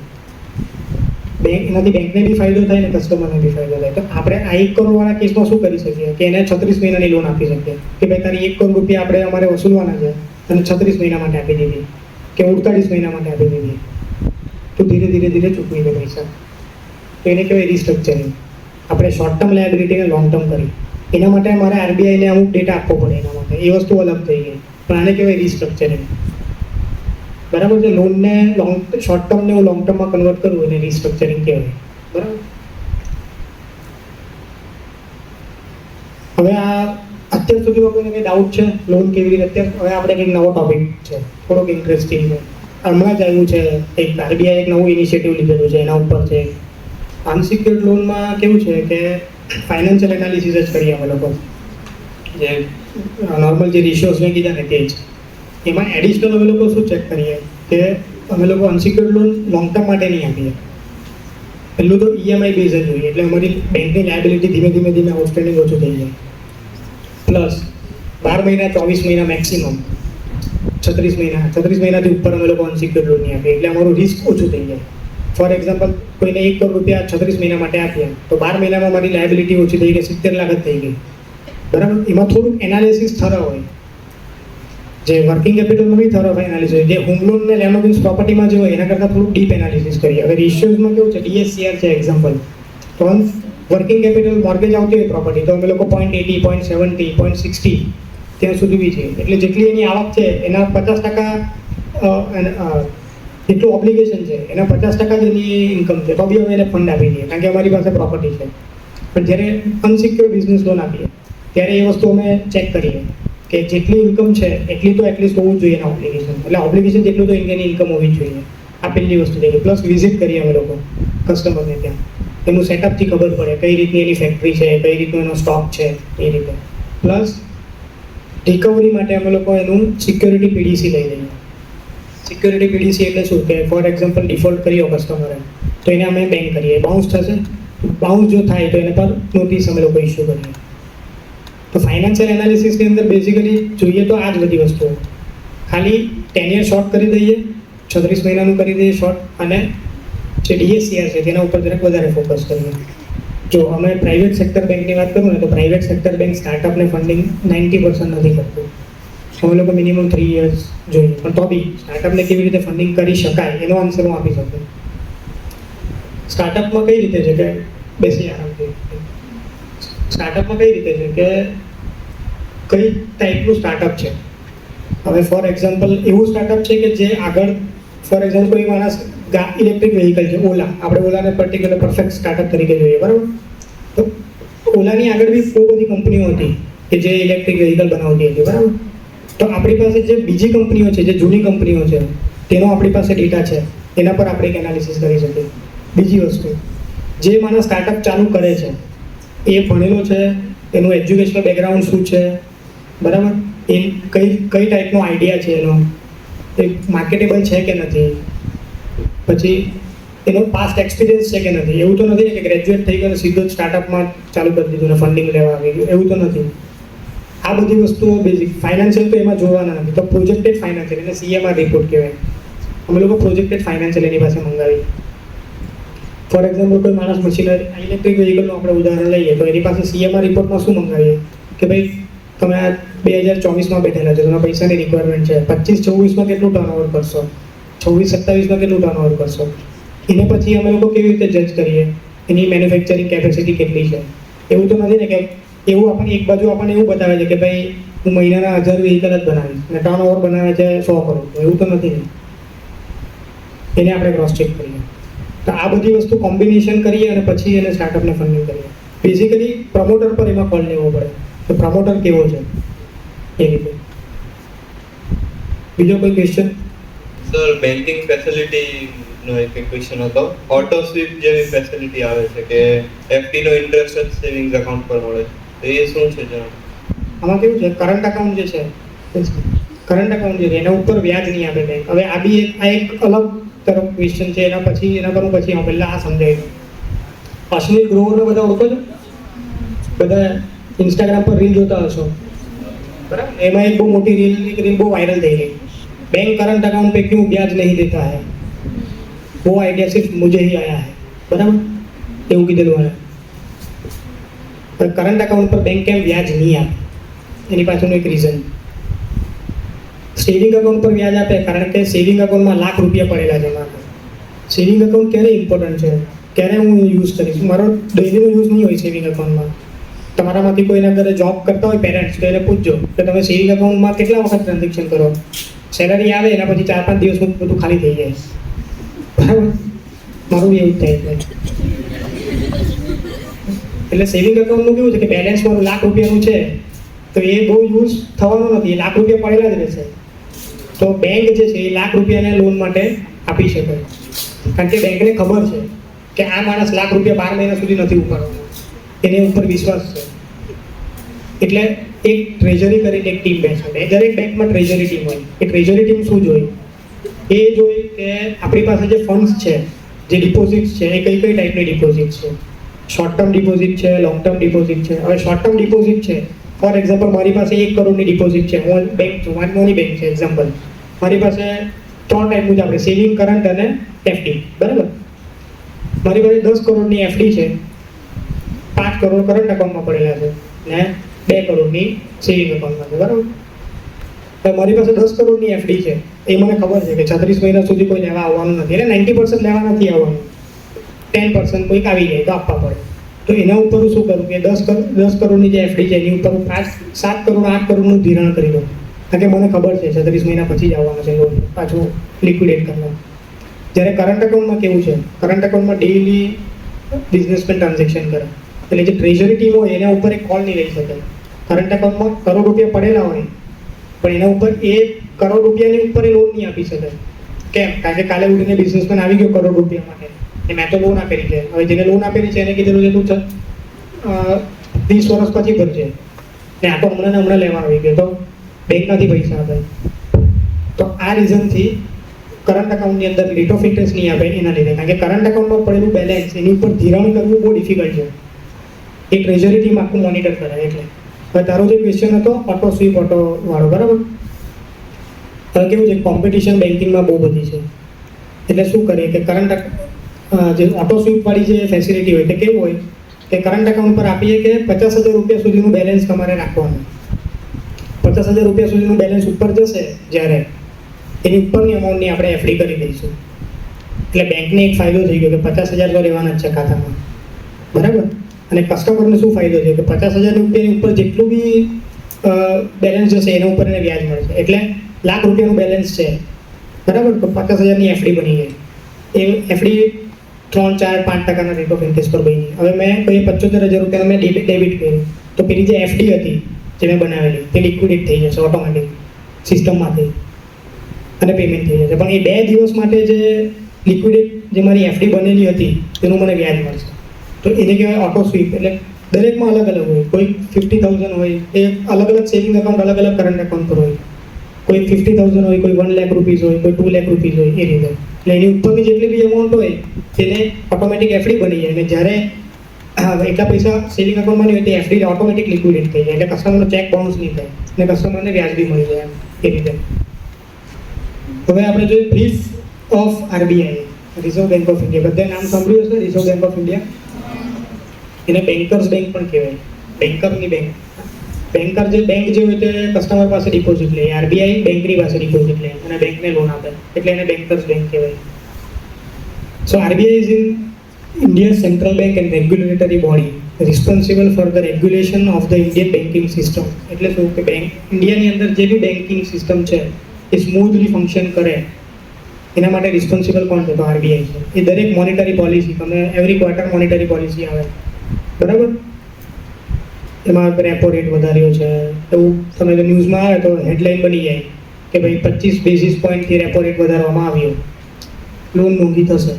એનાથી બેંકને બી ફાયદો થાય ને કસ્ટમરને બી ફાયદો થાય. તો આપણે આ 1 કરોડવાળા કેસમાં શું કરી શકીએ કે એને 36 મહિનાની લોન આપી શકીએ કે ભાઈ તારી 1 કરોડ રૂપિયા આપણે અમારે વસૂલવાના છે અને 36 મહિના માટે આપી દીધી કે 48 મહિના માટે આપી દીધી, તો ધીરે ધીરે ધીરે ચૂકવી દે પૈસા. તો એને કહેવાય રિસ્ટ્રક્ચરિંગ. આપણે શોર્ટ ટર્મ લાયબિલિટીને લોંગ ટર્મ કરી. એના માટે મારે આરબીઆઈને અમુક ડેટા આપવો પડે એના માટે, એ વસ્તુ અલગ થઈ ગઈ. પણ આને કહેવાય રિસ્ટ્રક્ચરિંગ. બરાબર છે. લોનને શોર્ટ ટર્મને હું લોંગ ટર્મમાં કન્વર્ટ કરું એને રિસ્ટ્રક્ચરિંગ કહેવાય. બરાબર. હવે આ અત્યાર સુધીમાં કોઈને કંઈ ડાઉટ છે લોન કેવી રીતે? અત્યારે હવે આપણે કંઈક નવો ટોપિક છે, થોડોક ઇન્ટરેસ્ટિંગ છે, હમણાં જ આવ્યું છે. એક આરબીઆઈ એક નવું ઇનિશિયેટિવ લીધેલું છે, એના ઉપર છે. અનસિક્યોર્ડ લોનમાં કેવું છે કે ફાઇનાન્શિયલ એનાલિસિસ જ કરીએ અમે લોકો, જે નોર્મલ જે રેશિયોઝ મેં કીધા ને તે જ. એમાં એડિશનલ અમે લોકો શું ચેક કરીએ કે અમે લોકો અનસિક્યોર્ડ લોન લોંગ ટર્મ માટે નહીં આપીએ. પહેલું તો ઈએમઆઈ બેઝ જ જોઈએ, એટલે અમારી બેંકની લાયબિલિટી ધીમે ધીમે આઉટસ્ટેન્ડિંગ ઓછું થઈ જાય. પ્લસ 12 મહિના 24 મહિના મેક્સિમમ 36 મહિનાથી ઉપર અમે લોકો અનસિક્યોર્ડ લોન નહીં આપીએ, એટલે અમારું રિસ્ક ઓછું થઈ જાય. ફોર એક્ઝામ્પલ કોઈને 1 કરોડ રૂપિયા 36 મહિના માટે આપ્યા તો 12 મહિનામાં મારી લાયબિલિટી ઓછી થઈ ગઈ, 70 લાખ જ થઈ ગઈ. બરાબર. એમાં થોડુંક એનાલિસિસ થરો હોય, જે વર્કિંગ કેપિટલમાં બી થરો એનાલિસિસ હોય, જે હોમ લોન ને લેન્ડ અગેન્સ્ટ પ્રોપર્ટીમાં જે હોય એના કરતાં થોડુંક ડીપ એનાલિસિસ કરીએ. હવે રેશિયોઝમાં કેવું છે, ડીએસસીઆર છે એક્ઝામ્પલ, તો વર્કિંગ કેપિટલ મોર્ગેજ આવતી હોય પ્રોપર્ટી તો અમે લોકો 0.80, 0.70, 0.60 ત્યાં સુધી બી છે. એટલે જેટલી એની આવક છે એના 50% જેટલું ઓબ્લિગેશન છે એના 50% જ એની ઇન્કમ છે, તો બી અમે એને ફંડ આપી દઈએ કારણ કે અમારી પાસે પ્રોપર્ટી છે. પણ જ્યારે અનસિક્યોર બિઝનેસ લોન આપીએ ત્યારે એ વસ્તુ અમે ચેક કરીએ કે જેટલી ઇન્કમ છે એટલી તો એટલીસ્ટ હોવું જ જોઈએ એના ઓબ્લિગેશન, એટલે ઓબ્લિગેશન જેટલું તો એની ઇન્કમ હોવી જ જોઈએ. આ પહેલી વસ્તુ થઈ ગઈ. પ્લસ વિઝિટ કરીએ અમે લોકો કસ્ટમરને, ત્યાં એનું સેટઅપથી ખબર પડે કઈ રીતની એની ફેક્ટરી છે, કઈ રીતનો એનો સ્ટોક છે, એ રીતે. પ્લસ રિકવરી માટે અમે લોકો એનું સિક્યોરિટી પીડીસી લઈ લઈએ. સિક્યોરિટી પીડીસી એટલે શું કે ફોર એક્ઝામ્પલ ડિફોલ્ટ કર્યો કસ્ટમરે તો એને અમે બેંક કરીએ, બાઉન્સ થશે, બાઉન્સ જો થાય તો એને પર નોટિસ અમે લોકો ઇસ્યુ કરીએ. તો ફાઇનાન્શિયલ એનાલિસિસની અંદર બેઝિકલી જોઈએ તો આ જ બધી વસ્તુઓ, ખાલી 10 યર શોર્ટ કરી દઈએ, 36 મહિનાનું કરી દઈએ શોર્ટ, અને જે ડીએસસીઆર છે તેના ઉપર જરાક વધારે ફોકસ કરીએ. જો અમે પ્રાઇવેટ સેક્ટર બેંકની વાત કરું ને તો પ્રાઇવેટ સેક્ટર બેંક સ્ટાર્ટઅપને ફંડિંગ 90% નથી કરતું. અમે લોકો મિનિમમ 3 યર્સ જોઈએ, પણ તો બી સ્ટાર્ટઅપને કેવી રીતે ફંડિંગ કરી શકાય એનો આન્સર હું આપી શકું. સ્ટાર્ટઅપમાં કઈ રીતે છે કે બેસી આરામથી, સ્ટાર્ટઅપમાં કઈ રીતે છે કે કઈ ટાઈપનું સ્ટાર્ટઅપ છે. હવે ફોર એક્ઝામ્પલ એવું સ્ટાર્ટઅપ છે કે જે આગળ ફોર એક્ઝામ્પલ કોઈ માણસ ઇલેક્ટ્રિક વ્હીકલ છે, ઓલા, આપણે ઓલાને પર્ટિક્યુલર પરફેક્ટ સ્ટાર્ટઅપ તરીકે જોઈએ, બરાબર. તો ઓલાની આગળ બી બહુ બધી કંપનીઓ હતી કે જે ઇલેક્ટ્રિક વ્હીકલ બનાવતી હતી, બરાબર. તો આપણી પાસે જે બીજી કંપનીઓ છે, જે જૂની કંપનીઓ છે, તેનો આપણી પાસે ડેટા છે, એના પર આપણે એક એનાલિસિસ કરી શકીએ. બીજી વસ્તુ, જે માણસ સ્ટાર્ટઅપ ચાલુ કરે છે એ ભણેલો છે, એનું એજ્યુકેશનલ બેકગ્રાઉન્ડ શું છે, બરાબર, એ કઈ ટાઈપનો આઈડિયા છે એનો, એ માર્કેટેબલ છે કે નથી, પછી એનો પાસ્ટ એક્સપિરિયન્સ છે કે નથી. એવું તો નથી કે ગ્રેજ્યુએટ થઈ ગયો સીધો જ સ્ટાર્ટઅપમાં ચાલુ કરી દીધું ને ફંડિંગ લેવા આવી ગયું, એવું તો નથી. આ બધી વસ્તુઓ બેઝિક. ફાઇનાન્શિયલ તો એમાં જોવાના નથી, તો પ્રોજેક્ટેડ ફાઇનાન્શિયલ એટલે સીએમઆર રિપોર્ટ કહેવાય. અમે લોકો પ્રોજેક્ટેડ ફાઇનાન્શિયલ એની પાસે મંગાવી. ફોર એક્ઝામ્પલ કોઈ માણસ મશીનરી ઇલેક્ટ્રિક વ્હીકલનું આપણે ઉદાહરણ લઈએ તો એની પાસે સીએમઆર રિપોર્ટમાં શું મંગાવીએ કે ભાઈ તમે આ 2024માં બેઠેલા છો, તમારા પૈસાની રિક્વાયરમેન્ટ છે, 25-26માં કેટલું ટર્નઓવર કરશો, 26-27માં કેટલું ટર્નઓવર કરશો. એને પછી અમે લોકો કેવી રીતે જજ કરીએ એની મેન્યુફેક્ચરિંગ કેપેસિટી કેટલી છે. એવું તો નથી ને કે એવું આપણને એક બાજુ આપણને એવું બતાવે છે કે ભાઈ હું મહિનાના 1000 વ્હીકલ જ બનાવીશ અને ટર્નઓવર બનાવે છે 100 કરોડ, એવું તો નથી ને. એને આપણે ક્રોસ ચેક કરીએ. તો આ બધી વસ્તુ કોમ્બિનેશન કરીએ અને પછી એને સ્ટાર્ટઅપને ફંડિંગ કરીએ. બેઝિકલી પ્રમોટર પર એમાં કોલ લેવો પડે તો પ્રમોટર કેવો છે એ રીતે. બીજો કોઈ ક્વેશ્ચન? સર, બેન્કિંગ ફેસિલિટીનો એક ક્વેશ્ચન હતો. ઓટો સ્વીપ જેવી ફેસિલિટી આવે છે કે એફડી નો ઇન્ટરેસ્ટ જ સેવિંગ્સ એકાઉન્ટ પર મળે છે, તો એ શું છે જણાવો. આમાં કેવું છે, કરંટ એકાઉન્ટ જે છે, કરંટ એકાઉન્ટ જે છે એના ઉપર વ્યાજ નહીં આપે બેંક. હવે આ બી એક અલગ તરફ ક્વેશ્ચન છે, એના પર હું પછી પહેલાં આ સમજાવી દઉં. અશ્વિન ગ્રોવરને બધા ઓળખો છો? બધા ઇન્સ્ટાગ્રામ પર રીલ જોતા હશો, બરાબર. એમાં એક બહુ મોટી રીલ બહુ વાયરલ થઈ ગઈ. बैंक करंट अकाउंट पे क्यों ब्याज नहीं देता है, वो आइडिया सिर्फ मुझे ही आया है, बराबर. એવું કીધેલું મને. પણ કરંટ અકાઉન્ટ પર બેંક કેમ વ્યાજ નહીં આપે એની પાછળનું એક રીઝન. સેવિંગ અકાઉન્ટ પર વ્યાજ આપે કારણ કે સેવિંગ અકાઉન્ટમાં લાખ રૂપિયા પડેલા છે મારે. સેવિંગ અકાઉન્ટ ક્યારે ઇમ્પોર્ટન્ટ છે, ક્યારે હું યુઝ કરીશ, મારો ડેઈલીનો યુઝ નહીં હોય સેવિંગ અકાઉન્ટમાં. તમારામાંથી કોઈના ઘરે જોબ કરતા હોય પેરેન્ટ્સ તો એને પૂછજો કે તમે સેવિંગ એકાઉન્ટમાં કેટલા વખત ટ્રાન્ઝેક્શન કરો. સેલરી આવે એના પછી 4-5 દિવસમાં બધું ખાલી થઈ જાય. બરાબર, મારું બી એવું જ થાય. એટલે સેવિંગ એકાઉન્ટનું કેવું છે કે બેલેન્સ મારું ₹1,00,000 છે તો એ બહુ યુઝ થવાનો નથી, ₹1,00,000 પડેલા જ રહેશે. તો બેંક જે છે એ ₹1,00,000 લોન માટે આપી શકે, કારણ કે બેંકને ખબર છે કે આ માણસ ₹1,00,000 12 મહિના સુધી નથી ઉપાડવાનો, એને ઉપર વિશ્વાસ છે. એટલે એક ટ્રેઝરી કરીને એક ટીમ બેસે. દરેક બેંકમાં ટ્રેઝરી ટીમ હોય. એ ટ્રેઝરી ટીમ શું જોઈ? એ જોઈ કે આપણી પાસે જે ફંડ્સ છે, જે ડિપોઝિટ્સ છે, એ કઈ કઈ ટાઈપની ડિપોઝિટ છે. શોર્ટ ટર્મ ડિપોઝિટ છે, લોંગ ટર્મ ડિપોઝિટ છે. હવે શોર્ટ ટર્મ ડિપોઝિટ છે, ફોર એક્ઝામ્પલ મારી પાસે 1 કરોડની ડિપોઝિટ છે, હું બેંક છું, મારી નાની બેંક છે એક્ઝામ્પલ. મારી પાસે 3 ટાઈપનું જ આપણે સેવિંગ, કરંટ અને એફડી. બરાબર, મારી પાસે 10 કરોડની એફડી છે, 5 કરોડ કરંટ એકાઉન્ટમાં પડેલા છે ને 2 કરોડની સેવિંગ એકાઉન્ટમાં છે. બરાબર, તો મારી પાસે 10 કરોડની એફડી છે, એ મને ખબર છે કે 36 મહિના સુધી કોઈ લેવા આવવાનું નથી, એટલે 90% લેવા નથી આવવાનું, 10% કોઈક આવી જાય તો આપવા પડે. તો એના ઉપર હું શું કરું કે 10 કરોડની જે એફડી છે એની ઉપર હું 7 કરોડ 8 કરોડનું ધિરાણ કરી દઉં, કારણ કે મને ખબર છે 36 મહિના પછી જ આવવાનું છે લોન પાછું લિક્વિડેટ કરવાનું. જ્યારે કરંટ એકાઉન્ટમાં કેવું છે, કરંટ એકાઉન્ટમાં ડેઈલી બિઝનેસમેન ટ્રાન્ઝેક્શન કરે, એટલે જે ટ્રેઝરી ટીમ હોય એના ઉપર એક કોલ નહીં લઈ શકે. કરંટ એકાઉન્ટમાં કરોડ રૂપિયા પડેલા હોય પણ એના ઉપર એ કરોડ રૂપિયાની ઉપર એ લોન નહીં આપી શકે. કેમ? કારણ કે કાલે ઉઠીને બિઝનેસમેન આવી ગયો કરોડ રૂપિયા માટે, એ મેં તો લોન આપેલી છે, હવે જેને લોન આપેલી છે એને કીધેલું છે તું 20 વર્ષ પછી ભરજે, ને આ તો હમણાં લેવા આવી ગયો, તો બેંક નથી પૈસા આપે. તો આ રીઝનથી કરંટ એકાઉન્ટની અંદર રેટ ઓફ ઇન્ટરેસ્ટ નહીં આપે એના લીધે, કારણ કે કરંટ એકાઉન્ટમાં પડેલું બેલેન્સ એની ઉપર ધિરાણ કરવું બહુ ડિફિકલ્ટ છે. એ ટ્રેઝરી ટીમ આખું મોનિટર કરે. એટલે હવે તારો જે ક્વેશ્ચન હતો ઓટો સ્વીપ ઓટો વાળો, બરાબર, હવે કેવું છે કોમ્પિટિશન બેન્કિંગમાં બહુ બધી છે. એટલે શું કરીએ કે કરંટ જે ઓટો સ્વીપ વાળી જે ફેસિલિટી હોય તે કેવું હોય કે કરંટ એકાઉન્ટ પર આપીએ કે ₹50,000 સુધીનું બેલેન્સ તમારે રાખવાનું. ₹50,000 સુધીનું બેલેન્સ ઉપર જશે જ્યારે એની ઉપરની અમાઉન્ટની આપણે એફડી કરી દઈશું. એટલે બેંકને એક ફાયદો થઈ ગયો કે 50,000 તો રહેવાના જ છે ખાતામાં. બરાબર, અને કસ્ટમરને શું ફાયદો છે કે ₹50,000 ઉપર જેટલું બી બેલેન્સ જશે એના ઉપર એને વ્યાજ મળશે. એટલે ₹1,00,000 બેલેન્સ છે, બરાબર, તો 50,000ની એફડી બની ગઈ. એ એફડી 3-4-5% રેટ ઓફ ઇન્ટરેસ્ટ પર બની. હવે મેં કોઈ ₹75,000 મેં ડેબિટ કર્યું તો પેલી જે એફડી હતી જે મેં બનાવેલી તે લિક્વિડેટ થઈ જશે ઓટોમેટિક સિસ્ટમમાંથી અને પેમેન્ટ થઈ જશે. પણ એ 2 દિવસ માટે જે લિક્વિડેટ જે મારી એફડી બનેલી હતી તેનું મને વ્યાજ મળશે. તો એને કહેવાય ઓટો સ્વીપ. એટલે દરેકમાં અલગ અલગ હોય, કોઈ 50,000 હોય, એ અલગ અલગ સેવિંગ એકાઉન્ટ અલગ અલગ કરંટ એકાઉન્ટ પર હોય, કોઈ 50,000 હોય, કોઈ ₹1,00,000 હોય, કોઈ ₹2,00,000 હોય, એ રીતે. એટલે એની ઉપરની જેટલી બી અમાઉન્ટ હોય તેને ઓટોમેટિક એફડી બની જાય. અને જ્યારે એટલા પૈસા સેવિંગ એકાઉન્ટમાં નહીં હોય તે એફડી ઓટોમેટિક લિક્વિડેટ થઈ જાય. એટલે કસ્ટમરનો ચેક બાઉન્સ નહીં થાય અને કસ્ટમરને વ્યાજ બી મળી જાય એ રીતે. હવે આપણે જોઈએ brief of RBI, reserve bank of India. બધા નામ સાંભળ્યું હશે રિઝર્વ બેંક ઓફ ઇન્ડિયા. એને બેન્કર્સ બેંક પણ કહેવાય, બેન્કરની બેંક. બેન્કર જે બેંક જે હોય તે કસ્ટમર પાસે ડિપોઝિટ લે, આરબીઆઈ બેંકની પાસે ડિપોઝિટ લે અને બેંકને લોન આપે, એટલે એને બેન્કર્સ બેંક કહેવાય. So RBI is in India's central bank and regulatory body responsible for the regulation of the Indian banking system. એટલે શું કે બેંક ઇન્ડિયાની અંદર જે બી બેન્કિંગ સિસ્ટમ છે એ સ્મૂથલી ફંક્શન કરે એના માટે રિસ્પોન્સિબલ કોણ છે? તો આરબીઆઈ છે. એ દરેક મોનિટરી પોલિસી, તમે એવરી ક્વાર્ટર મોનિટરી પોલિસી આવે, બરાબર, એમાં રેપો રેટ વધાર્યો છે એવું તમે ન્યૂઝમાં આવે તો હેડલાઇન બની જાય કે ભાઈ 25 બેઝિસ પોઈન્ટથી રેપો રેટ વધારવામાં આવ્યો, લોન મોંઘી થશે.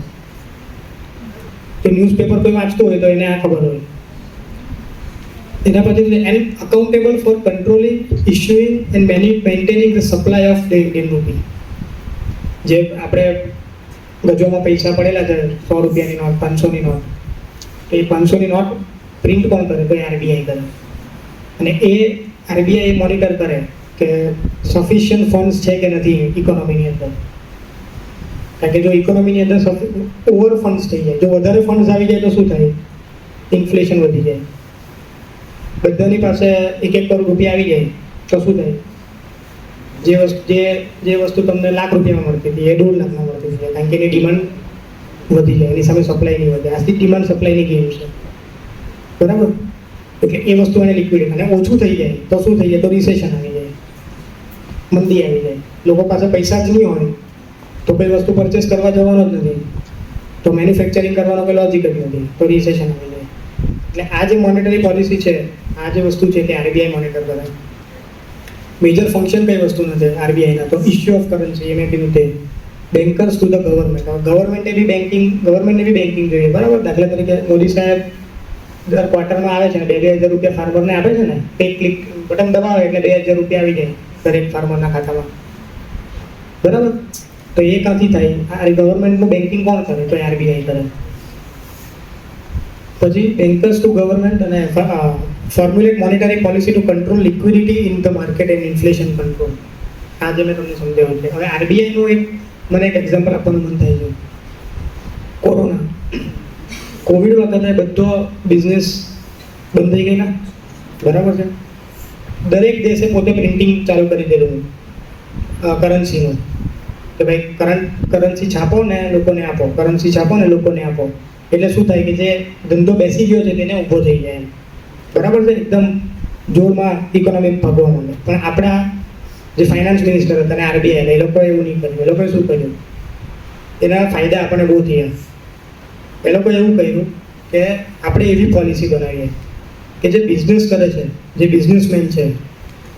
તો ન્યૂઝપેપર કોઈ વાંચતું હોય તો એને આ ખબર હોય. એના પછી and accountable for controlling, issuing and maintaining the supply of the Indian rupee. જે આપણે ગજોમાં પૈસા પડેલા છે, ₹100ની નોટ, 500ની નોટ, તો એ 500ની નોટ પ્રિન્ટ કોણ કરે? તો એ આરબીઆઈ કરે. અને એ આરબીઆઈ મોનિટર કરે કે સફિશિયન્ટ ફંડ્સ છે કે નથી ઇકોનોમીની અંદર. કારણ કે જો ઇકોનોમીની અંદર ઓવર ફંડ્સ થઈ જાય, જો વધારે ફંડ્સ આવી જાય તો શું થાય? ઇન્ફ્લેશન વધી જાય. બધાની પાસે 1-1 કરોડ રૂપિયા આવી જાય તો શું થાય? જે વસ્તુ તમને ₹1,00,000 મળતી હતી એ 1.5 લાખમાં મળતી હતી, કારણ કે એની ડિમાન્ડ વધી જાય, એની સામે સપ્લાય નહીં વધે. આથી ડિમાન્ડ સપ્લાયની ગેમ છે, બરાબર. એટલે એ વસ્તુ એને લિક્વિડ અને ઓછું થઈ જાય તો શું થઈ જાય, તો રિસેશન આવી જાય, મંદી આવી જાય, લોકો પાસે પૈસા જ નહીં હોય તો કોઈ વસ્તુ પરચેસ કરવા જવાનો જ નથી, તો મેન્યુફેક્ચરિંગ કરવાનો કોઈ લોજિક જ નથી, તો રિસેશન આવી જાય. એટલે આ જે મોનેટરી પોલિસી છે, આ જે વસ્તુ છે તે આરબીઆઈ મોનિટર કરે. મેજર ફંક્શન કઈ વસ્તુ નથી આરબીઆઈના, તો ઇશ્યુ ઓફ કરન્સી, એ મેં કીધું તે બેન્કર્સ ટુ ધ ગવર્મેન્ટ. ગવર્મેન્ટને બી બેન્કિંગ જોઈએ, બરાબર. દાખલા તરીકે મોદી સાહેબ દર ક્વાર્ટરમાં આવે છે ને 2,000 રૂપિયા ફાર્મરને આપે છે ને, એક ક્લિક બટન દબાવે એટલે 2,000 રૂપિયા આવી જાય દરેક ફાર્મરના ખાતામાં, બરાબર. તો એ ક્યાંથી થાય? આ ગવર્મેન્ટનું બેન્કિંગ કોણ કરે? તો આરબીઆઈ કરે. પછી બેન્કર્સ ટુ ગવર્મેન્ટ અને formulate monetary policy to control liquidity in the market and inflation control. આ જે મેં તમને સમજાવ્યું છે. હવે આરબીઆઈનું મને એક એક્ઝામ્પલ આપવાનું મન થાય છે. કોરોના, કોવિડ વખતે બધો બિઝનેસ બંધ થઈ ગયેલા, બરાબર છે. દરેક દેશે પોતે પ્રિન્ટિંગ ચાલુ કરી દીધું કરન્સીનું, કે ભાઈ કરન્સી છાપો ને લોકોને આપો, કરન્સી છાપો ને લોકોને આપો. એટલે શું થાય કે જે ધંધો બેસી ગયો છે તેને ઊભો થઈ જાય, બરાબર છે. એકદમ જોરમાં ઇકોનોમી ભાગવા માંડે. પણ આપણા જે ફાઇનાન્સ મિનિસ્ટર હતા અને આરબીઆઈ, એ લોકોએ એવું નહીં કર્યું. એ લોકોએ શું કર્યું? એના ફાયદા આપણને બહુ થયા. એ લોકોએ એવું કહ્યું કે આપણે એવી પોલિસી બનાવીએ કે જે બિઝનેસ કરે છે, જે બિઝનેસમેન છે,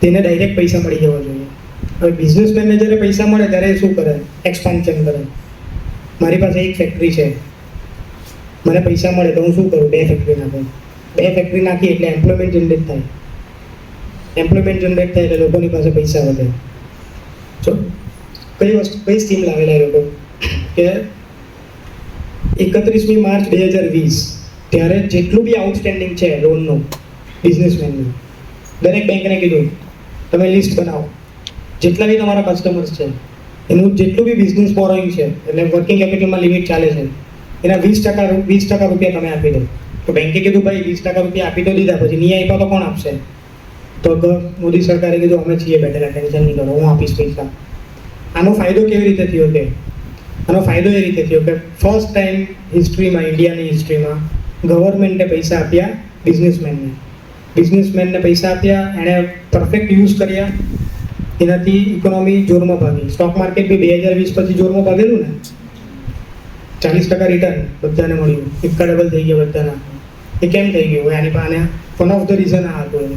તેને ડાયરેક્ટ પૈસા મળી જવા જોઈએ. હવે બિઝનેસમેનને જ્યારે પૈસા મળે ત્યારે એ શું કરે? એક્સપાન્શન કરે. મારી પાસે એક ફેક્ટરી છે, મને પૈસા મળે તો હું શું કરું? 2 ફેક્ટરી નાખું. 2 ફેક્ટરી નાખી એટલે એમ્પ્લોયમેન્ટ જનરેટ થાય. એમ્પ્લોયમેન્ટ જનરેટ થાય એટલે લોકોની પાસે પૈસા વધે. જો કઈ સ્કીમ લાવેલા એ લોકો કે 31મી માર્ચ 2020 ત્યારે જેટલું બી આઉટસ્ટેન્ડિંગ છે લોનનું બિઝનેસમેનનું, દરેક બેંકને કીધું તમે લિસ્ટ બનાવો, જેટલા બી તમારા કસ્ટમર્સ છે એનું જેટલું બી બિઝનેસ બોરોઈંગ છે, એટલે વર્કિંગ કેપિટલમાં લિમિટ ચાલે છે, એના 20% રૂપિયા તમે આપી દો. તો બેંકે કીધું ભાઈ 20% રૂપિયા આપી તો દીધા, પછી નહીં આપ્યા તો કોણ આપશે? તો મોદી સરકારે કીધું અમે છીએ બેઠેલા, ટેન્શન નહીં કરો, હું આપીશ પૈસા. આનો ફાયદો કેવી રીતે થયો? કે આનો ફાયદો એ રીતે થયો કે ફર્સ્ટ ટાઈમ હિસ્ટ્રીમાં, ઇન્ડિયાની હિસ્ટ્રીમાં ગવર્મેન્ટે પૈસા આપ્યા બિઝનેસમેનને પૈસા આપ્યા, એણે પરફેક્ટ યુઝ કર્યા, એનાથી ઇકોનોમી જોરમાં ભાગી. સ્ટોક માર્કેટ બી 2020 પછી જોરમાં ભાગેલું ને, 40% રિટર્ન બધાને મળ્યું, એકા ડબલ થઈ ગયા બધાના. એ કેમ થઈ ગયું? આની પાસે વન ઓફ ધ રીઝન આ હતું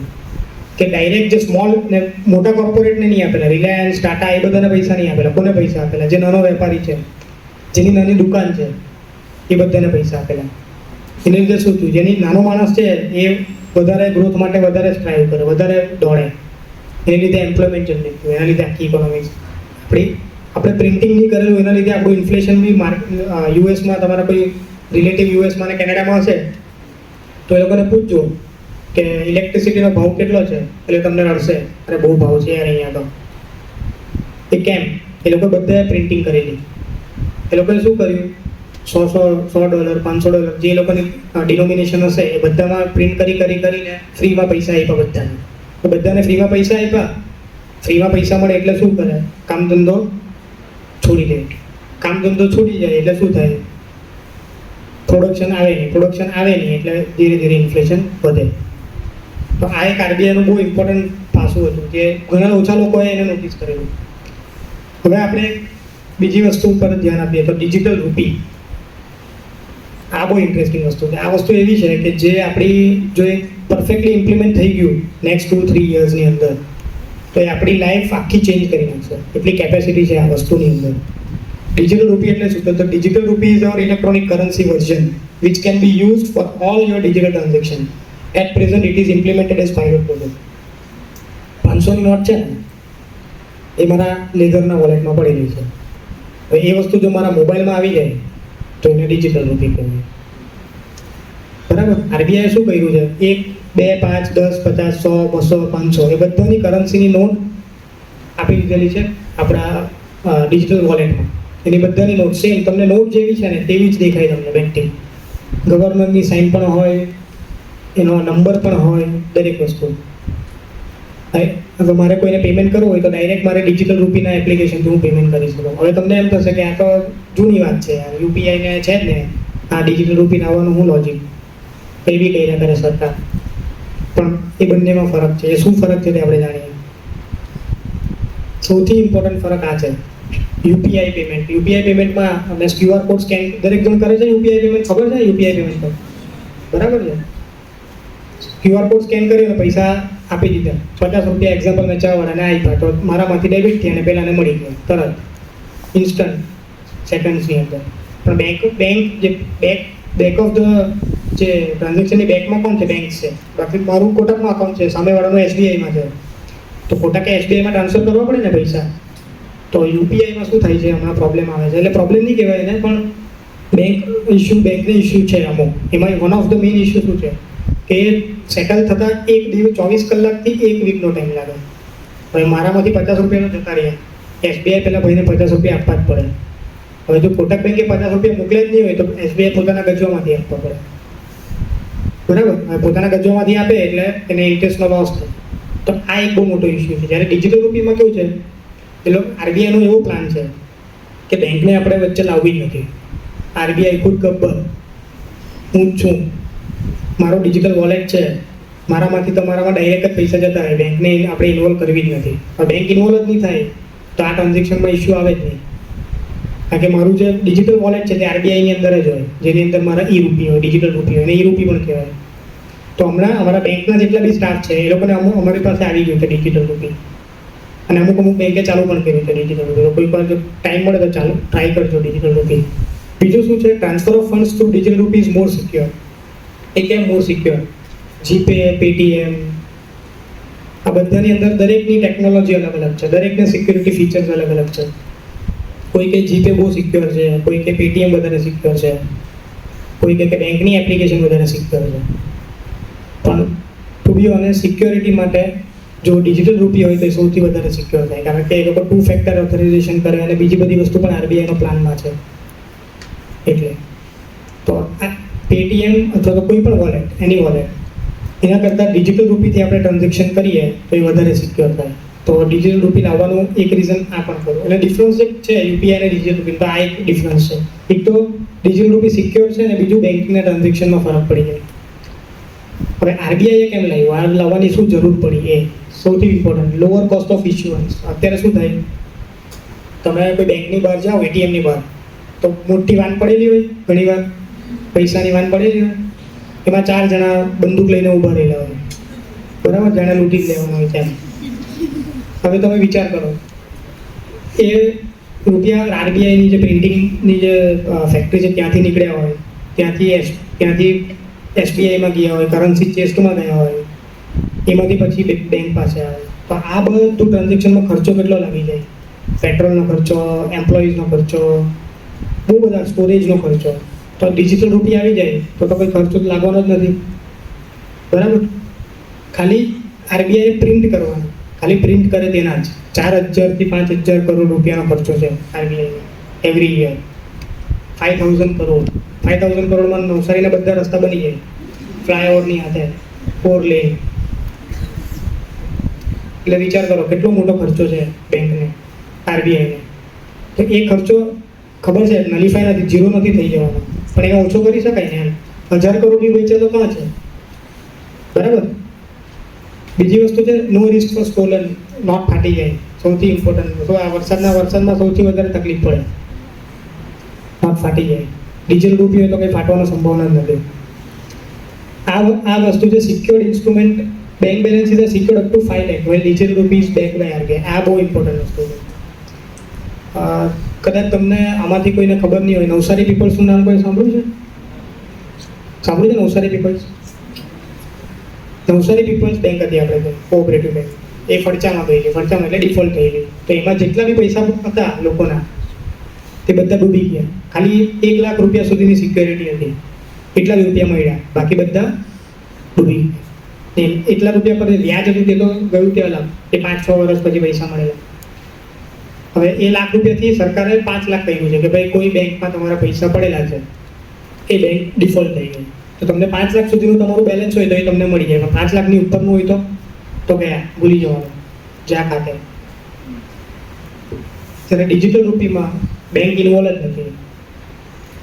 કે ડાયરેક્ટ જે સ્મોલ ને મોટા કોર્પોરેટને નહીં આપેલા, રિલાયન્સ, ટાટા, એ બધાને પૈસા નહીં આપેલા. કોને પૈસા આપેલા? જે નાનો વેપારી છે, જેની નાની દુકાન છે, એ બધાને પૈસા આપેલા. એને લીધે શું થયું? જેની નાનો માણસ છે એ વધારે ગ્રોથ માટે વધારે સ્ટ્રાઈવ કરે, વધારે દોડે, એને લીધે એમ્પ્લોયમેન્ટ જનરેટ થયું, એના લીધે આખી ઇકોનોમી આપણે પ્રિન્ટિંગ નહીં કરેલું, એના લીધે આપણું ઇન્ફ્લેશન બી યુએસમાં, તમારા કોઈ રિલેટિવ યુએસમાં અને કેનેડામાં હશે તો એ લોકોને પૂછજો કે ઇલેક્ટ્રિસિટીનો ભાવ કેટલો છે, એટલે તમને નડશે, અરે બહુ ભાવ છે યાર અહીંયા તો. એ કેમ? એ લોકો બધાએ પ્રિન્ટિંગ કરેલી. એ લોકોએ શું કર્યું? $100, $500 જે લોકોની ડિનોમિનેશન હશે એ બધામાં પ્રિન્ટ કરીને ફ્રીમાં પૈસા આપ્યા બધાને. તો બધાને ફ્રીમાં પૈસા આપ્યા. ફ્રીમાં પૈસા મળે એટલે શું કરે? કામ ધંધો છોડી દે. કામ ધંધો છોડી જાય એટલે શું થાય? પ્રોડક્શન આવે નહીં એટલે ધીરે ધીરે ઇન્ફ્લેશન વધે. તો આ એક આરબીઆઈનું બહુ ઇમ્પોર્ટન્ટ પાસું હતું જે ઘણા ઓછા લોકોએ એને નોટિસ કરેલું. હવે આપણે બીજી વસ્તુ ઉપર ધ્યાન આપીએ તો ડિજિટલ રૂપી. આ બહુ ઇન્ટરેસ્ટિંગ વસ્તુ છે. આ વસ્તુ એવી છે કે જે આપણી જો એક પરફેક્ટલી ઇમ્પ્લિમેન્ટ થઈ ગયું નેક્સ્ટ 2-3 યર્સની અંદર તો એ આપણી લાઈફ આખી ચેન્જ કરી નાખશે. એટલી કેપેસિટી છે આ વસ્તુની અંદર. ડિજિટલ રૂપી એટલે શું? તો digital rupee is our electronic currency version which can be used for all your digital transaction. At present it is implemented as pilot project. 500ની નોટ છે ને એ મારા લેધરના વોલેટમાં પડેલી છે. હવે એ વસ્તુ જો મારા મોબાઈલમાં આવી જાય તો એને ડિજિટલ રૂપી કહેવાય. બરાબર. આરબીઆઈએ શું કર્યું છે? 1, 2, 5, 10, 50, 100, 200, 500 એ બધાની કરન્સીની નોટ આપી દીધેલી છે આપણા ડિજિટલ વોલેટમાં. એની બધાની નોટ સેમ તમને નોટ જેવી છે ને તેવી જ દેખાય તમને બેંકથી. ગવર્નરની સાઇન પણ હોય, એનો નંબર પણ હોય, દરેક વસ્તુ. હવે મારે કોઈને પેમેન્ટ કરવું હોય તો ડાયરેક્ટ મારે ડિજિટલ રૂપીના એપ્લિકેશનથી હું પેમેન્ટ કરી શકું. હવે તમને એમ થશે કે આ તો જૂની વાત છે યાર, યુપીઆઈને છે જ ને, આ ડિજિટલ રૂપીને આવવાનું હું લોજિક? કંઈ બી કર્યા કરે સરકાર. પણ એ બંનેમાં ફરક છે. એ શું ફરક છે તે આપણે જાણીએ. સૌથી ઇમ્પોર્ટન્ટ ફરક આ છે, યુપીઆઈ પેમેન્ટ. યુપીઆઈ પેમેન્ટમાં અમે QR કોડ સ્કેન દરેક જણ કરે છે. યુપીઆઈ પેમેન્ટ ખબર છે? યુપીઆઈ પેમેન્ટ પર બરાબર છે. QR કોડ સ્કેન કર્યો અને પૈસા આપી દીધા, 50 રૂપિયા એક્ઝામ્પલ મેં ચાવાળાને આપ્યા, તો મારામાંથી ડેબિટ થયા અને પેલાને મળી ગયા તરત, ઇન્સ્ટન્ટ, સેકન્ડ્સની અંદર. પણ બેંક જે બેક ઓફ ધ જે ટ્રાન્ઝેક્શનની બેંકમાં કોણ છે? બેંક છે. બાકી મારું કોટકમાં અકાઉન્ટ છે, સામેવાળાનું SBIમાં છે, તો કોટકે SBIમાં ટ્રાન્સફર કરવા પડે ને પૈસા. તો યુપીઆઈમાં શું થાય છે, હમણાં પ્રોબ્લેમ આવે છે. એટલે પ્રોબ્લેમ નહીં કહેવાય એને, પણ બેંકને ઇસ્યુ છે અમુક. એમાં one of the main issue શું છે કે સેટલ થતાં 24 કલાકથી 1 વીકનો ટાઈમ લાગે. હવે મારામાંથી 50 રૂપિયાનો જતા રહ્યા, SBI પહેલાં ભાઈને 50 રૂપિયા આપવા જ પડે. હવે જો કોટક બેંકે 50 રૂપિયા મોકલે જ નહીં હોય તો SBI પોતાના ગજવામાંથી આપવા પડે, બરાબર. હવે પોતાના ગજવામાંથી આપે એટલે એને ઇન્ટરેસ્ટનો લોસ થાય. તો આ એક બહુ મોટો ઇસ્યુ છે. જ્યારે ડિજિટલ રૂપીમાં કેવું છે, પેલો RBIનો એવો પ્લાન છે કે બેંકને આપણે વચ્ચે લાવવી જ નથી. RBI ખુદ ગબ્બર, હું જ છું, મારો ડિજિટલ વોલેટ છે, મારામાંથી તમારામાં ડાયરેક્ટ જ પૈસા જતા રહે, બેંકને આપણે ઇન્વોલ્વ કરવી જ નથી. પણ બેંક ઇન્વોલ્વ જ નહીં થાય તો આ ટ્રાન્ઝેક્શનમાં ઇસ્યુ આવે જ નહીં. કારણ કે મારું જે ડિજિટલ વોલેટ છે તે RBIની અંદર જ હોય, જેની અંદર મારા રૂપી હોય, ડિજિટલ રૂપી હોય, અને રૂપી પણ કહેવાય. તો હમણાં અમારા બેંકના જેટલા બી સ્ટાફ છે એ લોકોને અમારી પાસે આવી ગયું છે ડિજિટલ રૂપી, અને અમુક બેંકે ચાલુ પણ કર્યું છે ડિજિટલ રૂપી. તો કોઈ વાર જો ટાઈમ મળે તો ચાલુ ટ્રાય કરજો ડિજિટલ રૂપી. બીજું શું છે, transfer of funds through digital rupee is more secure. એ કેમ મોર સિક્યોર? જીપે, પેટીએમ, આ બધાની અંદર દરેકની ટેકનોલોજી અલગ અલગ છે, દરેકને સિક્યોરિટી ફીચર્સ અલગ અલગ છે. કોઈ કે જીપે બહુ સિક્યોર છે, કોઈ કે પેટીએમ વધારે સિક્યોર છે, કોઈ કે બેંકની એપ્લિકેશન વધારે સિક્યોર છે. પણ ટુ બી ઓનેસ્ટ, સિક્યોરિટી માટે જો ડિજિટલ રૂપી હોય તો એ સૌથી વધારે સિક્યોર થાય, કારણ કે એ લોકો 2 ફેક્ટર ઓથોરાઇઝેશન કરે અને બીજી બધી વસ્તુ પણ RBIનો પ્લાનમાં છે. એટલે તો આ પેટીએમ અથવા તો કોઈ પણ વોલેટ, એની વોલેટ, એના કરતાં ડિજિટલ રૂપીથી આપણે ટ્રાન્ઝેક્શન કરીએ તો એ વધારે સિક્યોર થાય. તો ડિજિટલ રૂપી લાવવાનું એક રીઝન આ પણ ખરું. એટલે ડિફરન્સ એક છે યુપીઆઈ અને ડિજિટલ રૂપી, તો આ એક ડિફરન્સ છે. એક તો ડિજિટલ રૂપી સિક્યોર છે અને બીજું બેંકના ટ્રાન્ઝેક્શનમાં ફરક પડી જાય. હવે RBIએ કેમ લાવ્યું, આ લાવવાની શું જરૂર પડી, એ સૌથી important. Lower cost of issuance. અત્યારે શું થાય, તમે કોઈ બેંકની બહાર જાઓ, ATMની બહાર, તો મોટી વાન પડેલી હોય, ઘણીવાર પૈસાની વાન પડેલી હોય, એમાં 4 જણા બંદૂક લઈને ઊભા રહેલા હોય, બરાબર, જાણે લૂંટી જ લેવાના હોય ત્યાં. હવે તમે વિચાર કરો, એ રૂપિયા RBIની જે પ્રિન્ટિંગની જે ફેક્ટરી છે ત્યાંથી નીકળ્યા હોય, ત્યાંથી SBIમાં ગયા હોય, કરન્સી ચેસ્ટમાં ગયા હોય, એમાંથી પછી બેંક પાસે આવે. તો આ બધું ટ્રાન્ઝેક્શનમાં ખર્ચો કેટલો લાગી જાય? પેટ્રોલનો ખર્ચો, એમ્પ્લોઈઝનો ખર્ચો, બહુ બધા, સ્ટોરેજનો ખર્ચો. તો ડિજિટલ રૂપી આવી જાય તો કોઈ ખર્ચો લાગવાનો જ નથી, બરાબર. ખાલી RBIએ પ્રિન્ટ કરવાનું, ખાલી પ્રિન્ટ કરે તેના જ 4,000 થી 5,000 કરોડ રૂપિયાનો ખર્ચો છે RBIને એવરી યર. 5,000 કરોડ. 5,000 કરોડમાં નવસારીના બધા રસ્તા બની જાય, ફ્લાયઓવરની હાથે, 4 લેન. એટલે વિચાર કરો કેટલો મોટો ખર્ચો છે બેંકને, RBIને. તો એ ખર્ચો ખબર છે નલિફાઈ નથી, ઝીરો નથી થઈ જવાનો, પણ એને ઓછો કરી શકાય ને. એમ 1,000 કરોડની વેચે તો ક્યાં છે, બરાબર. બીજી વસ્તુ છે નો રિસ્ક ફોર સ્ટોલન, નોટ ફાટી જાય, સૌથી ઇમ્પોર્ટન્ટ. તો આ વરસાદમાં સૌથી વધારે તકલીફ પડે, નોટ ફાટી જાય. ડિજિટલ રૂપી હોય તો કંઈ ફાટવાનો સંભાવના જ નથી. આ વસ્તુ છે secured instrument. Bank balance is secured up to 5 lakh well digital rupee is backed by RBI. આ બહુ ઇમ્પોર્ટન્ટ વસ્તુ છે. કદાચ તમને આમાંથી કોઈને ખબર નહીં હોય, નવસારી પીપલ્સનું નામ કોઈ સાંભળ્યું છે? Navsari people's? Navsari people's bank હતી આપણે કોઓપરેટિવ બેંક, એ ફડચામાં ગયેલી. ફડચામાં એટલે ડિફોલ્ટ થઈ ગઈ. તો એમાં જેટલા બી પૈસા હતા લોકોના તે બધા ડૂબી ગયા. ખાલી 1 લાખ રૂપિયા સુધીની સિક્યોરિટી હતી, એટલા જ રૂપિયા મળ્યા, બાકી બધા ડૂબી ગયા. એટલા રૂપિયા પર વ્યાજ હતું તે તો ગયું તે અલગ, એ 5-6 વર્ષ પછી પૈસા મળેલા. હવે એ લાખ રૂપિયાથી સરકારે 5 લાખ કહ્યું છે કે ભાઈ કોઈ બેંકમાં તમારા પૈસા પડેલા છે, એ બેંક ડિફોલ્ટ થઈ ગઈ, તો તમને 5 લાખ સુધીનું તમારું બેલેન્સ હોય તો એ તમને મળી જાય. પણ 5 લાખની ઉપરનું હોય તો ગયા, ભૂલી જવાનું, જ્યાં ખાતે. જ્યારે ડિજિટલ રૂપીમાં બેંક ઇન્વોલ્વ જ નથી.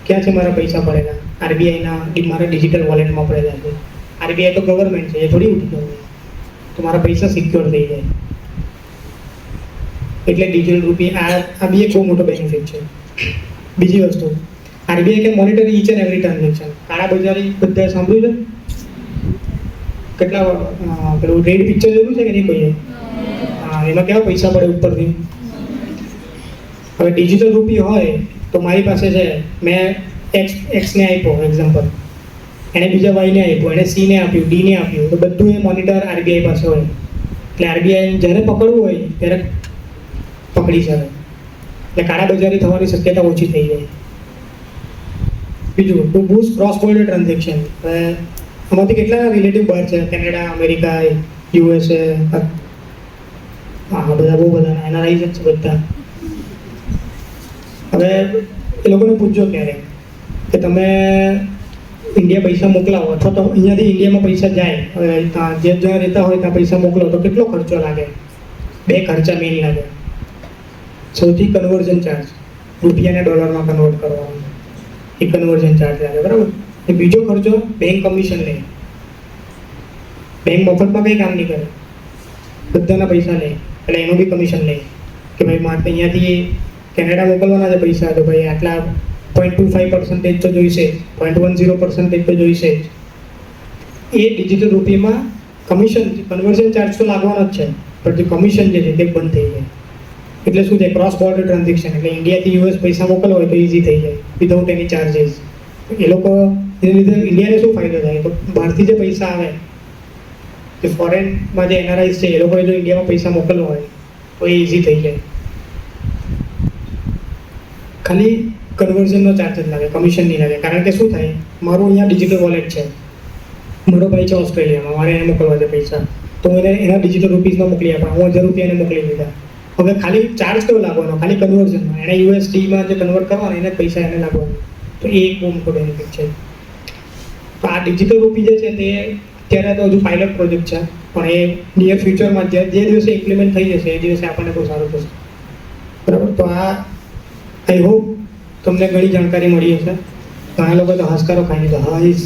ક્યાં છે મારા પૈસા પડેલા? RBIના મારા ડિજિટલ વોલેટમાં પડેલા છે. આરબીઆઈ તો ગવર્મેન્ટ છે, એ થોડી ઉઠી જવું, તો મારા પૈસા સિક્યોર થઈ જાય. એટલે ડિજિટલ રૂપી આ બી એક બહુ મોટો બેનિફિટ છે. બીજી વસ્તુ, RBI can monitor each and every transaction. કાળા બજારી બધાએ સાંભળ્યું છે? કેટલા પેલું રેડ પિક્ચર જોયું છે કે નહીં કોઈએ? હા, એમાં કેવા પૈસા પડે ઉપરથી. હવે ડિજિટલ રૂપી હોય તો મારી પાસે છે, મેં એક્સને આપ્યો એક્ઝામ્પલ, એને બીજા વાયને આપ્યો, એને સીને આપ્યું, ડીને આપ્યું, તો બધું એ મોનિટર આરબીઆઈ પાસે હોય. એટલે આરબીઆઈ જ્યારે પકડવું હોય ત્યારે પકડી શકે. એટલે કાળા બજારી થવાની શક્યતા ઓછી થઈ જાય. બીજું, to boost cross border transaction. આમાંથી કેટલા રિલેટિવ બહાર છે? કેનેડા, અમેરિકા, યુએસએ, હા બધા બહુ બધા એનઆરઆઈ જ છે બધા. હવે એ લોકોને પૂછજો ક્યારે કે તમે ઇન્ડિયા પૈસા મોકલાવો અથવા તો અહીંયાથી ઇન્ડિયામાં પૈસા જાય, જે જ્યાં રહેતા હોય ત્યાં પૈસા મોકલો તો કેટલો ખર્ચો લાગે? બે ખર્ચા મેઇન લાગે. સૌથી કન્વર્ઝન ચાર્જ, રૂપિયાને ડોલરમાં કન્વર્ટ કરવાનો, એ કન્વર્ઝન ચાર્જ લાગે, બરાબર. એ બીજો ખર્ચો બેંક કમિશન લે. બેંક મફતમાં કંઈ કામ નહીં કરે, બધાના પૈસા લે, એટલે એનું બી કમિશન લે કે ભાઈ મારે અહીંયાથી કેનેડા મોકલવાના છે પૈસા, તો ભાઈ આટલા 0.25% તો જોઈશે, 0.10% તો જોઈશે. એ ડિજિટલ રૂપિયામાં કમિશન, કન્વર્ઝન ચાર્જ તો લાગવાનો જ છે, પણ જે કમિશન જે છે તે બંધ થઈ જાય. એટલે શું છે? Cross border transaction. એટલે ઇન્ડિયાથી યુએસ પૈસા મોકલવા હોય તો ઇઝી થઈ જાય વિધાઉટ એની ચાર્જિસ. એ લોકો એને લીધે ઇન્ડિયાને શું ફાયદો થાય? તો બહારથી જે પૈસા આવે, જે ફોરેનમાં જે એનઆરઆઈસ છે, એ લોકોએ જો ઇન્ડિયામાં પૈસા મોકલવા હોય તો એ ઇઝી થઈ જાય. ખાલી કન્વર્ઝનનો ચાર્જ જ લાગે, કમિશન નહીં લાગે. કારણ કે શું થાય, મારું અહીંયા ડિજિટલ વોલેટ છે, મારો ભાઈ છે ઓસ્ટ્રેલિયામાં, મારે એને મોકલવા છે પૈસા, તો હું એને એના ડિજિટલ રૂપીઝમાં મોકલી આપા, હું 1000 રૂપિયા એને મોકલી દીધા. હવે ખાલી ચાર્જ કયો લાગવાનો? ખાલી કન્વર્ઝનમાં. એને યુએસડીમાં જે કન્વર્ટ કરવાનું એને પૈસા એને લાગવાનું. તો એ એક બહુ મોટો બેનિફિટ છે. તો આ ડિજિટલ રૂપી જે છે તે અત્યારે તો હજુ પાયલટ પ્રોજેક્ટ છે, પણ એ નિયર ફ્યુચરમાં જે દિવસે ઇમ્પ્લિમેન્ટ થઈ જશે એ દિવસે આપણને બહુ સારું થશે, બરાબર. તો આ આઈ હોપ તમને ઘણી જાણકારી મળી હશે. ઘણા લોકો તો હાશકારો ખાઈ લીધા, હાઈસ.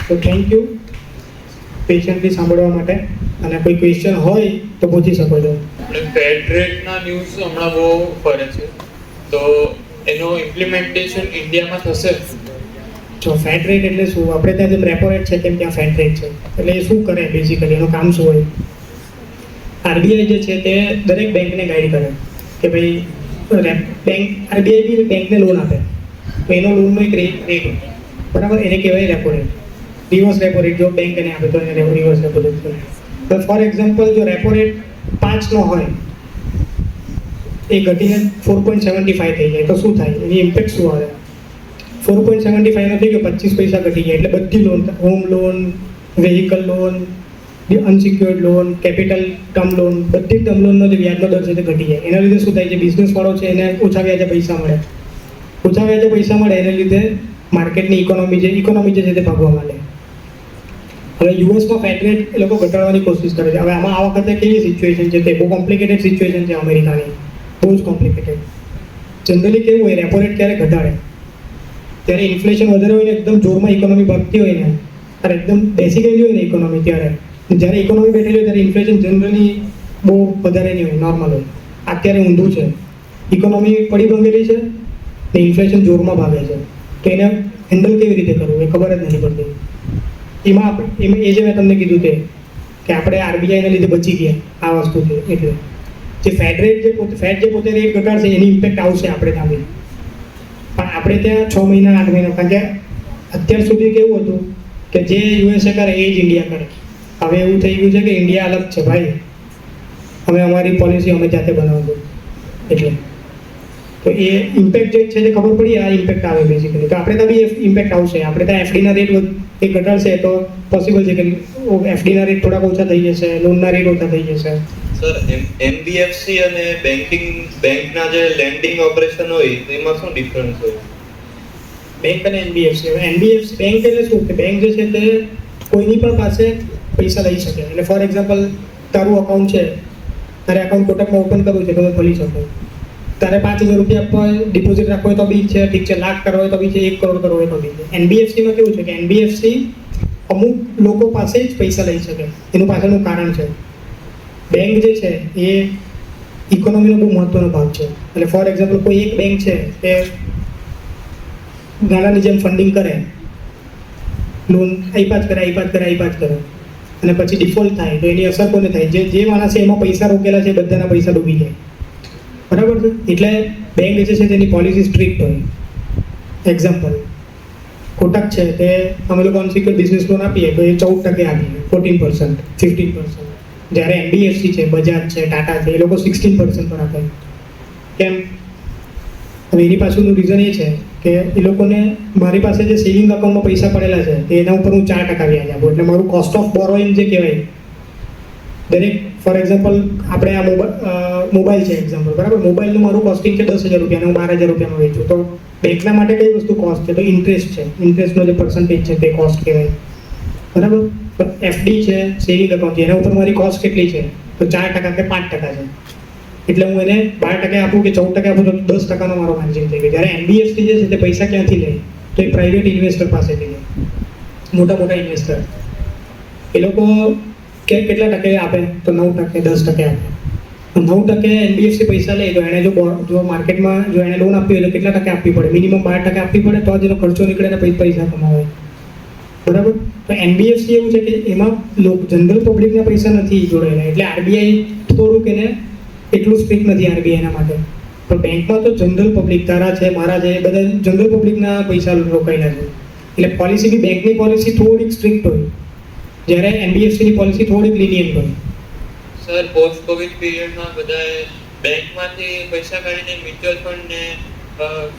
તો થેન્ક યુ પેશન્ટલી સાંભળવા માટે. અને કોઈ ક્વેશ્ચન હોય તો પૂછી શકો છો. આપણે ફેડ રેટના ન્યૂઝ હમણાં બહુ ફરે છે, તો એનો ઇમ્પ્લિમેન્ટેશન ઇન્ડિયામાં થશે? જો ફેડ રેટ એટલે શું? આપણે ત્યાં જેમ રેપો રેટ છે તેમ ત્યાં ફેડ રેટ છે. એટલે એ શું કરે બેઝિકલી, એનું કામ શું હોય? આરબીઆઈ જે છે તે દરેક બેંકને ગાઈડ કરે કે ભાઈ બેંક, આરબીઆઈ બી બેંકને લોન આપે, તો એનો લોનનો એક રેટ, બરાબર, એને કહેવાય repo rate. Reverse repo rate જો બેંક એને આપે તો એને રિવર્સ રેપો રેટ કહેવાય. તો ફોર એક્ઝામ્પલ જો રેપો રેટ 5 નો હોય, એ ઘટીને 4.75 થઈ જાય તો શું થાય? એની ઇમ્પેક્ટ શું આવે? 4.75 નો થઈ ગયો, 25 પૈસા ઘટી ગયા. એટલે બધી loan, home loan, vehicle loan, unsecured loan, capital term loan, બધી ટર્મ લોનનો જે વ્યાજનો દર છે તે ઘટી જાય. એના લીધે શું થાય? જે બિઝનેસવાળો છે એને ઓછા વ્યાજે પૈસા મળે. ઓછા વ્યાજે પૈસા મળે એને લીધે માર્કેટની ઇકોનોમી જે છે તે ભાગવા માંડે. હવે યુએસમાં ફેડ રેટ એ લોકો ઘટાડવાની કોશિશ કરે છે. હવે આમાં આ વખતે કેવી સિચ્યુએશન છે? તે બહુ કોમ્પ્લિકેટેડ સિચ્યુએશન છે અમેરિકાની, બહુ જ કોમ્પ્લિકેટેડ. જનરલી કેવું હોય, રેપો રેટ ક્યારે ઘટાડે ત્યારે ઇન્ફ્લેશન વધારે હોય ને એકદમ જોરમાં ઇકોનોમી ભાગતી હોય ને, ત્યારે એકદમ બેસી ગયેલી હોય ને ઇકોનોમી, ત્યારે જ્યારે ઇકોનોમી બેઠેલી હોય ત્યારે ઇન્ફ્લેશન જનરલી બહુ વધારે નહીં હોય, નોર્મલ હોય. અત્યારે ઊંધું છે, ઇકોનોમી પડી ભાંગેલી છે ને ઇન્ફ્લેશન જોરમાં ભાગે છે. તો એને હેન્ડલ કેવી રીતે કરવું એ ખબર જ નથી પડતી. એમાં એ જે મેં તમને કીધું તે કે આપણે આરબીઆઈને લીધે બચી ગયા આ વસ્તુથી. એટલે જે ફેડ રેટ જે પોતે રેટ ઘટાડશે એની ઇમ્પેક્ટ આવશે આપણે ત્યાં બી, પણ આપણે ત્યાં 6 મહિના 8 મહિના. કારણ કે અત્યાર સુધી કેવું હતું કે જે યુએસએ કરે એ જ ઇન્ડિયા કરે. હવે એવું થઈ ગયું છે કે ઇન્ડિયા અલગ છે ભાઈ, અમે અમારી પોલિસી અમે જાતે બનાવશું. એટલે તો એ ઇમ્પેક્ટ જે છે તે ખબર પડી, આ ઇમ્પેક્ટ આવે બેઝિકલી. તો આપણે ત્યાં બી ઇમ્પેક્ટ આવશે. આપણે ત્યાં એફડીના રેટ એ ઘટાડશે તો પોસિબલ છે કે એફડીના રેટ થોડાક ઓછા થઈ જશે, લોનના રેટ ઓછા થઈ જશે. સર, એનબીએફસી અને બેંકના જે લેન્ડિંગ ઓપરેશન હોય એમાં શું ડિફરન્સ હોય? બેંક અને એનબીએફસી. હવે એનબીએફસી બેંક એટલે શું કે બેંક જે છે તે કોઈની પણ પાસે પૈસા લઈ શકે. એટલે ફોર એક્ઝામ્પલ તારું અકાઉન્ટ છે તારે એકાઉન્ટ કોટકમાં ઓપન કરવું છે તો ખોલી શકો. તારે 5,000 રૂપિયા આપવા ડિપોઝિટ રાખવો હોય તો બી છે, ઠીક છે, લાખ કરવો હોય તો બી છે, 1 કરોડ કરવો હોય તો બી છે. એનબીએફસીમાં કેવું છે કે એનબીએફસી અમુક લોકો પાસે જ પૈસા લઈ શકે, એનું પાછળનું કારણ છે બેંક જે છે એ ઇકોનોમીનો બહુ મહત્વનો ભાગ છે. એટલે ફોર એક્ઝામ્પલ કોઈ એક બેંક છે કે ગાળાની જેમ ફંડિંગ કરે, લોન આપ્યા જ કરે અને પછી ડિફોલ્ટ થાય તો એની અસર કોને થાય? જે માણસે એમાં પૈસા રોકેલા છે બધાના પૈસા ડૂબી જાય, બરાબર છે. એટલે બેંક જે છે તેની પોલિસી સ્ટ્રિક્ટ હોય. એક્ઝામ્પલ કોટક છે તે અમે લોકો અનસિક્યોર્ડ બિઝનેસ લોન આપીએ તો એ 14% આપીએ, 14%, 15%. જ્યારે એનબીએફસી છે, બજાજ છે, ટાટા છે, એ લોકો 16% પર આપે. કેમ? હવે એની પાછળનું રીઝન એ છે કે એ લોકોને મારી પાસે જે સેવિંગ અકાઉન્ટમાં પૈસા પડેલા છે તે એના ઉપર હું 4% વ્યાજ આપું, એટલે મારું કોસ્ટ ઓફ બોરોઈંગ જે કહેવાય દરેક, ફોર એક્ઝામ્પલ આપણે આ મોબાઈલ છે એક્ઝામ્પલ, બરાબર, મોબાઈલનું મારું કોસ્ટિંગ છે 10,000 રૂપિયાનું, હું 12,000 રૂપિયામાં વેચું તો બેંકના માટે કઈ વસ્તુ કોસ્ટ છે? તો ઇન્ટરેસ્ટ છે, ઇન્ટરેસ્ટનો જે પર્સન્ટેજ છે તે કોસ્ટ કહેવાય, બરાબર. તો એફડી છે, સેવિંગ અકાઉન્ટ છે, એના ઉપર મારી કોસ્ટ કેટલી છે? તો 4% કે 5% છે. એટલે હું એને 12% આપું કે 14% આપું તો 10%નો મારો માર્જિન થઈ ગયો. જ્યારે એનબીએફસી જે છે તે પૈસા ક્યાંથી લે? તો એ પ્રાઇવેટ ઇન્વેસ્ટર પાસેથી લે, મોટા ઇન્વેસ્ટર. એ લોકો કેટલા ટકે આપે? તો 9%, 10% આપે. 9% એનબીએફસી પૈસા લે તો એને જો માર્કેટમાં જો એને લોન આપવી હોય તો કેટલા ટકા આપવી પડે? મિનિમમ 12% આપવી પડે તો જ એનો ખર્ચો નીકળે ને પૈસા કમાવે, બરાબર. તો એનબીએફસી એવું છે કે એમાં જનરલ પબ્લિકના પૈસા નથી જોડાયેલા, એટલે આરબીઆઈ થોડુંક એને એટલું સ્ટ્રિક્ટ નથી આરબીઆઈના માટે. પણ બેંકમાં તો જનરલ પબ્લિક, તારા છે, મારા છે, એ બધા જનરલ પબ્લિકના પૈસા રોકાયેલા છે. એટલે પોલિસી બી બેંકની પોલિસી થોડીક સ્ટ્રિક્ટ હોય, જ્યારે એનબીએફસીની પોલિસી થોડીક લિનિયન્ટ હોય. સર, પોસ્ટ કોવિડ પિરિયડમાં બધાએ બેંકમાંથી પૈસા કાઢીને મ્યુચ્યુઅલ ફંડ ને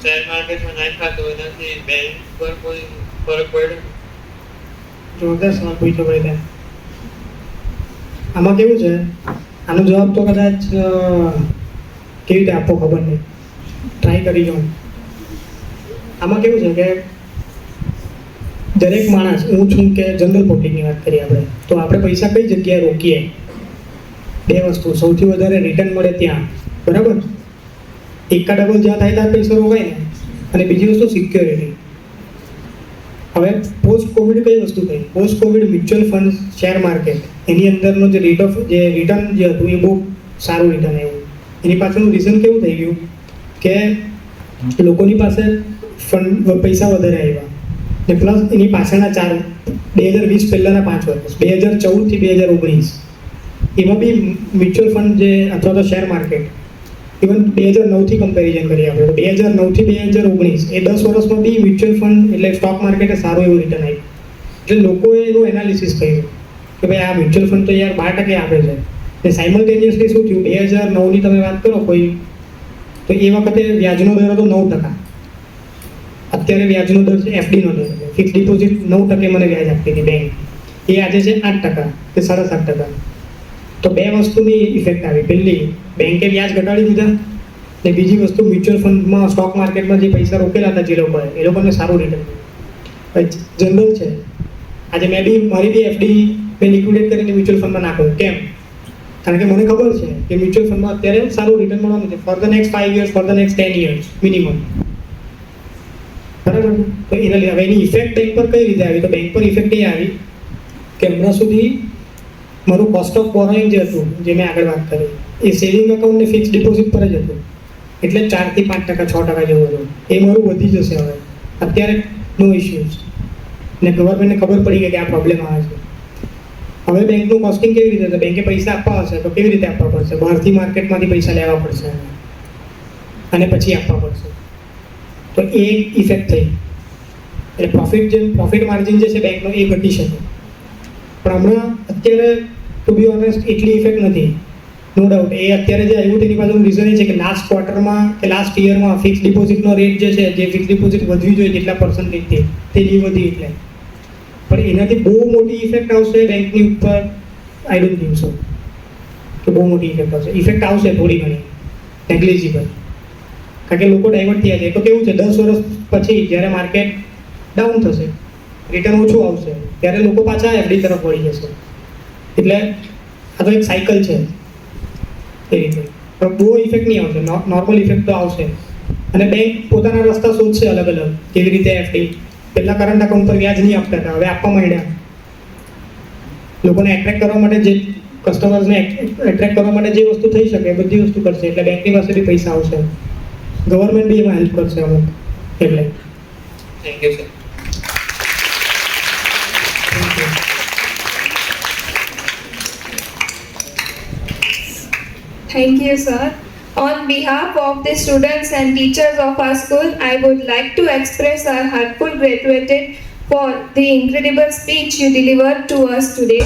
શેર માર્કેટમાં નાખ્યા તો એનાથી બેંક પર કોઈ ફરક પડ્યો? જોરદાર સવાલ પૂછ્યો ભાઈ ત્યાં. આમાં કેવું છે, આનો જવાબ તો કદાચ કેવી રીતે આપવો ખબર નહીં, ટ્રાય કરી જાઉં. આમાં કેવું છે કે દરેક માણસ, હું છું કે જનરલ પબ્લિકની વાત કરીએ આપણે, તો આપણે પૈસા કઈ જગ્યાએ રોકીએ? 2 વસ્તુ, સૌથી વધારે રિટર્ન મળે ત્યાં, બરાબર, એકા ડબલ જ્યાં થાય ત્યાં પૈસા રોકાય ને, અને બીજી વસ્તુ સિક્યોરિટી. હવે પોસ્ટ કોવિડ કઈ વસ્તુ થઈ? Post Covid mutual fund, share market, એની અંદરનો જે રિટર્ન જે હતું એ બહુ સારું રિટર્ન આવ્યું. એની પાછળનું રીઝન કેવું થઈ ગયું કે લોકોની પાસે પૈસા વધારે આવ્યા ને પ્લસ એની પાછળના 2020 પહેલાંના 5 વર્ષ, 2014 થી 2019, એમાં બી મ્યુચ્યુઅલ ફંડ જે અથવા તો શેર માર્કેટ, ઇવન 2009થી કમ્પેરિઝન કરીએ આપણે તો 2009થી 2019 એ 10 વર્ષમાં બી મ્યુચ્યુઅલ ફંડ એટલે સ્ટોક માર્કેટે સારું એવું રિટર્ન આવ્યું. એટલે લોકોએ એનું એનાલિસિસ કર્યું કે ભાઈ આ મ્યુચ્યુઅલ ફંડ તો યાર 12% આપે છે. ને સાયમલ્ટેનિયસલી શું થયું, 2009ની તમે વાત કરો કોઈ, તો એ વખતે વ્યાજનો દર હતો 9%. અત્યારે વ્યાજનો દર છે, એફડીનો દર છે, ફિક્સ ડિપોઝિટ 9% મને વ્યાજ આપતી હતી બેંક, એ આજે છે 8% કે 7.5%. તો 2 વસ્તુની ઇફેક્ટ આવી. પહેલી, બેંકે વ્યાજ ઘટાડી દીધા, ને બીજી વસ્તુ મ્યુચ્યુઅલ ફંડમાં, સ્ટોક માર્કેટમાં જે પૈસા રોકેલા હતા જે લોકોએ, એ લોકોને સારું રિટર્ન મળ્યું. જનરલ છે, આજે મારી બી એફડી મેં લિક્વિડેટ કરીને મ્યુચ્યુઅલ ફંડમાં નાખું. કેમ? કારણ કે મને ખબર છે કે મ્યુચ્યુઅલ ફંડમાં અત્યારે સારું રિટર્ન મળવાનું છે for the next 5 years, for the next 10 years minimum, બરાબર. તો એના હવે એની ઇફેક્ટ બેંક પર કઈ રીતે આવી? તો બેંક પર ઇફેક્ટ એ આવી કે હમણાં સુધી મારું કોસ્ટ ઓફ બોરોઈંગ જે હતું, જે મેં આગળ વાત કરી, એ સેવિંગ અકાઉન્ટ ને ફિક્સ ડિપોઝિટ પર જ હતું, એટલે 4 થી 5%, 6% જેવું હતું. એ મારું વધી જશે હવે. અત્યારે નો ઇશ્યુઝ, ને ગવર્મેન્ટને ખબર પડી ગઈ કે આ પ્રોબ્લેમ આવે છે. હવે બેંકનું કોસ્ટિંગ કેવી રીતે છે? બેંકે પૈસા આપવા હશે તો કેવી રીતે આપવા પડશે? બહારથી માર્કેટમાંથી પૈસા લેવા પડશે અને પછી આપવા પડશે. તો એ ઇફેક્ટ થઈ, એટલે પ્રોફિટ માર્જિન જે છે બેંકનો એ ઘટી શકે. પણ હમણાં અત્યારે ટુ બી ઓનેસ્ટ એટલી ઇફેક્ટ નથી, નો ડાઉટ. એ અત્યારે જે આવ્યું તેની પાછળનું રીઝન એ છે કે લાસ્ટ ક્વાર્ટરમાં કે લાસ્ટ યરમાં ફિક્સ ડિપોઝિટનો રેટ જે છે, જે ફિક્સ ડિપોઝિટ વધવી જોઈએ જેટલા પર્સન્ટેજથી, તે નહીં વધી. એટલે પણ એનાથી બહુ મોટી ઇફેક્ટ આવશે બેંકની ઉપર, આઈ ડોન્ટ થિંક સો કે બહુ મોટી ઇફેક્ટ આવશે. ઇફેક્ટ આવશે થોડી ઘણી, નેગ્લિજિબલ, કારણ કે લોકો ડાયવર્ટ થયા છે. તો કેવું છે, 10 વર્ષ પછી જ્યારે માર્કેટ ડાઉન થશે, રિટર્ન ઓછું આવશે, ત્યારે લોકો પાછા એફડી તરફ વળી જશે. એટલે આ તો એક સાયકલ છે. એ રીતે પણ બહુ ઇફેક્ટ નહીં આવશે, નોર્મલ ઇફેક્ટ તો આવશે. અને બેંક પોતાના રસ્તા શોધશે અલગ અલગ, કેવી રીતે એફડી. પહેલાં કરંટ અકાઉન્ટ પર વ્યાજ નહીં આપતા હતા, હવે આપવા માંડ્યા. લોકોને એટ્રેક્ટ કરવા માટે, જે કસ્ટમર્સને એટ્રેક્ટ કરવા માટે જે વસ્તુ થઈ શકે એ બધી વસ્તુ કરશે, એટલે બેંકની પાસે બી પૈસા આવશે. ગવર્મેન્ટ બી એમાં હેલ્પ કરશે અમુક. એટલે thank you sir. Thank you, sir. On behalf of the students and teachers of our school, I would like to express our heartful gratitude for the incredible speech you delivered to us today.